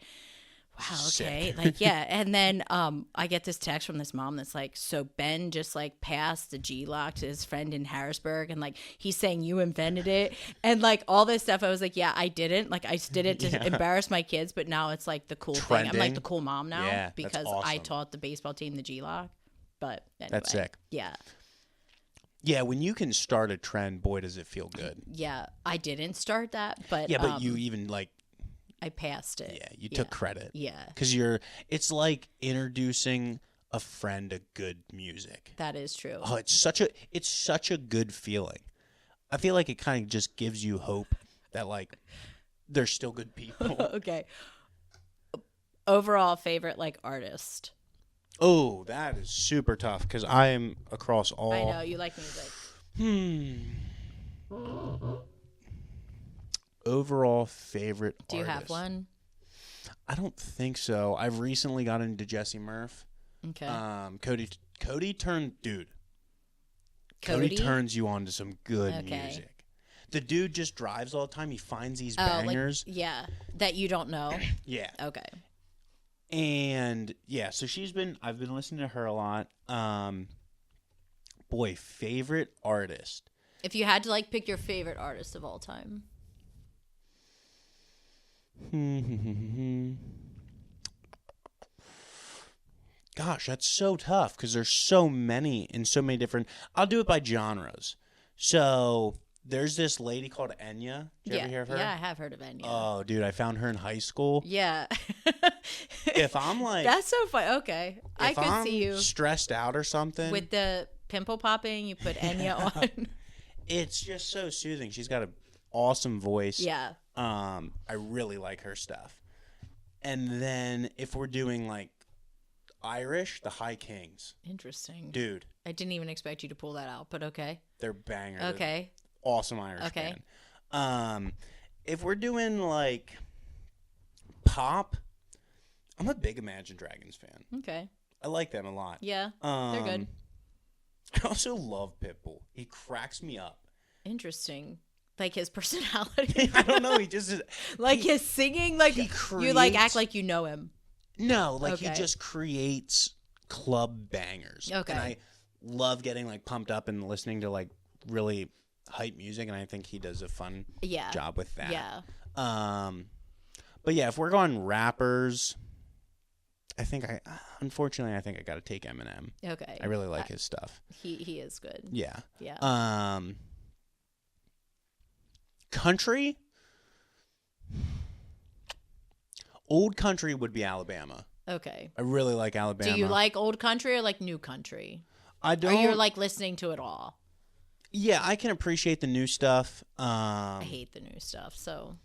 Speaker 2: wow, okay.
Speaker 1: Sick.
Speaker 2: Like, yeah. And then I get this text from this mom that's like, so Ben just like passed the G-lock to his friend in Harrisburg. And like, he's saying you invented it. And like all this stuff, I was like, yeah, I didn't. Like, I just did it to embarrass my kids. But now it's like the cool thing. I'm like the cool mom now because
Speaker 1: awesome.
Speaker 2: I taught the baseball team the G-lock. But anyway.
Speaker 1: That's sick.
Speaker 2: Yeah.
Speaker 1: Yeah, when you can start a trend, boy, does it feel good.
Speaker 2: Yeah. I didn't start that. But
Speaker 1: yeah, but you even like.
Speaker 2: I passed it.
Speaker 1: Yeah, you took credit.
Speaker 2: Yeah.
Speaker 1: Because it's like introducing a friend to good music.
Speaker 2: That is true.
Speaker 1: Oh, it's such a good feeling. I feel like it kind of just gives you hope that like there's still good people.
Speaker 2: Okay. Overall favorite like artist.
Speaker 1: Oh, that is super tough because I am across all.
Speaker 2: I know you like music.
Speaker 1: Overall favorite artist.
Speaker 2: Do you have one?
Speaker 1: I don't think so. I've recently got into Jesse Murph.
Speaker 2: Okay.
Speaker 1: Cody turned dude.
Speaker 2: Cody
Speaker 1: turns you on to some good music. The dude just drives all the time. He finds these bangers.
Speaker 2: Like, that you don't know.
Speaker 1: Yeah.
Speaker 2: Okay.
Speaker 1: And yeah, so I've been listening to her a lot. Boy, favorite artist.
Speaker 2: If you had to like pick your favorite artist of all time.
Speaker 1: Gosh, that's so tough because there's so many in so many different. I'll do it by genres. So there's this lady called Enya. Did you ever hear of her?
Speaker 2: Yeah, I have heard of Enya.
Speaker 1: Oh, dude, I found her in high school.
Speaker 2: Yeah.
Speaker 1: If I'm like,
Speaker 2: that's so fun. Okay, I could see you
Speaker 1: stressed out or something
Speaker 2: with the pimple popping. You put Enya on.
Speaker 1: It's just so soothing. She's got an awesome voice.
Speaker 2: Yeah.
Speaker 1: I really like her stuff. And then if we're doing like Irish, the High Kings.
Speaker 2: Interesting.
Speaker 1: Dude.
Speaker 2: I didn't even expect you to pull that out, but okay.
Speaker 1: They're bangers.
Speaker 2: Okay.
Speaker 1: They're awesome Irish band. If we're doing like pop, I'm a big Imagine Dragons fan.
Speaker 2: Okay.
Speaker 1: I like them a lot.
Speaker 2: Yeah. They're good.
Speaker 1: I also love Pitbull. He cracks me up.
Speaker 2: Interesting. Like his personality.
Speaker 1: I don't know. He just
Speaker 2: like his singing. Like you like act like you know him.
Speaker 1: No, like he just creates club bangers.
Speaker 2: Okay.
Speaker 1: And I love getting like pumped up and listening to like really hype music, and I think he does a fun job with that.
Speaker 2: Yeah.
Speaker 1: But yeah, if we're going rappers, unfortunately I think I got to take Eminem.
Speaker 2: Okay.
Speaker 1: I really like his stuff.
Speaker 2: He is good.
Speaker 1: Yeah.
Speaker 2: Yeah.
Speaker 1: Country. Old country would be Alabama.
Speaker 2: Okay.
Speaker 1: I really like Alabama.
Speaker 2: Do you like old country or like new country?
Speaker 1: I don't.
Speaker 2: Or you're like listening to it all?
Speaker 1: Yeah, I can appreciate the new stuff.
Speaker 2: I hate the new stuff. So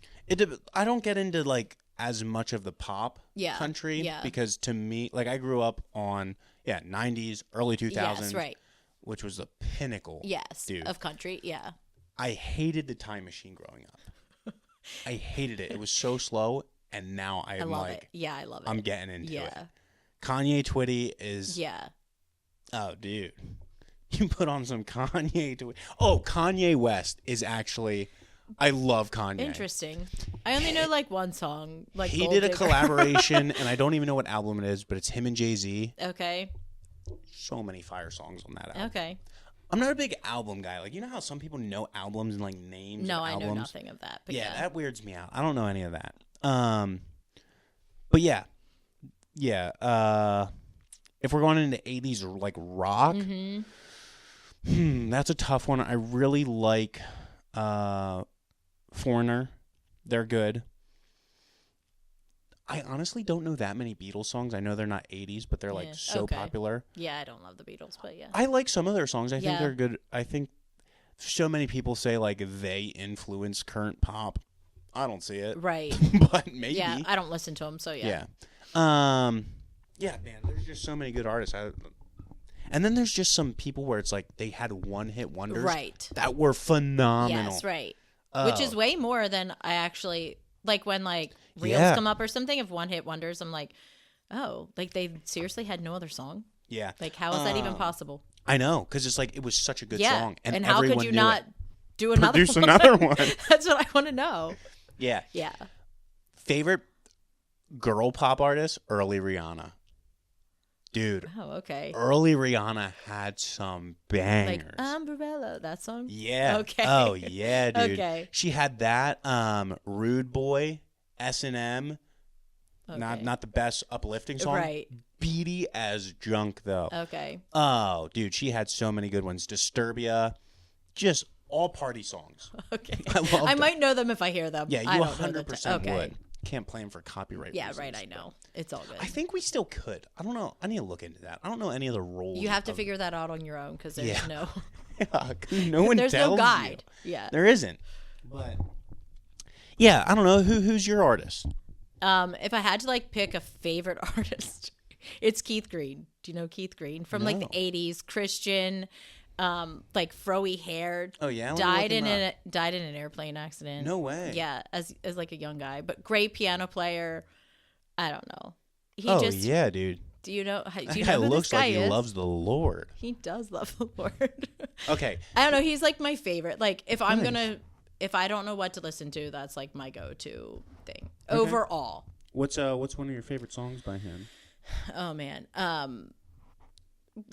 Speaker 1: I don't get into like as much of the pop country
Speaker 2: Yeah.
Speaker 1: because to me, like I grew up on 90s, early 2000s,
Speaker 2: yes, right.
Speaker 1: which was the pinnacle.
Speaker 2: Yes,
Speaker 1: dude.
Speaker 2: of country. Yeah.
Speaker 1: I hated the Time Machine growing up. I hated it. It was so slow, and now
Speaker 2: I
Speaker 1: I'm
Speaker 2: love
Speaker 1: like,
Speaker 2: it. Yeah, I love it.
Speaker 1: I'm getting into it.
Speaker 2: Yeah.
Speaker 1: Kanye Twitty is.
Speaker 2: Yeah.
Speaker 1: Oh, dude. You put on some Kanye Twitty. Oh, Kanye West is actually. I love Kanye.
Speaker 2: Interesting. I only know like one song. Like
Speaker 1: he
Speaker 2: Gold
Speaker 1: did a
Speaker 2: Digger.
Speaker 1: collaboration, and I don't even know what album it is, but it's him and Jay-Z.
Speaker 2: Okay.
Speaker 1: So many fire songs on that album.
Speaker 2: Okay.
Speaker 1: I'm not a big album guy. Like, you know how some people know albums and like names
Speaker 2: No,
Speaker 1: of
Speaker 2: I
Speaker 1: albums?
Speaker 2: know nothing of that. But yeah.
Speaker 1: That weirds me out. I don't know any of that. But yeah. If we're going into 80s like rock, that's a tough one. I really like Foreigner. They're good. I honestly don't know that many Beatles songs. I know they're not 80s, but they're like so popular.
Speaker 2: Yeah, I don't love the Beatles, but yeah.
Speaker 1: I like some of their songs. I think they're good. I think so many people say like they influence current pop. I don't see it.
Speaker 2: Right.
Speaker 1: But maybe.
Speaker 2: Yeah, I don't listen to them, so yeah.
Speaker 1: Yeah, man, there's just so many good artists. And then there's just some people where it's like they had one-hit wonders that were phenomenal.
Speaker 2: Yes, right. Which is way more than I actually like when like reels come up or something of one-hit wonders. I'm like, oh, like they seriously had no other song?
Speaker 1: Yeah.
Speaker 2: Like how is that even possible?
Speaker 1: I know, because it's like it was such a good song.
Speaker 2: And how could you not do
Speaker 1: produce another one?
Speaker 2: That's what I want to know.
Speaker 1: Yeah.
Speaker 2: Yeah.
Speaker 1: Favorite girl pop artist? Early Rihanna. Dude.
Speaker 2: Oh, okay.
Speaker 1: Early Rihanna had some bangers.
Speaker 2: Like Umbrella, that song?
Speaker 1: Yeah.
Speaker 2: Okay.
Speaker 1: Oh, yeah, dude.
Speaker 2: Okay.
Speaker 1: She had that. Rude Boy, S&M.
Speaker 2: Okay.
Speaker 1: Not the best uplifting song.
Speaker 2: Right.
Speaker 1: Beady as junk, though.
Speaker 2: Okay.
Speaker 1: Oh, dude, she had so many good ones. Disturbia. Just all party songs.
Speaker 2: Okay.
Speaker 1: I
Speaker 2: might know them if I hear them.
Speaker 1: Yeah, you 100% would. Can't play them for copyright reasons.
Speaker 2: Yeah, right, I know. It's all good.
Speaker 1: I think we still could. I don't know. I need to look into that. I don't know any of the rules.
Speaker 2: You have to figure that out on your own because there's no...
Speaker 1: no one
Speaker 2: there's
Speaker 1: tells
Speaker 2: no guide.
Speaker 1: You.
Speaker 2: Yeah.
Speaker 1: There isn't. But... Yeah, I don't know. Who's your artist?
Speaker 2: If I had to like pick a favorite artist, it's Keith Green. Do you know Keith Green? From like the 80s, Christian... like froey hair.
Speaker 1: Oh yeah,
Speaker 2: died in an airplane accident.
Speaker 1: No way.
Speaker 2: Yeah, as like a young guy, but great piano player. I don't know.
Speaker 1: Yeah, dude.
Speaker 2: Do you know? Do you
Speaker 1: that
Speaker 2: know
Speaker 1: guy
Speaker 2: who
Speaker 1: looks
Speaker 2: this guy
Speaker 1: like
Speaker 2: is?
Speaker 1: he loves the Lord.
Speaker 2: He does love the Lord.
Speaker 1: Okay.
Speaker 2: I don't know. He's like my favorite. Like if I don't know what to listen to, that's like my go-to thing overall.
Speaker 1: What's one of your favorite songs by him?
Speaker 2: Oh man.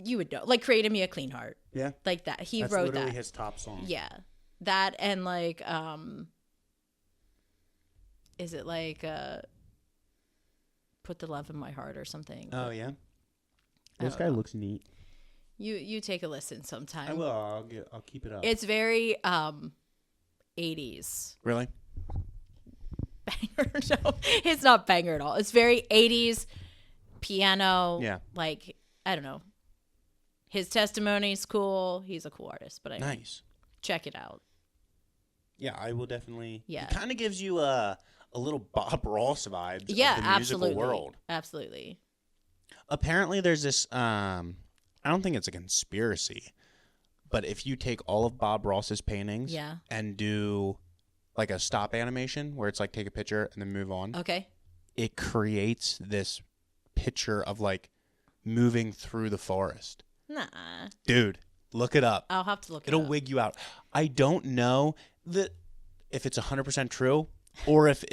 Speaker 2: You would know, like "Created Me a Clean Heart."
Speaker 1: Yeah,
Speaker 2: like that. He
Speaker 1: That's
Speaker 2: wrote
Speaker 1: literally
Speaker 2: that.
Speaker 1: his top song.
Speaker 2: Yeah, that and like, is it like "Put the Love in My Heart" or something?
Speaker 1: Oh yeah, this guy looks neat.
Speaker 2: You take a listen sometime.
Speaker 1: I will. I'll keep it up.
Speaker 2: It's very 80s.
Speaker 1: Really?
Speaker 2: Banger? No, it's not banger at all. It's very 80s piano.
Speaker 1: Yeah,
Speaker 2: like I don't know. His testimony's cool. He's a cool artist, but
Speaker 1: nice.
Speaker 2: Check it out.
Speaker 1: Yeah, I will definitely.
Speaker 2: Yeah,
Speaker 1: it kind of gives you a little Bob Ross vibes.
Speaker 2: Yeah,
Speaker 1: of the musical world.
Speaker 2: Absolutely.
Speaker 1: Apparently, there's this. I don't think it's a conspiracy, but if you take all of Bob Ross's paintings, and do like a stop animation where it's like take a picture and then move on.
Speaker 2: Okay.
Speaker 1: It creates this picture of like moving through the forest.
Speaker 2: Nah.
Speaker 1: Dude, look it up.
Speaker 2: I'll have to look it up.
Speaker 1: It'll wig you out. I don't know if it's 100% true or if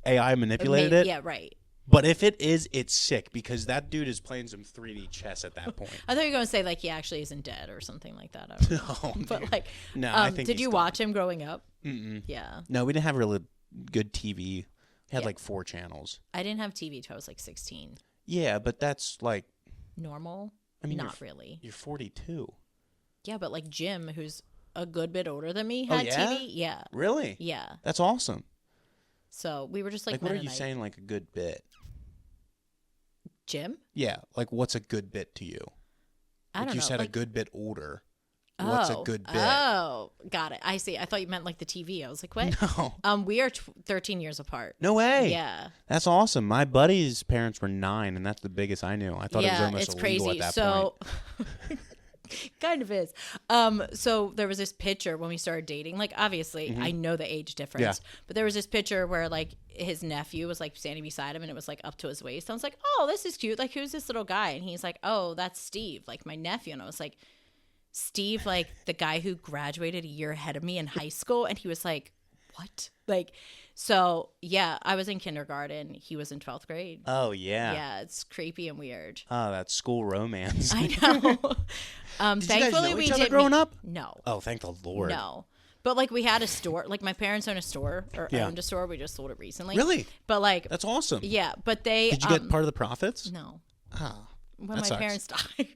Speaker 1: AI manipulated it.
Speaker 2: Yeah, right.
Speaker 1: But if it is, it's sick because that dude is playing some 3D chess at that point.
Speaker 2: I thought you were going to say like he actually isn't dead or something like that. I don't know.
Speaker 1: No,
Speaker 2: but like,
Speaker 1: no, I think.
Speaker 2: Did you watch him growing up?
Speaker 1: Mm-mm.
Speaker 2: Yeah.
Speaker 1: No, we didn't have really good TV. We had like 4 channels.
Speaker 2: I didn't have TV till I was like 16.
Speaker 1: Yeah, but that's like
Speaker 2: normal.
Speaker 1: I mean,
Speaker 2: not really.
Speaker 1: You're 42.
Speaker 2: Yeah, but like Jim, who's a good bit older than me, had TV. Yeah.
Speaker 1: Really?
Speaker 2: Yeah.
Speaker 1: That's awesome.
Speaker 2: So we were just like
Speaker 1: what are you saying? Like a good bit?
Speaker 2: Jim?
Speaker 1: Yeah. Like what's a good bit to you?
Speaker 2: I don't know.
Speaker 1: You said a good bit older. What's a good bit?
Speaker 2: Oh, got it. I see. I thought you meant like the TV. I was like, what?
Speaker 1: No.
Speaker 2: We are 13 years apart.
Speaker 1: No way.
Speaker 2: Yeah.
Speaker 1: That's awesome. My buddy's parents were 9, and that's the biggest I knew. I thought it was almost
Speaker 2: it's
Speaker 1: illegal
Speaker 2: crazy.
Speaker 1: at that point.
Speaker 2: Kind of is. So there was this picture when we started dating. Like, obviously, I know the age difference, but there was this picture where like his nephew was like standing beside him, and it was like up to his waist. I was like, oh, this is cute. Like, who's this little guy? And he's like, oh, that's Steve, like my nephew. And I was like, Steve, like the guy who graduated a year ahead of me in high school? And he was like, what? Like, so yeah, I was in kindergarten. He was in 12th grade.
Speaker 1: Oh, yeah.
Speaker 2: Yeah, it's creepy and weird.
Speaker 1: Oh, that's school romance.
Speaker 2: I know.
Speaker 1: Did
Speaker 2: thankfully,
Speaker 1: you guys know
Speaker 2: we
Speaker 1: each other
Speaker 2: didn't
Speaker 1: growing up?
Speaker 2: No.
Speaker 1: Oh, thank the Lord.
Speaker 2: No. But like we had a store. Like my parents owned a store or
Speaker 1: Yeah.
Speaker 2: owned a store. We just sold it recently.
Speaker 1: Really?
Speaker 2: But like,
Speaker 1: That's awesome.
Speaker 2: yeah. But they
Speaker 1: Did you get part of the profits?
Speaker 2: no.
Speaker 1: Oh.
Speaker 2: When
Speaker 1: That
Speaker 2: my
Speaker 1: sucks.
Speaker 2: parents died.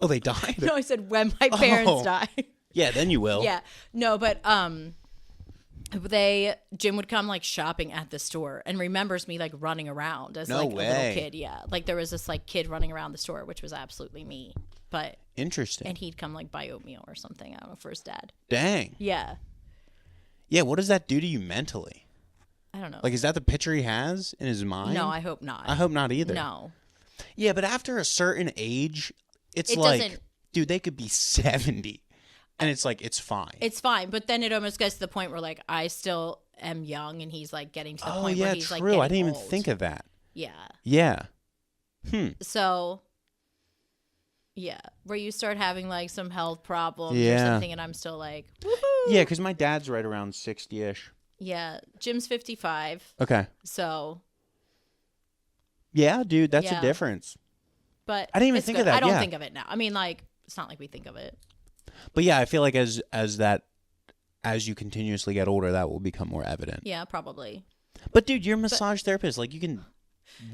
Speaker 1: Oh, they died?
Speaker 2: No, I said when my parents
Speaker 1: Oh.
Speaker 2: died.
Speaker 1: Yeah, then you will.
Speaker 2: Yeah. No, but Jim would come like shopping at the store and remembers me like running around as
Speaker 1: No
Speaker 2: like
Speaker 1: way.
Speaker 2: a little kid. Yeah. Like there was this like kid running around the store, which was absolutely me. But
Speaker 1: Interesting.
Speaker 2: and he'd come like buy oatmeal or something. I don't know, for his dad.
Speaker 1: Dang.
Speaker 2: Yeah.
Speaker 1: Yeah, what does that do to you mentally?
Speaker 2: I don't know.
Speaker 1: Like, is that the picture he has in his mind?
Speaker 2: No, I hope not.
Speaker 1: I hope not either.
Speaker 2: No.
Speaker 1: Yeah, but after a certain age, it like,
Speaker 2: doesn't-
Speaker 1: dude, they could be 70. And it's like, it's fine.
Speaker 2: It's fine, but then it almost gets to the point where like I still am young and he's like getting to the
Speaker 1: oh,
Speaker 2: point
Speaker 1: yeah,
Speaker 2: where he's
Speaker 1: true.
Speaker 2: like getting
Speaker 1: I didn't even
Speaker 2: old.
Speaker 1: think of that.
Speaker 2: Yeah.
Speaker 1: Yeah.
Speaker 2: So yeah, where you start having like some health problems or
Speaker 1: Yeah.
Speaker 2: something and I'm still like, woohoo.
Speaker 1: Yeah, because my dad's right around 60-ish.
Speaker 2: Yeah, Jim's 55.
Speaker 1: Okay.
Speaker 2: So,
Speaker 1: Yeah, dude, that's
Speaker 2: Yeah.
Speaker 1: a difference.
Speaker 2: but
Speaker 1: I didn't even
Speaker 2: it's
Speaker 1: think
Speaker 2: good.
Speaker 1: of that,
Speaker 2: I don't
Speaker 1: yeah.
Speaker 2: think of it now. I mean, like it's not like we think of it.
Speaker 1: But yeah, I feel like as you continuously get older, that will become more evident.
Speaker 2: Yeah, probably.
Speaker 1: But dude, you're a massage therapist. Like, you can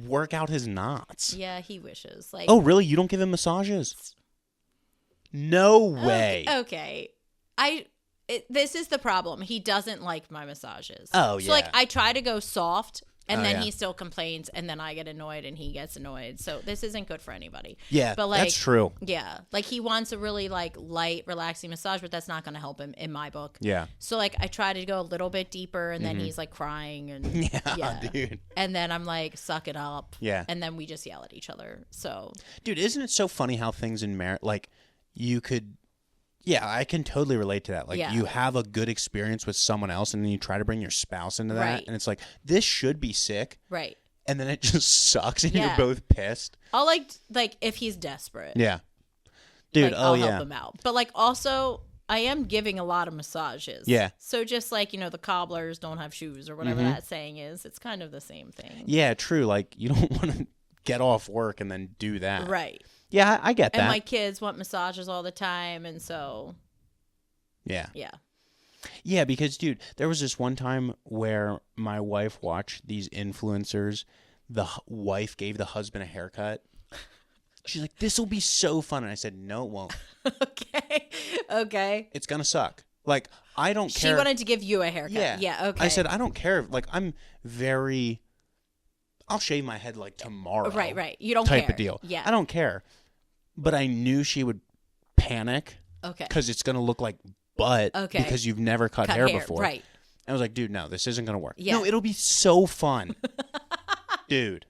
Speaker 1: work out his knots.
Speaker 2: Yeah, he wishes. Like,
Speaker 1: Oh, really? You don't give him massages? No way.
Speaker 2: Okay. This is the problem. He doesn't like my massages.
Speaker 1: Oh,
Speaker 2: So like
Speaker 1: yeah.
Speaker 2: I try to go soft and
Speaker 1: Oh,
Speaker 2: then
Speaker 1: yeah.
Speaker 2: he still complains and then I get annoyed and he gets annoyed. So this isn't good for anybody.
Speaker 1: Yeah,
Speaker 2: But like
Speaker 1: that's true.
Speaker 2: Yeah. Like he wants a really like light, relaxing massage, but that's not going to help him in my book.
Speaker 1: Yeah.
Speaker 2: So like I try to go a little bit deeper and then he's like crying and
Speaker 1: Yeah, dude.
Speaker 2: And then I'm like suck it up.
Speaker 1: Yeah.
Speaker 2: And then we just yell at each other. So
Speaker 1: Dude, isn't it so funny how things in marriage, like, you could, yeah, I can totally relate to that. Like,
Speaker 2: Yeah.
Speaker 1: you have a good experience with someone else, and then you try to bring your spouse into that,
Speaker 2: Right.
Speaker 1: and it's like, this should be sick,
Speaker 2: right.
Speaker 1: and then it just sucks, and
Speaker 2: Yeah.
Speaker 1: you're both pissed.
Speaker 2: I'll like if he's desperate.
Speaker 1: Yeah. Dude,
Speaker 2: Like,
Speaker 1: oh,
Speaker 2: I'll
Speaker 1: yeah.
Speaker 2: help him out. But like also I am giving a lot of massages.
Speaker 1: Yeah.
Speaker 2: So just like, the cobblers don't have shoes or whatever that saying is, it's kind of the same thing.
Speaker 1: Yeah, true. Like, you don't want to get off work and then do that.
Speaker 2: Right.
Speaker 1: Yeah, I get that.
Speaker 2: And my kids want massages all the time and so
Speaker 1: yeah.
Speaker 2: yeah.
Speaker 1: Yeah, because, dude, there was this one time where my wife watched these influencers. The wife gave the husband a haircut. She's like, this will be so fun. And I said, no, it won't.
Speaker 2: Okay.
Speaker 1: It's going to suck. Like, I don't care.
Speaker 2: She wanted to give you a haircut.
Speaker 1: Yeah.
Speaker 2: Yeah, okay.
Speaker 1: I said, I don't care. Like, I'll shave my head like tomorrow.
Speaker 2: Right. You don't
Speaker 1: type
Speaker 2: care.
Speaker 1: of deal.
Speaker 2: Yeah.
Speaker 1: I don't care. But I knew she would panic
Speaker 2: Okay.
Speaker 1: because it's going to look like butt
Speaker 2: Okay.
Speaker 1: because you've never cut hair before.
Speaker 2: Right.
Speaker 1: I was like, dude, no, this isn't going to work.
Speaker 2: Yeah.
Speaker 1: No, it'll be so fun. Dude.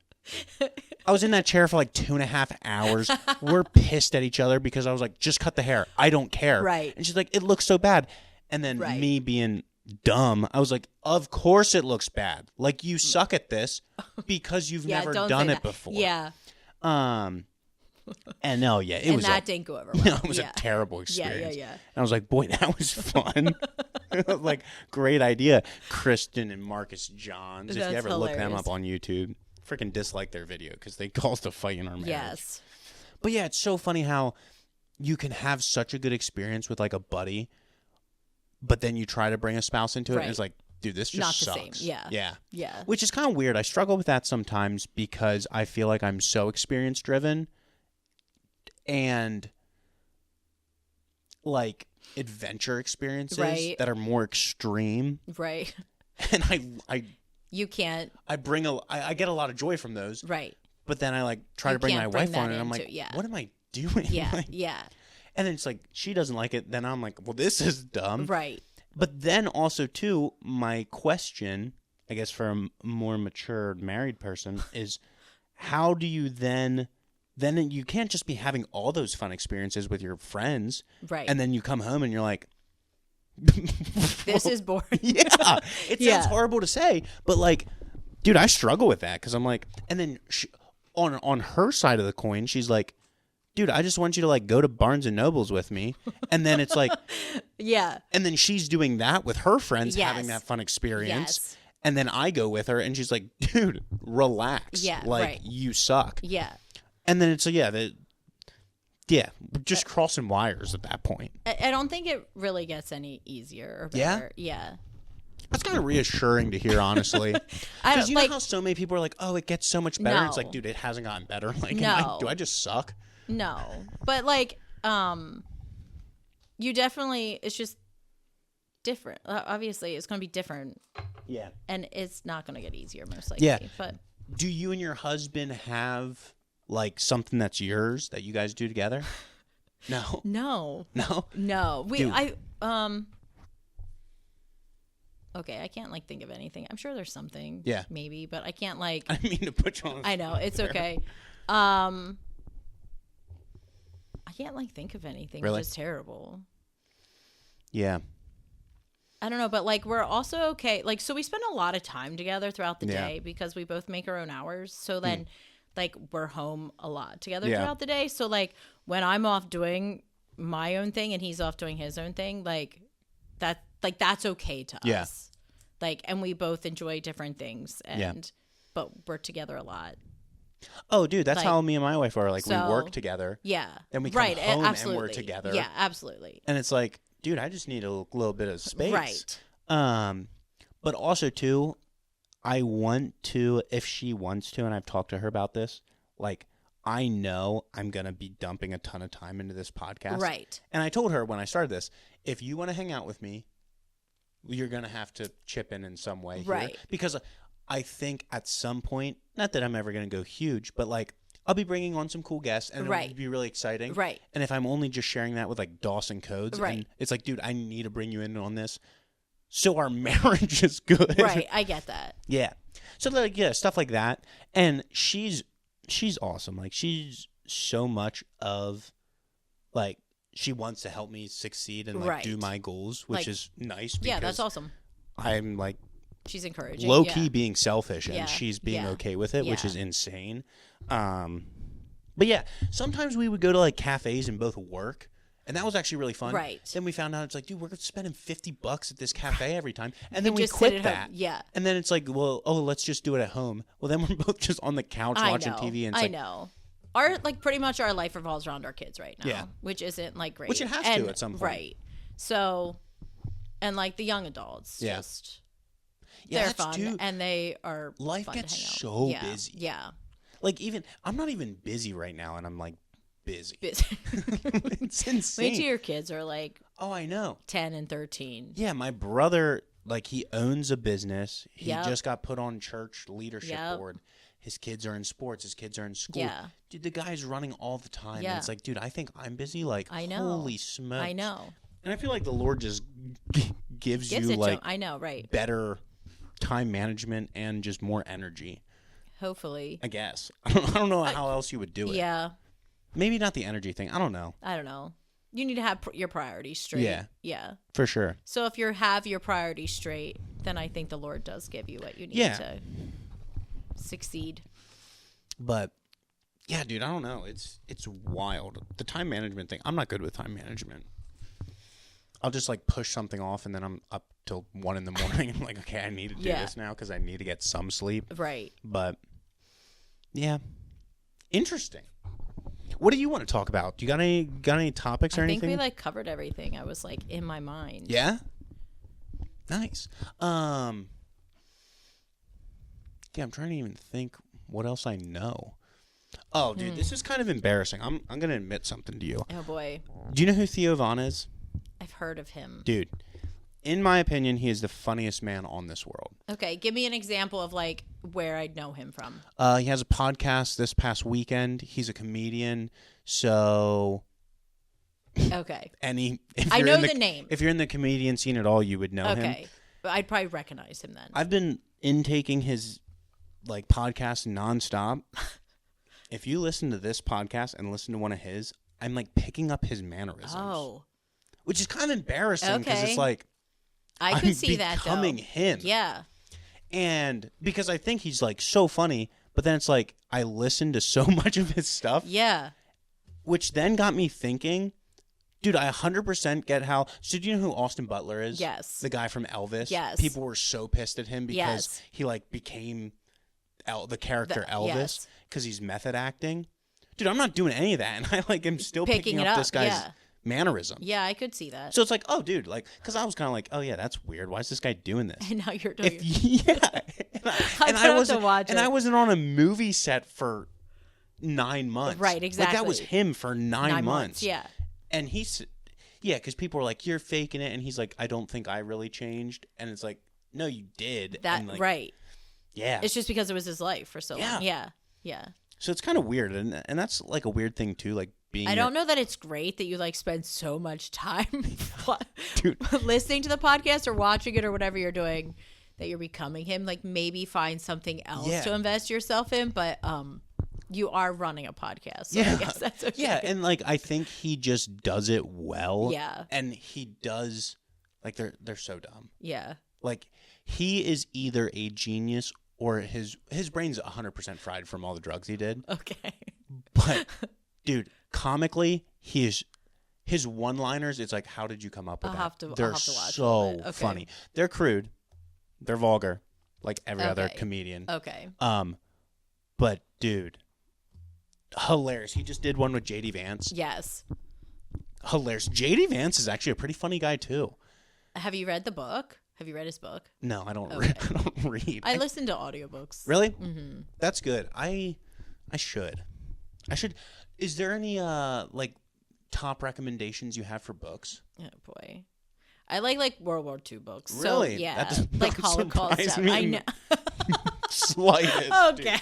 Speaker 1: I was in that chair for like 2.5 hours. We're pissed at each other because I was like, just cut the hair. I don't care.
Speaker 2: Right.
Speaker 1: And she's like, it looks so bad. And then
Speaker 2: Right.
Speaker 1: me being dumb, I was like, of course it looks bad. Like, you suck at this because you've
Speaker 2: Yeah,
Speaker 1: never
Speaker 2: don't
Speaker 1: done
Speaker 2: say
Speaker 1: it
Speaker 2: that.
Speaker 1: before.
Speaker 2: Yeah.
Speaker 1: And no, yeah, it
Speaker 2: And
Speaker 1: was
Speaker 2: that didn't go over well.
Speaker 1: it was
Speaker 2: Yeah.
Speaker 1: a terrible experience.
Speaker 2: Yeah.
Speaker 1: And I was like, boy, that was fun. Like, great idea. Kristen and Marcus Johns. If
Speaker 2: That's
Speaker 1: you ever look them
Speaker 2: hilarious.
Speaker 1: up on YouTube, freaking dislike their video because they caused a fight in our marriage.
Speaker 2: Yes.
Speaker 1: But yeah, it's so funny how you can have such a good experience with like a buddy, but then you try to bring a spouse into it, and
Speaker 2: Right.
Speaker 1: it's like, dude, this just
Speaker 2: Not the
Speaker 1: sucks.
Speaker 2: same. Yeah.
Speaker 1: Yeah.
Speaker 2: Yeah.
Speaker 1: Which is kind of weird. I struggle with that sometimes because I feel like I'm so experience driven and like adventure experiences
Speaker 2: Right.
Speaker 1: that are more extreme.
Speaker 2: Right.
Speaker 1: And I
Speaker 2: You can't.
Speaker 1: I get a lot of joy from those,
Speaker 2: Right.
Speaker 1: but then I like try
Speaker 2: You
Speaker 1: to bring my
Speaker 2: can't bring
Speaker 1: wife on
Speaker 2: that
Speaker 1: it and I'm
Speaker 2: into-
Speaker 1: like,
Speaker 2: yeah.
Speaker 1: what am I doing?
Speaker 2: Yeah.
Speaker 1: Like,
Speaker 2: Yeah.
Speaker 1: And then it's like, she doesn't like it. Then I'm like, well, this is dumb.
Speaker 2: Right.
Speaker 1: But then also, too, my question, I guess for a more mature married person, is how do you then you can't just be having all those fun experiences with your friends.
Speaker 2: Right.
Speaker 1: And then you come home and you're like,
Speaker 2: this is boring.
Speaker 1: Yeah. It sounds horrible to say, but like, dude, I struggle with that because I'm like, and then on her side of the coin, she's like, dude, I just want you to like go to Barnes and Nobles with me. And then it's like,
Speaker 2: yeah.
Speaker 1: And then she's doing that with her friends,
Speaker 2: Yes.
Speaker 1: having that fun experience.
Speaker 2: Yes.
Speaker 1: And then I go with her and she's like, dude, relax.
Speaker 2: Yeah,
Speaker 1: like,
Speaker 2: right.
Speaker 1: you suck.
Speaker 2: Yeah.
Speaker 1: And then it's like, we're just crossing wires at that point.
Speaker 2: I don't think it really gets any easier or better. Yeah.
Speaker 1: That's kind of reassuring to hear, honestly. Because you know how so many people are like, oh, it gets so much better.
Speaker 2: No.
Speaker 1: It's like, dude, it hasn't gotten better. Like,
Speaker 2: No.
Speaker 1: do I just suck?
Speaker 2: No. But like, you definitely, it's just different. Obviously, it's going to be different.
Speaker 1: Yeah.
Speaker 2: And it's not going to get easier, most likely.
Speaker 1: Yeah.
Speaker 2: But
Speaker 1: do you and your husband have like something that's yours that you guys do together? No.
Speaker 2: No.
Speaker 1: Dude.
Speaker 2: Okay, I can't like think of anything. I'm sure there's something.
Speaker 1: Yeah.
Speaker 2: Maybe, but I can't like.
Speaker 1: I mean to put you on.
Speaker 2: I know it's okay. I can't like think of anything.
Speaker 1: Really?
Speaker 2: It's just terrible.
Speaker 1: Yeah.
Speaker 2: I don't know, but like we're also okay. Like, so we spend a lot of time together throughout the day because we both make our own hours. So then, like, we're home a lot together throughout the day. So like when I'm off doing my own thing and he's off doing his own thing, that's okay to us. Like, and we both enjoy different things, but we're together a lot.
Speaker 1: Oh, dude, that's
Speaker 2: Like,
Speaker 1: how me and my wife are. Like,
Speaker 2: so,
Speaker 1: we work together.
Speaker 2: Yeah.
Speaker 1: Then we come home
Speaker 2: absolutely.
Speaker 1: and we're together.
Speaker 2: Yeah, absolutely.
Speaker 1: And it's like, dude, I just need a little bit of space.
Speaker 2: Right.
Speaker 1: But also, too, I want to, if she wants to, and I've talked to her about this, like, I know I'm going to be dumping a ton of time into this podcast.
Speaker 2: Right.
Speaker 1: And I told her when I started this, if you want to hang out with me, you're going to have to chip in some way here.
Speaker 2: Right.
Speaker 1: Because I think at some point, not that I'm ever going to go huge, but like I'll be bringing on some cool guests and it'll be really exciting.
Speaker 2: Right.
Speaker 1: And if I'm only just sharing that with like Dawson Codes, and it's like, dude, I need to bring you in on this so our marriage is good.
Speaker 2: Right. I get that.
Speaker 1: Yeah. So like, yeah, stuff like that. And she's awesome. Like, she's so much of like, she wants to help me succeed and like do my goals, which is nice.
Speaker 2: Yeah, that's awesome.
Speaker 1: I'm like,
Speaker 2: she's encouraging.
Speaker 1: Low key being selfish, and she's being okay with it, which
Speaker 2: Yeah.
Speaker 1: is insane. But yeah, sometimes we would go to like cafes and both work, and that was actually really fun.
Speaker 2: Right.
Speaker 1: Then we found out it's like, dude, we're spending $50 at this cafe every time, and then
Speaker 2: You
Speaker 1: we
Speaker 2: just sit
Speaker 1: quit
Speaker 2: at
Speaker 1: that.
Speaker 2: home. Yeah.
Speaker 1: And then it's like, well, let's just do it at home. Well, then we're both just on the couch watching TV, and it's
Speaker 2: I
Speaker 1: like,
Speaker 2: know. Our like pretty much our life revolves around our kids right now.
Speaker 1: Yeah.
Speaker 2: Which isn't like great.
Speaker 1: Which it has to at some point.
Speaker 2: Right. So, and like the young adults, just they're
Speaker 1: that's
Speaker 2: fun and they are
Speaker 1: life
Speaker 2: fun
Speaker 1: gets
Speaker 2: to hang out.
Speaker 1: so
Speaker 2: Yeah.
Speaker 1: busy.
Speaker 2: Yeah.
Speaker 1: Like, even I'm not even busy right now, and I'm like busy.
Speaker 2: Busy.
Speaker 1: It's insane.
Speaker 2: Wait till your kids are like
Speaker 1: Oh, I know.
Speaker 2: 10 and 13.
Speaker 1: Yeah, my brother, like, he owns a business. He
Speaker 2: Yep.
Speaker 1: just got put on church leadership
Speaker 2: Yep.
Speaker 1: board. His kids are in sports. His kids are in school.
Speaker 2: Yeah.
Speaker 1: Dude, the guy's running all the time.
Speaker 2: Yeah.
Speaker 1: And it's like, dude, I think I'm busy. Like,
Speaker 2: I know.
Speaker 1: holy smokes.
Speaker 2: I know.
Speaker 1: And I feel like the Lord just gives
Speaker 2: Gives
Speaker 1: you,
Speaker 2: it
Speaker 1: like,
Speaker 2: to I know, right.
Speaker 1: better time management and just more energy,
Speaker 2: Hopefully.
Speaker 1: I guess. I don't know how else you would do it.
Speaker 2: Yeah.
Speaker 1: Maybe not the energy thing. I don't know.
Speaker 2: I don't know. You need to have your priorities straight.
Speaker 1: Yeah.
Speaker 2: Yeah.
Speaker 1: For sure.
Speaker 2: So if you have your priorities straight, then I think the Lord does give you what you need to succeed.
Speaker 1: But yeah, dude, I don't know. It's wild. The time management thing. I'm not good with time management. I'll just like push something off, and then I'm up till 1 a.m. I'm like, okay, I need to do this now because I need to get some sleep.
Speaker 2: Right.
Speaker 1: But yeah, interesting. What do you want to talk about? Do you got any topics or anything?
Speaker 2: I think we like covered everything. I was like in my mind.
Speaker 1: Yeah. Nice. Yeah, I'm trying to even think what else I know. Oh, dude, this is kind of embarrassing. I'm gonna admit something to you.
Speaker 2: Oh boy.
Speaker 1: Do you know who Theo Von is?
Speaker 2: I've heard of him.
Speaker 1: Dude, in my opinion, he is the funniest man on this world.
Speaker 2: Okay, give me an example of like where I'd know him from.
Speaker 1: He has a podcast this past weekend. He's a comedian. So
Speaker 2: Okay.
Speaker 1: I
Speaker 2: know the name.
Speaker 1: If you're in the comedian scene at all, you would know him.
Speaker 2: Okay. But I'd probably recognize him then.
Speaker 1: I've been intaking his like podcast nonstop. If you listen to this podcast and listen to one of his, I'm like picking up his mannerisms.
Speaker 2: Oh.
Speaker 1: Which is kind of embarrassing because it's like
Speaker 2: I could see that though.
Speaker 1: Becoming him.
Speaker 2: Yeah.
Speaker 1: And because I think he's like so funny, but then it's like I listened to so much of his stuff.
Speaker 2: Yeah.
Speaker 1: Which then got me thinking, dude, I 100% get how. So do you know who Austin Butler is?
Speaker 2: Yes.
Speaker 1: The guy from Elvis.
Speaker 2: Yes.
Speaker 1: People were so pissed at him because he like became the character Elvis because he's method acting. Dude, I'm not doing any of that, and I like am still picking up this guy's mannerism.
Speaker 2: Yeah, I could see that.
Speaker 1: So it's like, oh, dude, like, because I was kind of like, oh yeah, that's weird. Why is this guy doing this?
Speaker 2: And now you're doing.
Speaker 1: I wasn't on a movie set for 9 months.
Speaker 2: Right, exactly.
Speaker 1: Like that was him for 9 months.
Speaker 2: Yeah.
Speaker 1: And because people were like, you're faking it, and he's like, I don't think I really changed, and it's like, no, you did.
Speaker 2: That
Speaker 1: and like,
Speaker 2: right.
Speaker 1: Yeah.
Speaker 2: It's just because it was his life for so long. Yeah. Yeah.
Speaker 1: So it's kind of weird, and that's like a weird thing too, like being.
Speaker 2: I don't know that it's great that you like spend so much time listening to the podcast or watching it or whatever you're doing, that you're becoming him. Like maybe find something else to invest yourself in, but you are running a podcast, so I guess that's okay.
Speaker 1: Yeah, and like I think he just does it well.
Speaker 2: Yeah,
Speaker 1: and he does like they're so dumb.
Speaker 2: Yeah,
Speaker 1: like he is either a genius or his brain's 100% fried from all the drugs he did.
Speaker 2: Okay.
Speaker 1: But, dude, comically, his one-liners, it's like, how did you come up with that? They're so funny. They're crude. They're vulgar, like every other comedian.
Speaker 2: Okay.
Speaker 1: But, dude, hilarious. He just did one with J.D. Vance.
Speaker 2: Yes.
Speaker 1: Hilarious. J.D. Vance is actually a pretty funny guy, too.
Speaker 2: Have you read the book? Have you read his book?
Speaker 1: No, I don't. Okay. I don't read.
Speaker 2: I listen to audiobooks.
Speaker 1: Really?
Speaker 2: Mm-hmm.
Speaker 1: That's good. I should. Is there any like top recommendations you have for books?
Speaker 2: Oh boy, I like World War II books.
Speaker 1: Really?
Speaker 2: So, yeah,
Speaker 1: that does
Speaker 2: like
Speaker 1: not
Speaker 2: Holocaust stuff.
Speaker 1: Me
Speaker 2: I know.
Speaker 1: Slightest.
Speaker 2: Okay.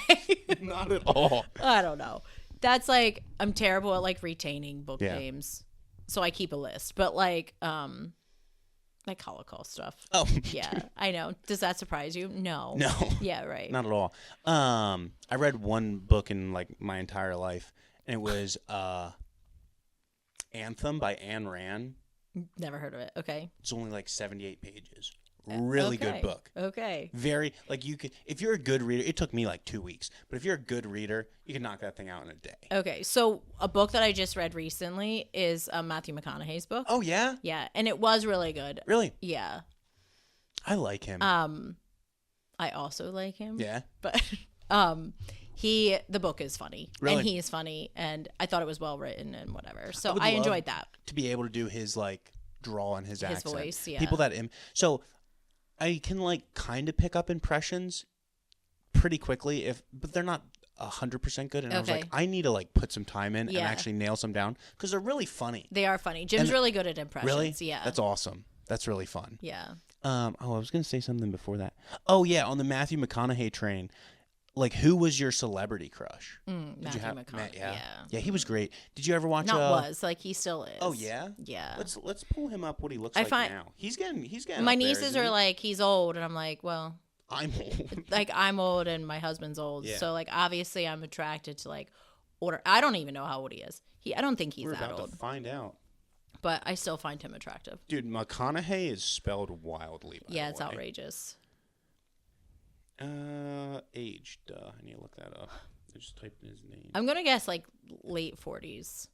Speaker 1: Dude. Not at all.
Speaker 2: I don't know. That's like I'm terrible at like retaining book names, so I keep a list. But like Holocaust stuff.
Speaker 1: Oh,
Speaker 2: yeah, dude. I know. Does that surprise you? No. Yeah, right.
Speaker 1: Not at all. I read one book in like my entire life, and it was Anthem by Ayn Rand.
Speaker 2: Never heard of it. Okay.
Speaker 1: It's only like 78 pages. Really good book.
Speaker 2: Okay.
Speaker 1: Very like you could if you're a good reader. It took me like 2 weeks, but if you're a good reader, you can knock that thing out in a day.
Speaker 2: Okay, so a book that I just read recently is Matthew McConaughey's book.
Speaker 1: Oh yeah,
Speaker 2: yeah, and it was really good.
Speaker 1: Really?
Speaker 2: Yeah.
Speaker 1: I like him.
Speaker 2: I also like him.
Speaker 1: Yeah.
Speaker 2: But the book is funny. Really? And he is funny, and I thought it was well written and whatever. So I enjoyed that. To
Speaker 1: be able to do his like draw and his accent.
Speaker 2: Voice, yeah.
Speaker 1: People that so I can like kind of pick up impressions pretty quickly but they're not 100% good. And I was like, I need to like put some time in and actually nail some down because they're really funny.
Speaker 2: They are funny. Jim's really good at impressions.
Speaker 1: Really?
Speaker 2: Yeah.
Speaker 1: That's awesome. That's really fun.
Speaker 2: Yeah.
Speaker 1: I was going to say something before that. Oh yeah. On the Matthew McConaughey train, like who was your celebrity crush?
Speaker 2: Matthew McConaughey.
Speaker 1: Yeah, he was great. Did you ever watch?
Speaker 2: Like he still is.
Speaker 1: Oh yeah.
Speaker 2: Yeah.
Speaker 1: Let's pull him up. What he looks like now. He's getting.
Speaker 2: My nieces are like, he's old, and I'm like, well,
Speaker 1: I'm old.
Speaker 2: Like I'm old, and my husband's old. Yeah. So like obviously I'm attracted to like older. I don't even know how old he is. I don't think he's that old. We're about
Speaker 1: to find out.
Speaker 2: But I still find him attractive.
Speaker 1: Dude, McConaughey is spelled wildly.
Speaker 2: Yeah, it's outrageous.
Speaker 1: Age. I need to look that up. I just typed in his name.
Speaker 2: I'm gonna guess like late 40s.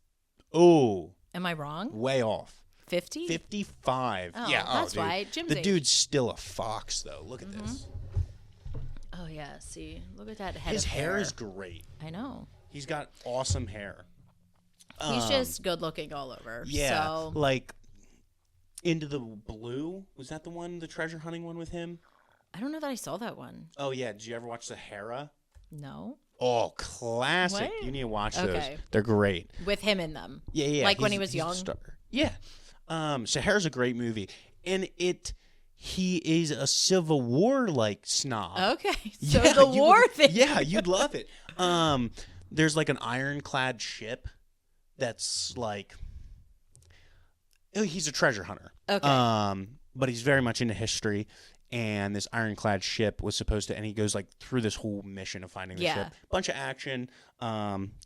Speaker 1: Oh.
Speaker 2: Am I wrong?
Speaker 1: Way off.
Speaker 2: 50?
Speaker 1: 55.
Speaker 2: Oh,
Speaker 1: yeah.
Speaker 2: That's why. Jim's
Speaker 1: the dude's still a fox, though. Look at this.
Speaker 2: Oh yeah. See, look at that head.
Speaker 1: His hair is great.
Speaker 2: I know.
Speaker 1: He's got awesome hair.
Speaker 2: He's just good looking all over.
Speaker 1: Yeah.
Speaker 2: So.
Speaker 1: Like Into the Blue. Was that the one, the treasure hunting one with him?
Speaker 2: I don't know that I saw that one.
Speaker 1: Oh, yeah. Did you ever watch Sahara?
Speaker 2: No.
Speaker 1: Oh, classic. What? You need to watch those. They're great.
Speaker 2: With him in them.
Speaker 1: Yeah, yeah.
Speaker 2: Like when he was young?
Speaker 1: Yeah. Sahara's a great movie. And he is a Civil War, like, snob.
Speaker 2: Okay. So the war thing.
Speaker 1: Yeah, you'd love it. There's, like, an ironclad ship that's, like... He's a treasure hunter.
Speaker 2: Okay.
Speaker 1: But he's very much into history. And this ironclad ship was supposed to, and he goes like through this whole mission of finding the ship. Bunch of action,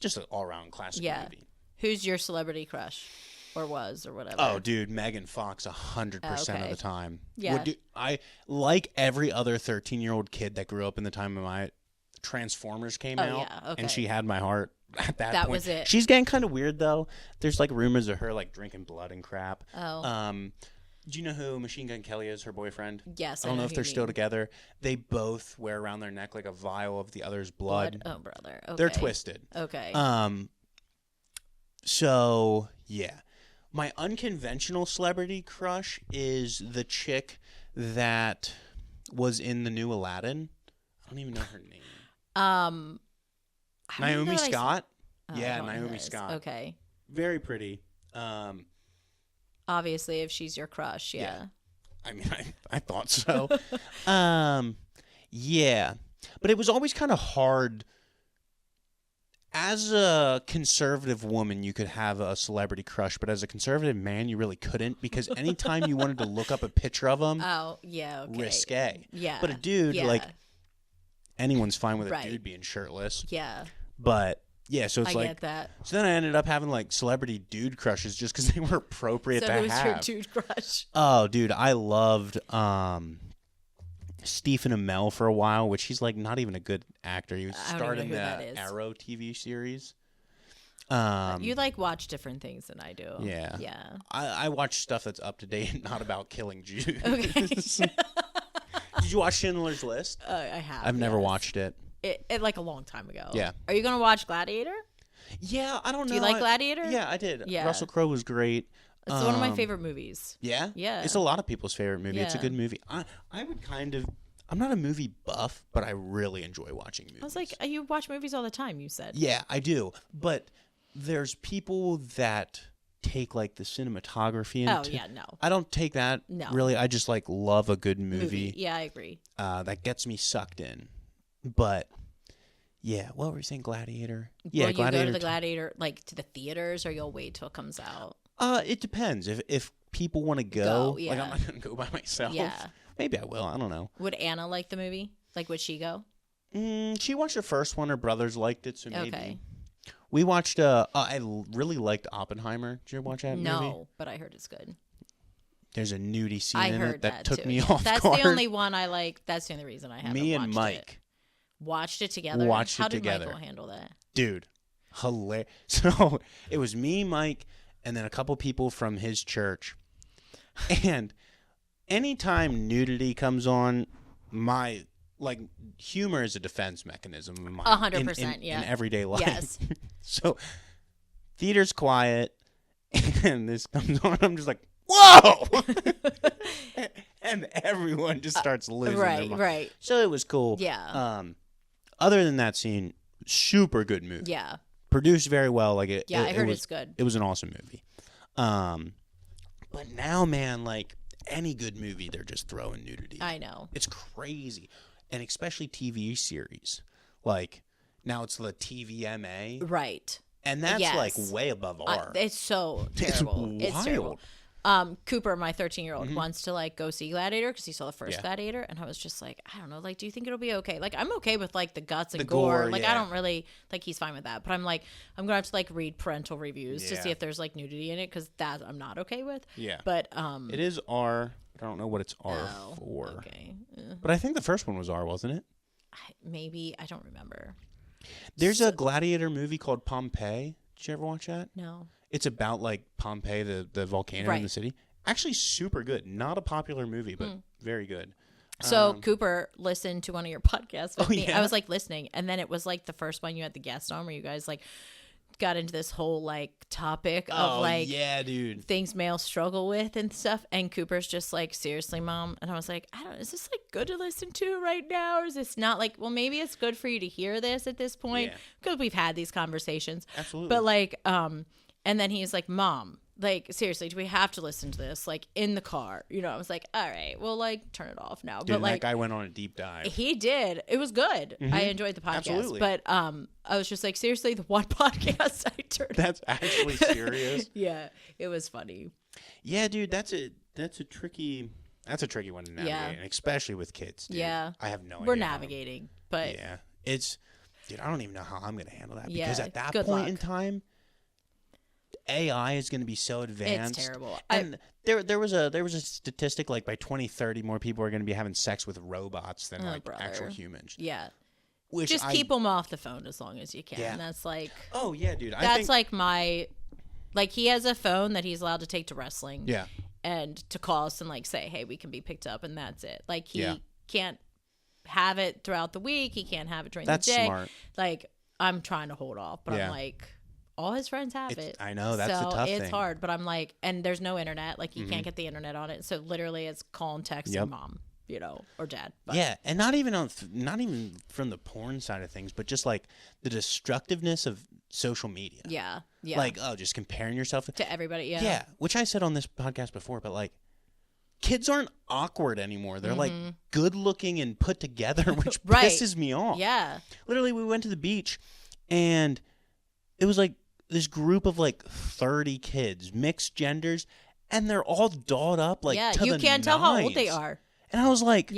Speaker 1: just an all-around classic movie.
Speaker 2: Who's your celebrity crush, or was, or whatever?
Speaker 1: Oh, dude, Megan Fox, 100% of the time.
Speaker 2: Yeah,
Speaker 1: I like every other 13-year-old kid that grew up in the time of my Transformers came out, and she had my heart at that point.
Speaker 2: That was it.
Speaker 1: She's getting kind of weird though. There's like rumors of her like drinking blood and crap.
Speaker 2: Oh.
Speaker 1: Do you know who Machine Gun Kelly is, her boyfriend?
Speaker 2: Yes,
Speaker 1: I don't know if they're still together. They both wear around their neck like a vial of the other's blood.
Speaker 2: Oh, brother. Okay.
Speaker 1: They're twisted.
Speaker 2: Okay.
Speaker 1: So, yeah. My unconventional celebrity crush is the chick that was in the new Aladdin. I don't even know her name. Naomi Scott? Naomi Scott.
Speaker 2: Okay.
Speaker 1: Very pretty.
Speaker 2: Obviously, if she's your crush, yeah.
Speaker 1: I mean, I thought so. Yeah. But it was always kind of hard. As a conservative woman, you could have a celebrity crush, but as a conservative man, you really couldn't, because anytime you wanted to look up a picture of them, risque.
Speaker 2: Yeah.
Speaker 1: But a dude, like, anyone's fine with a dude being shirtless.
Speaker 2: Yeah.
Speaker 1: But yeah, so it's
Speaker 2: I
Speaker 1: like,
Speaker 2: get that.
Speaker 1: So then I ended up having like celebrity dude crushes just because they were appropriate to have.
Speaker 2: So who's your dude crush?
Speaker 1: Oh, dude, I loved Stephen Amell for a while, which he's like not even a good actor. He was starting the Arrow TV series.
Speaker 2: You like watch different things than I do.
Speaker 1: Yeah.
Speaker 2: Yeah.
Speaker 1: I watch stuff that's up to date and not about killing Jews.
Speaker 2: Okay.
Speaker 1: Did you watch Schindler's List?
Speaker 2: I have.
Speaker 1: I've never watched it.
Speaker 2: It like a long time ago.
Speaker 1: Yeah.
Speaker 2: Are you going to watch Gladiator?
Speaker 1: Yeah, I don't know.
Speaker 2: Do you like Gladiator?
Speaker 1: Yeah, I did.
Speaker 2: Yeah.
Speaker 1: Russell Crowe was great.
Speaker 2: It's one of my favorite movies.
Speaker 1: Yeah?
Speaker 2: Yeah.
Speaker 1: It's a lot of people's favorite movie.
Speaker 2: Yeah.
Speaker 1: It's a good movie. I would kind of... I'm not a movie buff, but I really enjoy watching movies.
Speaker 2: I was like, you watch movies all the time, you said.
Speaker 1: Yeah, I do. But there's people that take like the cinematography into...
Speaker 2: Oh, yeah, no.
Speaker 1: I don't take that really. I just like love a good movie.
Speaker 2: Yeah, I agree.
Speaker 1: That gets me sucked in. But... Yeah, what were you saying, Gladiator?
Speaker 2: Yeah, you go to the Gladiator, like to the theaters, or you'll wait till it comes out?
Speaker 1: It depends. If people want to go, like I'm not going to go by myself.
Speaker 2: Yeah.
Speaker 1: Maybe I will. I don't know.
Speaker 2: Would Anna like the movie? Like, would she go?
Speaker 1: She watched the first one. Her brothers liked it, so maybe.
Speaker 2: Okay.
Speaker 1: We watched, I really liked Oppenheimer. Did you ever watch that movie?
Speaker 2: No, but I heard it's good.
Speaker 1: There's a nudie scene in it that took
Speaker 2: too.
Speaker 1: me off
Speaker 2: That's
Speaker 1: guard.
Speaker 2: the only one I like. That's the only reason I haven't watched it.
Speaker 1: Me and Mike.
Speaker 2: Watched it together? How did Michael handle that?
Speaker 1: Dude, hilarious. So it was me, Mike, and then a couple people from his church. And anytime nudity comes on, my humor is a defense mechanism of mine.
Speaker 2: 100%,
Speaker 1: in everyday life.
Speaker 2: Yes.
Speaker 1: So theater's quiet, and this comes on. I'm just like, whoa! And everyone just starts losing their mind.
Speaker 2: Right.
Speaker 1: So it was cool.
Speaker 2: Yeah.
Speaker 1: Other than that scene, super good movie.
Speaker 2: Yeah.
Speaker 1: Produced very well. I heard
Speaker 2: it's good.
Speaker 1: It was an awesome movie. But now, man, like any good movie, they're just throwing nudity.
Speaker 2: I know.
Speaker 1: It's crazy. And especially TV series. Like, now it's the TVMA.
Speaker 2: Right.
Speaker 1: And that's like way above R.
Speaker 2: It's so terrible.
Speaker 1: It's
Speaker 2: terrible. Cooper, my 13-year-old, wants to like go see Gladiator because he saw the first Gladiator, and I was just like, I don't know, like, do you think it'll be okay? Like, I'm okay with like the guts and the gore. Like, I don't really like. He's fine with that, but I'm like, I'm gonna have to like read parental reviews to see if there's like nudity in it because that I'm not okay with.
Speaker 1: Yeah,
Speaker 2: but
Speaker 1: it is R. I don't know what it's R for.
Speaker 2: Okay,
Speaker 1: but I think the first one was R, wasn't it?
Speaker 2: Maybe I don't remember.
Speaker 1: There's a Gladiator movie called Pompeii. Did you ever watch that?
Speaker 2: No.
Speaker 1: It's about like Pompeii, the volcano in the city. Actually, super good. Not a popular movie, but very good.
Speaker 2: So Cooper listened to one of your podcasts with me.
Speaker 1: Yeah?
Speaker 2: I was like listening, and then it was like the first one you had the guest on, where you guys like got into this whole like topic of like
Speaker 1: dude,
Speaker 2: things males struggle with and stuff. And Cooper's just like, seriously, Mom. And I was like, is this like good to listen to right now, or is this not? Like, well, maybe it's good for you to hear this at this point because we've had these conversations.
Speaker 1: Absolutely.
Speaker 2: But like, and then he's like, Mom, like, seriously, do we have to listen to this? Like, in the car. You know, I was like, all right, well, like, turn it off now.
Speaker 1: Dude,
Speaker 2: but, like,
Speaker 1: that guy went on a deep dive.
Speaker 2: He did. It was good.
Speaker 1: Mm-hmm.
Speaker 2: I enjoyed the podcast.
Speaker 1: Absolutely.
Speaker 2: But I was just like, seriously, the one podcast I turned
Speaker 1: That's actually serious.
Speaker 2: Yeah, it was funny.
Speaker 1: Yeah, dude, that's a tricky one to navigate, and especially with kids. Dude.
Speaker 2: Yeah,
Speaker 1: I have no idea.
Speaker 2: We're navigating, but
Speaker 1: yeah, dude, I don't even know how I'm going to handle that because at that
Speaker 2: good
Speaker 1: point
Speaker 2: luck.
Speaker 1: in time, AI is going to be so advanced.
Speaker 2: It's terrible.
Speaker 1: And there was a statistic like by 2030, more people are going to be having sex with robots than actual humans.
Speaker 2: Yeah.
Speaker 1: Which
Speaker 2: just keep them off the phone as long as you can.
Speaker 1: Yeah.
Speaker 2: That's like.
Speaker 1: Oh yeah, dude.
Speaker 2: That's like my. Like, he has a phone that he's allowed to take to wrestling.
Speaker 1: Yeah.
Speaker 2: And to call us and, like, say, hey, we can be picked up, and that's it. Like, he can't have it throughout the week. He can't have it during the day.
Speaker 1: That's smart.
Speaker 2: Like, I'm trying to hold off, but I'm like, all his friends have it.
Speaker 1: I know, that's the tough thing.
Speaker 2: It's hard, but I'm like, and there's no internet. Like, you can't get the internet on it. So, literally, it's call and text and mom, you know, or dad. But.
Speaker 1: Yeah, and not even from the porn side of things, but just, like, the destructiveness of social media.
Speaker 2: Yeah.
Speaker 1: Like, just comparing yourself
Speaker 2: to everybody. Yeah.
Speaker 1: Yeah, which I said on this podcast before, but like, kids aren't awkward anymore. They're like good looking and put together, which pisses me off.
Speaker 2: Yeah.
Speaker 1: Literally, we went to the beach, and it was like this group of like 30 kids, mixed genders, and they're all dolled up like to
Speaker 2: you
Speaker 1: the
Speaker 2: can't tell how old they are.
Speaker 1: And I was like,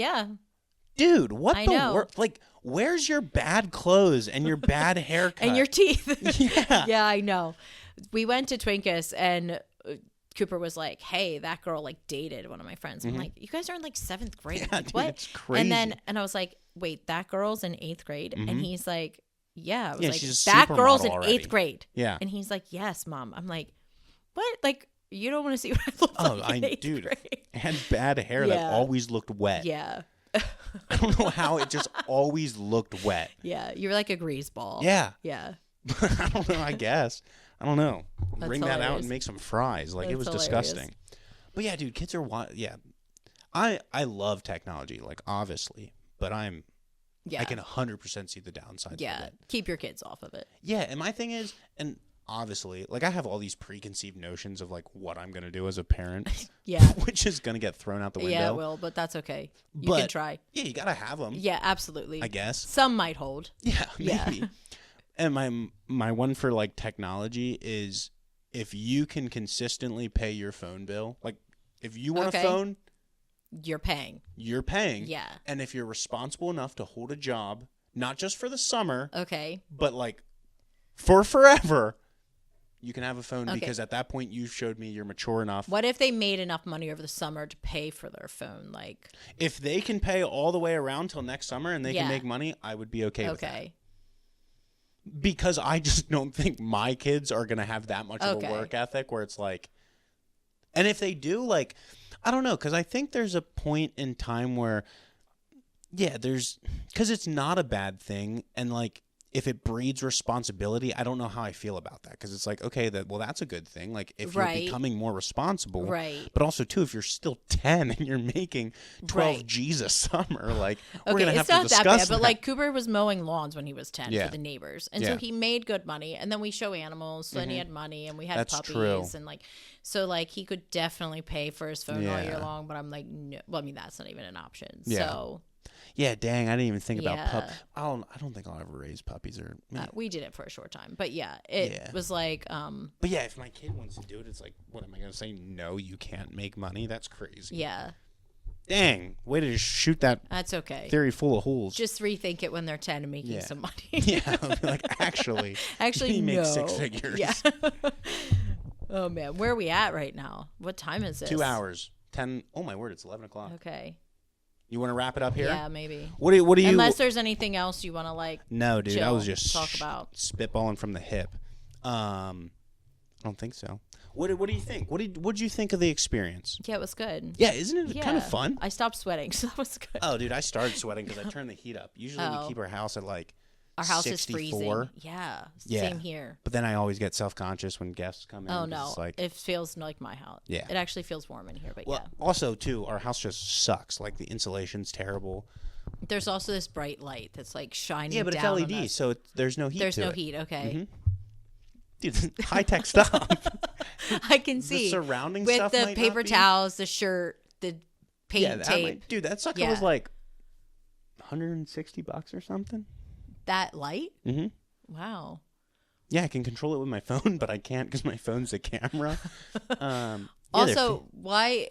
Speaker 1: dude, what
Speaker 2: I
Speaker 1: the
Speaker 2: know.
Speaker 1: like? Where's your bad clothes and your bad haircut
Speaker 2: and your teeth?
Speaker 1: Yeah,
Speaker 2: yeah, I know. We went to Twinkus, and Cooper was like, "Hey, that girl like dated one of my friends." I'm like, "You guys are in like 7th grade?
Speaker 1: Yeah,
Speaker 2: like,
Speaker 1: dude,
Speaker 2: what?"
Speaker 1: it's crazy.
Speaker 2: And I was like, "Wait, that girl's in 8th grade?" And he's like, "Yeah." I was like,
Speaker 1: she's a
Speaker 2: "That girl's in
Speaker 1: supermodel
Speaker 2: 8th
Speaker 1: already.
Speaker 2: grade?"
Speaker 1: Yeah.
Speaker 2: And he's like, "Yes, mom." I'm like, "What? Like, you don't want to see what I look like in 8th grade?"
Speaker 1: Had bad hair that always looked wet.
Speaker 2: Yeah.
Speaker 1: I don't know how it just always looked wet.
Speaker 2: Yeah, you were like a grease ball.
Speaker 1: Yeah.
Speaker 2: Yeah.
Speaker 1: I don't know, I guess. I don't know.
Speaker 2: That's
Speaker 1: Bring that out
Speaker 2: hilarious.
Speaker 1: and make some fries. Like, it was
Speaker 2: That's
Speaker 1: disgusting. But yeah, dude, kids are wild. Yeah. I love technology, like, obviously. But I can 100% see the downsides of it.
Speaker 2: Keep your kids off of it.
Speaker 1: Yeah, and my thing is, and obviously, like, I have all these preconceived notions of, like, what I'm going to do as a parent.
Speaker 2: Yeah.
Speaker 1: Which is going to get thrown out the window.
Speaker 2: Yeah, it will, but that's okay. You can try.
Speaker 1: Yeah, you got to have them.
Speaker 2: Yeah, absolutely.
Speaker 1: I guess.
Speaker 2: Some might hold.
Speaker 1: Yeah,
Speaker 2: Yeah.
Speaker 1: maybe. And my one for, like, technology is if you can consistently pay your phone bill. Like, if you want a phone,
Speaker 2: you're paying.
Speaker 1: You're paying.
Speaker 2: Yeah.
Speaker 1: And if you're responsible enough to hold a job, not just for the summer, but, like, for forever, you can have a phone because at that point you showed me you're mature enough.
Speaker 2: What if they made enough money over the summer to pay for their phone? Like,
Speaker 1: if they can pay all the way around till next summer and they can make money, I would be okay with that. Because I just don't think my kids are going to have that much of a work ethic where it's like, and if they do, like, I don't know, because I think there's a point in time where, because it's not a bad thing, and like, if it breeds responsibility, I don't know how I feel about that. Because it's like, okay, that's a good thing. Like, if you're becoming more responsible.
Speaker 2: Right.
Speaker 1: But also, too, if you're still 10 and you're making 12 G's a summer, like, we're going to have to discuss
Speaker 2: that bad, but, like, Cooper was mowing lawns when he was 10 for the neighbors. And so he made good money. And then we show animals, so then he had money, and we had puppies.
Speaker 1: True.
Speaker 2: And, like, so, like, he could definitely pay for his phone all year long. But I'm like, no. Well, I mean, that's not even an option. Yeah. So...
Speaker 1: Yeah, dang, I didn't even think about pup. I don't think I'll ever raise puppies or.
Speaker 2: We did it for a short time, but it was like.
Speaker 1: But yeah, if my kid wants to do it, it's like, what am I going to say? No, you can't make money. That's crazy.
Speaker 2: Yeah.
Speaker 1: Dang, way to just shoot that.
Speaker 2: That's okay.
Speaker 1: Theory full of holes.
Speaker 2: Just rethink it when they're 10 and making some money.
Speaker 1: Yeah, I'll be like, actually,
Speaker 2: you
Speaker 1: make 6 figures.
Speaker 2: Yeah. Oh man, where are we at right now? What time is this?
Speaker 1: 2 hours. 10. Oh my word, it's 11 o'clock.
Speaker 2: Okay.
Speaker 1: You want to wrap it up here?
Speaker 2: Yeah, maybe.
Speaker 1: What do you?
Speaker 2: Unless there's anything else you want to like.
Speaker 1: No, dude. I was just
Speaker 2: talk about
Speaker 1: spitballing from the hip. I don't think so. What do you think? What did you think of the experience?
Speaker 2: Yeah, it was good.
Speaker 1: Yeah, isn't it kind of fun?
Speaker 2: I stopped sweating, so that was good.
Speaker 1: Oh, dude, I started sweating because I turned the heat up. Usually we keep our house at like.
Speaker 2: Our house
Speaker 1: 64.
Speaker 2: is freezing. Yeah, same here.
Speaker 1: But then I always get self-conscious when guests come in.
Speaker 2: Oh, no. It feels like my house.
Speaker 1: Yeah.
Speaker 2: It actually feels warm in here, but
Speaker 1: Also, too, our house just sucks. Like, the insulation's terrible.
Speaker 2: There's also this bright light that's, like, shining down.
Speaker 1: Yeah, but it's LED, so there's no heat
Speaker 2: There's
Speaker 1: to
Speaker 2: no
Speaker 1: it.
Speaker 2: heat, okay.
Speaker 1: Mm-hmm. Dude, high-tech stuff.
Speaker 2: I can see.
Speaker 1: The surrounding
Speaker 2: with
Speaker 1: stuff
Speaker 2: the
Speaker 1: might
Speaker 2: paper
Speaker 1: not be.
Speaker 2: taules, the shirt, the paint tape.
Speaker 1: Dude, that sucker was like $160 or something.
Speaker 2: That light?
Speaker 1: Mm-hmm.
Speaker 2: Wow.
Speaker 1: Yeah, I can control it with my phone, but I can't because my phone's a camera.
Speaker 2: Also, why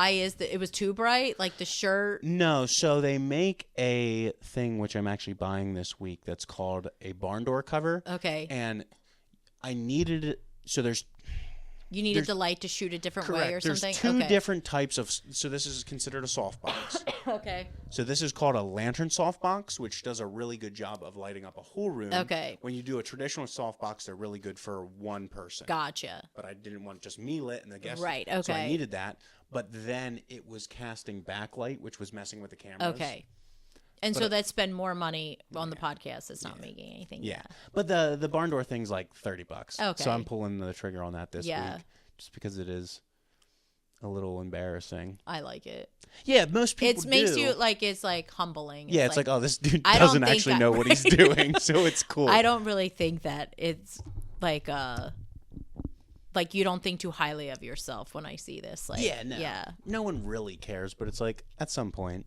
Speaker 2: is it was too bright? Like the shirt?
Speaker 1: No, so they make a thing which I'm actually buying this week that's called a barn door cover.
Speaker 2: Okay.
Speaker 1: And I needed it. So
Speaker 2: you needed the light to shoot a different way or something?
Speaker 1: There's two different types of. So this is considered a softbox.
Speaker 2: Okay.
Speaker 1: So this is called a lantern softbox, which does a really good job of lighting up a whole room.
Speaker 2: Okay.
Speaker 1: When you do a traditional softbox, they're really good for one person.
Speaker 2: Gotcha.
Speaker 1: But I didn't want just me lit and the guests.
Speaker 2: Right. Okay.
Speaker 1: So I needed that. But then it was casting backlight, which was messing with the cameras.
Speaker 2: Okay. And so that's spend more money on the podcast. It's not making anything.
Speaker 1: Yeah. But the barn door thing's like $30.
Speaker 2: Okay.
Speaker 1: So I'm pulling the trigger on that this week. Just because it is a little embarrassing.
Speaker 2: I like it.
Speaker 1: Yeah, most people
Speaker 2: It makes you like, it's like humbling.
Speaker 1: Yeah, it's like, oh, this dude doesn't actually know what he's doing, so it's cool.
Speaker 2: I don't really think that it's like you don't think too highly of yourself when I see this. Like, yeah.
Speaker 1: No one really cares, but it's like, at some point,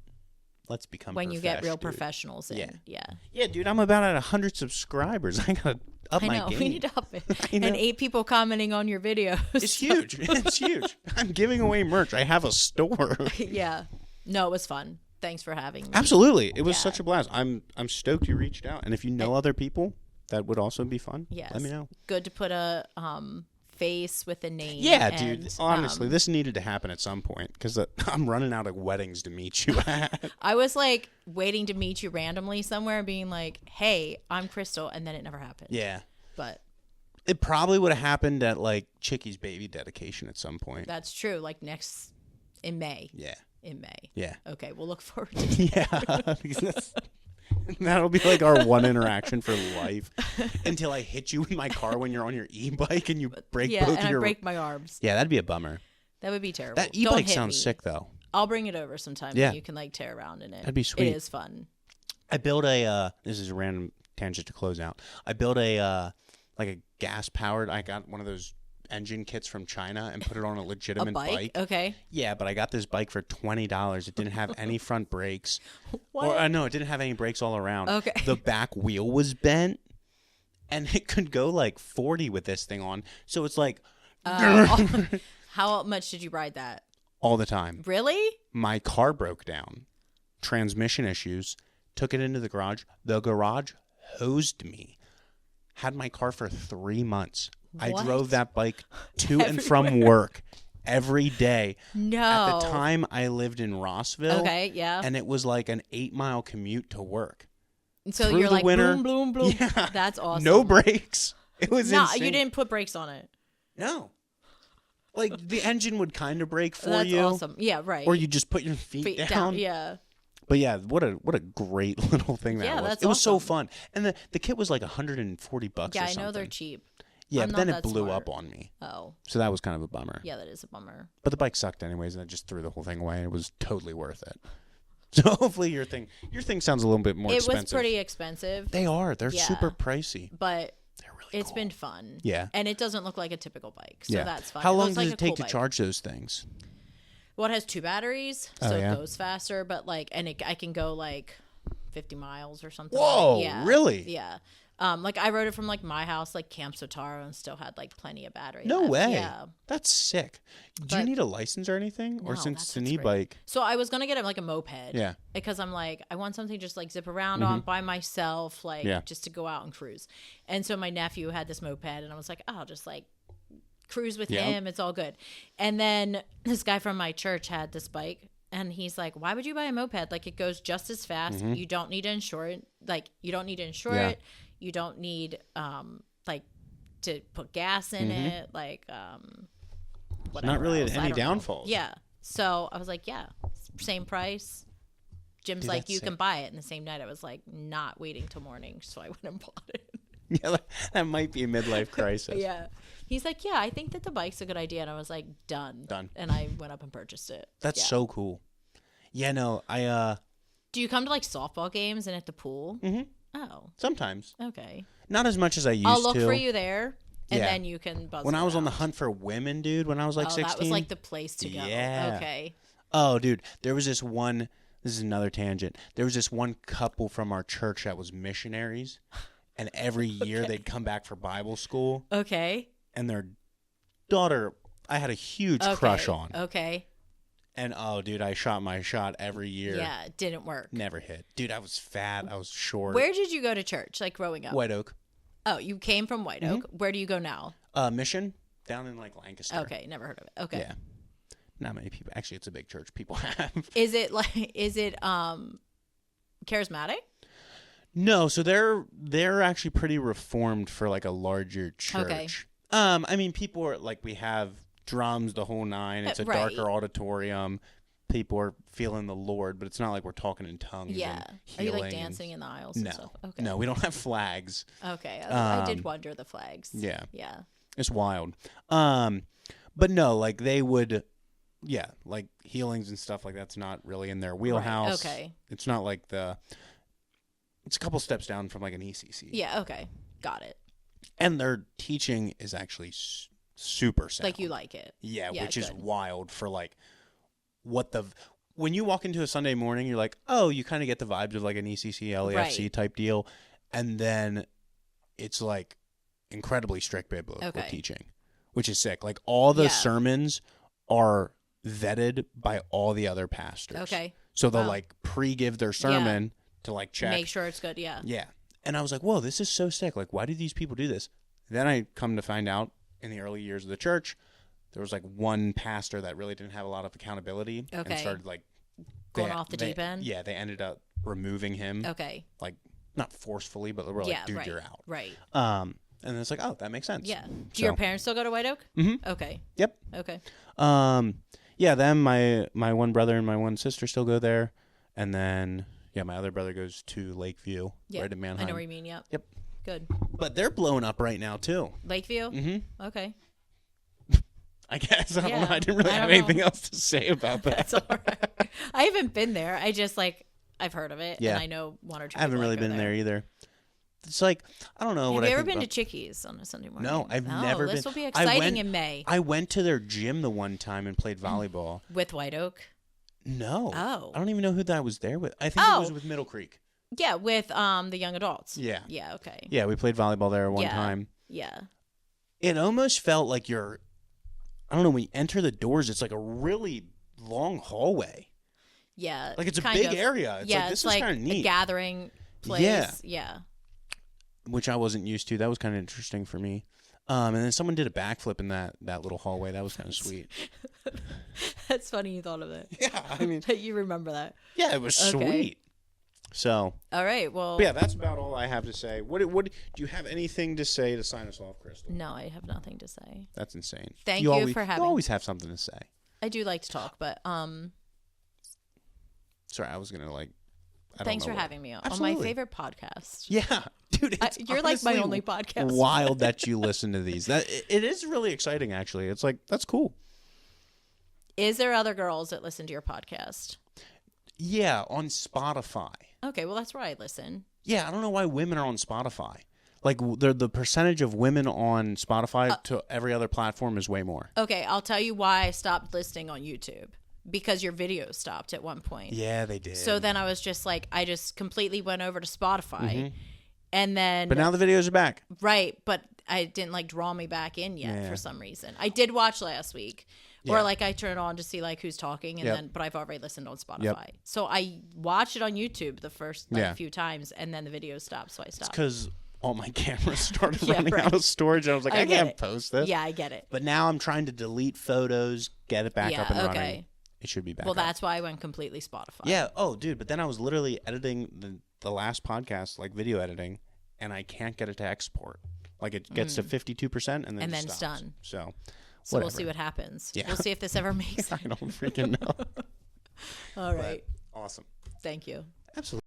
Speaker 1: let's become
Speaker 2: when you get real professionals in.
Speaker 1: Yeah, dude, I'm about at 100 subscribers. I gotta up my game.
Speaker 2: We need to up it. And 8 people commenting on your videos.
Speaker 1: It's huge. It's huge. I'm giving away merch. I have a store.
Speaker 2: Yeah. No, it was fun. Thanks for having me.
Speaker 1: Absolutely. It was such a blast. I'm stoked you reached out. And if you know other people that would also be fun, let me know.
Speaker 2: Good to put a face with a name.
Speaker 1: Yeah, dude. Honestly, this needed to happen at some point because I'm running out of weddings to meet you at.
Speaker 2: I was like waiting to meet you randomly somewhere, being like, "Hey, I'm Crystal," and then it never happened.
Speaker 1: Yeah,
Speaker 2: but
Speaker 1: it probably would have happened at like Chickie's baby dedication at some point.
Speaker 2: That's true. Like in May.
Speaker 1: Yeah.
Speaker 2: In May.
Speaker 1: Yeah.
Speaker 2: Okay, we'll look forward to that.
Speaker 1: Yeah. That'll be like our one interaction for life until I hit you with my car when you're on your e-bike and you break both
Speaker 2: and
Speaker 1: of your...
Speaker 2: I break my arms.
Speaker 1: Yeah, that'd be a bummer.
Speaker 2: That would be terrible.
Speaker 1: That e-bike sounds sick, though.
Speaker 2: I'll bring it over sometime and you can like tear around in it.
Speaker 1: That'd be sweet.
Speaker 2: It is fun.
Speaker 1: I built this is a random tangent to close out. I built like a gas-powered... I got one of those engine kits from China and put it on a legitimate bike.
Speaker 2: Okay.
Speaker 1: Yeah, but I got this bike for $20. It didn't have any front brakes.
Speaker 2: What?
Speaker 1: Or no, it didn't have any brakes all around.
Speaker 2: Okay.
Speaker 1: The back wheel was bent, and it could go like 40 with this thing on. So it's like...
Speaker 2: How much did you ride that?
Speaker 1: All the time.
Speaker 2: Really?
Speaker 1: My car broke down. Transmission issues. Took it into the garage. The garage hosed me. Had my car for 3 months.
Speaker 2: What?
Speaker 1: I drove that bike to and from work every day.
Speaker 2: No.
Speaker 1: At the time, I lived in Rossville.
Speaker 2: Okay, yeah.
Speaker 1: And it was like an 8-mile commute to work.
Speaker 2: So
Speaker 1: Through
Speaker 2: you're
Speaker 1: the
Speaker 2: like,
Speaker 1: winter,
Speaker 2: bloom, bloom, bloom.
Speaker 1: Yeah.
Speaker 2: That's awesome.
Speaker 1: No brakes. It was insane.
Speaker 2: You didn't put brakes on it.
Speaker 1: No. Like, the engine would kind of brake for
Speaker 2: That's
Speaker 1: you.
Speaker 2: That's awesome. Yeah, right.
Speaker 1: Or you just put your feet down.
Speaker 2: Yeah.
Speaker 1: But yeah, what a great little thing that was.
Speaker 2: That's
Speaker 1: it was so
Speaker 2: awesome.
Speaker 1: fun. And the kit was like $140 or something.
Speaker 2: Yeah, I know they're cheap.
Speaker 1: Yeah,
Speaker 2: I'm
Speaker 1: but then
Speaker 2: not
Speaker 1: it
Speaker 2: that
Speaker 1: blew
Speaker 2: smart.
Speaker 1: up on me.
Speaker 2: Oh.
Speaker 1: So that was kind of a bummer.
Speaker 2: Yeah, that is a bummer.
Speaker 1: But the bike sucked anyways, and I just threw the whole thing away. It was totally worth it. So hopefully your thing sounds a little bit more expensive.
Speaker 2: It was pretty expensive.
Speaker 1: They are. They're super pricey.
Speaker 2: But
Speaker 1: they're really
Speaker 2: it's been fun.
Speaker 1: Yeah.
Speaker 2: And it doesn't look like a typical bike. So that's fun.
Speaker 1: How long does it take to charge those things?
Speaker 2: Well, it has 2 batteries, so
Speaker 1: it
Speaker 2: goes faster. But like, I can go like 50 miles or something.
Speaker 1: Whoa, really?
Speaker 2: Yeah. Like I rode it from like my house, like Camp Sotaro, and still had like plenty of battery.
Speaker 1: No
Speaker 2: left.
Speaker 1: way.
Speaker 2: Yeah.
Speaker 1: That's sick. Do you need a license or anything? Or since it's an e-bike?
Speaker 2: So I was going to get it like a moped.
Speaker 1: Yeah.
Speaker 2: Because I'm like, I want something just like zip around on by myself, like just to go out and cruise. And so my nephew had this moped, and I was like, oh, I'll just like cruise with him. It's all good. And then this guy from my church had this bike. And he's like, why would you buy a moped? Like, it goes just as fast. You don't need to insure it. Like, you don't need to insure it. You don't need, like, to put gas in it. Like, whatever.
Speaker 1: Not really
Speaker 2: else.
Speaker 1: any downfalls.
Speaker 2: Yeah. So I was like, yeah, same price. Jim's like, you can buy it. And the same night, I was like, not waiting till morning. So I went and bought it.
Speaker 1: Yeah, that might be a midlife crisis.
Speaker 2: Yeah. He's like, yeah, I think that the bike's a good idea. And I was like, done. And I went up and purchased it.
Speaker 1: That's so cool. Yeah, no,
Speaker 2: Do you come to like softball games and at the pool?
Speaker 1: Mm-hmm.
Speaker 2: Oh.
Speaker 1: Sometimes.
Speaker 2: Okay.
Speaker 1: Not as much as I used to.
Speaker 2: I'll look for you there. And then you can buzz
Speaker 1: When I was on the
Speaker 2: around.
Speaker 1: hunt for women, dude, when I was like 16.
Speaker 2: That was like the place to go.
Speaker 1: Yeah.
Speaker 2: Okay.
Speaker 1: Oh, dude, there was this one. This is another tangent. There was this one couple from our church that was missionaries, and every year they'd come back for Bible school.
Speaker 2: Okay.
Speaker 1: And their daughter, I had a huge crush on.
Speaker 2: Okay.
Speaker 1: And oh, dude, I shot my shot every year.
Speaker 2: Yeah, it didn't work.
Speaker 1: Never hit. Dude, I was fat. I was short.
Speaker 2: Where did you go to church, like growing up?
Speaker 1: White Oak.
Speaker 2: Oh, you came from White Oak. Where do you go now?
Speaker 1: Mission down in like Lancaster.
Speaker 2: Okay, never heard of it. Okay.
Speaker 1: Yeah. Not many people. Actually, it's a big church. People have.
Speaker 2: Is it charismatic?
Speaker 1: No, so they're actually pretty reformed for like a larger church.
Speaker 2: Okay.
Speaker 1: I mean, people are like, we have drums the whole nine. It's a darker auditorium. People are feeling the Lord, but it's not like we're talking in tongues.
Speaker 2: Yeah.
Speaker 1: And
Speaker 2: Are you like dancing in the aisles and stuff? Okay.
Speaker 1: No, we don't have flags.
Speaker 2: Okay. I did wonder the flags.
Speaker 1: Yeah.
Speaker 2: Yeah.
Speaker 1: It's wild. But no, like they would, yeah, like healings and stuff like that's not really in their wheelhouse.
Speaker 2: Right. Okay.
Speaker 1: It's not like it's a couple steps down from like an ECC.
Speaker 2: Yeah. Okay. Got it.
Speaker 1: And their teaching is actually super sound.
Speaker 2: Like you like it.
Speaker 1: Yeah, which
Speaker 2: good.
Speaker 1: is wild for like when you walk into a Sunday morning, you're like, oh, you kind of get the vibes of like an ECC, LAFC type deal. And then it's like incredibly strict biblical teaching, which is sick. Like all the sermons are vetted by all the other pastors.
Speaker 2: Okay.
Speaker 1: So they'll like pre-give their sermon to like check.
Speaker 2: Make sure it's good, yeah.
Speaker 1: Yeah. And I was like, whoa, this is so sick. Like, why do these people do this? Then I come to find out in the early years of the church, there was like one pastor that really didn't have a lot of accountability and started like
Speaker 2: going off the deep end.
Speaker 1: Yeah, they ended up removing him.
Speaker 2: Okay.
Speaker 1: Like not forcefully, but we're like, dude, you're out.
Speaker 2: Right.
Speaker 1: And it's like, oh, that makes sense.
Speaker 2: Yeah. Do your parents still go to White Oak?
Speaker 1: Mm-hmm.
Speaker 2: Okay.
Speaker 1: Yep.
Speaker 2: Okay.
Speaker 1: Yeah, them, my one brother and my one sister still go there. And then my other brother goes to Lakeview, right in Manheim.
Speaker 2: I know what you mean, yep.
Speaker 1: Yep.
Speaker 2: Good.
Speaker 1: But they're blowing up right now too.
Speaker 2: Lakeview?
Speaker 1: Mm-hmm.
Speaker 2: Okay.
Speaker 1: I guess. I don't know. I didn't really have anything else to say about that.
Speaker 2: That's all right. I haven't been there. I just I've heard of it. Yeah. And I know one or two.
Speaker 1: I haven't really been there either. It's like, I don't know
Speaker 2: what
Speaker 1: I
Speaker 2: think. Have you ever been
Speaker 1: about.
Speaker 2: to Chickies on a Sunday morning?
Speaker 1: No, I've never been.
Speaker 2: This will be exciting in May.
Speaker 1: I went to their gym the one time and played volleyball.
Speaker 2: With White Oak?
Speaker 1: No.
Speaker 2: Oh.
Speaker 1: I don't even know who that was there with. I think it was with Middle Creek.
Speaker 2: Yeah, with the young adults.
Speaker 1: Yeah.
Speaker 2: Yeah, okay.
Speaker 1: Yeah, we played volleyball there one time.
Speaker 2: Yeah.
Speaker 1: It almost felt like I don't know, when you enter the doors, it's like a really long hallway.
Speaker 2: Yeah.
Speaker 1: Like it's a big area. It's like, this is kind of neat.
Speaker 2: A gathering place.
Speaker 1: Yeah.
Speaker 2: Yeah.
Speaker 1: Which I wasn't used to. That was kind of interesting for me. And then someone did a backflip in that little hallway. That was kind of sweet.
Speaker 2: That's funny you thought of it.
Speaker 1: Yeah, I mean.
Speaker 2: You remember that.
Speaker 1: Yeah, it was sweet. So.
Speaker 2: All right, well.
Speaker 1: Yeah, that's about all I have to say. What do you have anything to say to sign us off, Crystal?
Speaker 2: No, I have nothing to say.
Speaker 1: That's insane.
Speaker 2: Thank you for having me.
Speaker 1: You always have something to say.
Speaker 2: I do like to talk, but
Speaker 1: Sorry, I was going to
Speaker 2: Thanks for having me on my favorite podcast.
Speaker 1: Yeah, dude,
Speaker 2: you're like my only podcast.
Speaker 1: Wild that you listen to these. It is really exciting, actually. It's like, that's cool.
Speaker 2: Is there other girls that listen to your podcast?
Speaker 1: Yeah, on Spotify.
Speaker 2: Okay, well that's where I listen.
Speaker 1: Yeah, I don't know why women are on Spotify. Like the percentage of women on Spotify to every other platform is way more.
Speaker 2: Okay, I'll tell you why I stopped listening on YouTube. Because your videos stopped at one point.
Speaker 1: Yeah, they did.
Speaker 2: So then I was just like, I just completely went over to Spotify. And then.
Speaker 1: But now the videos are back.
Speaker 2: Right. But I didn't draw me back in yet for some reason. I did watch last week. Or I turned on to see who's talking. And then, but I've already listened on Spotify.
Speaker 1: Yep.
Speaker 2: So I watched it on YouTube the first few times. And then the videos stopped. So I stopped.
Speaker 1: Because all my cameras started running out of storage. And I was like, I can't post this.
Speaker 2: Yeah, I get it.
Speaker 1: But now I'm trying to delete photos, get it back up and running. It should be back.
Speaker 2: Well, that's why I went completely Spotify.
Speaker 1: Yeah. Oh, dude. But then I was literally editing the last podcast, video editing, and I can't get it to export. It gets to 52%, and then
Speaker 2: it's done.
Speaker 1: So
Speaker 2: we'll see what happens. Yeah. We'll see if this ever makes it.
Speaker 1: I don't freaking know.
Speaker 2: All right.
Speaker 1: But awesome.
Speaker 2: Thank you.
Speaker 1: Absolutely.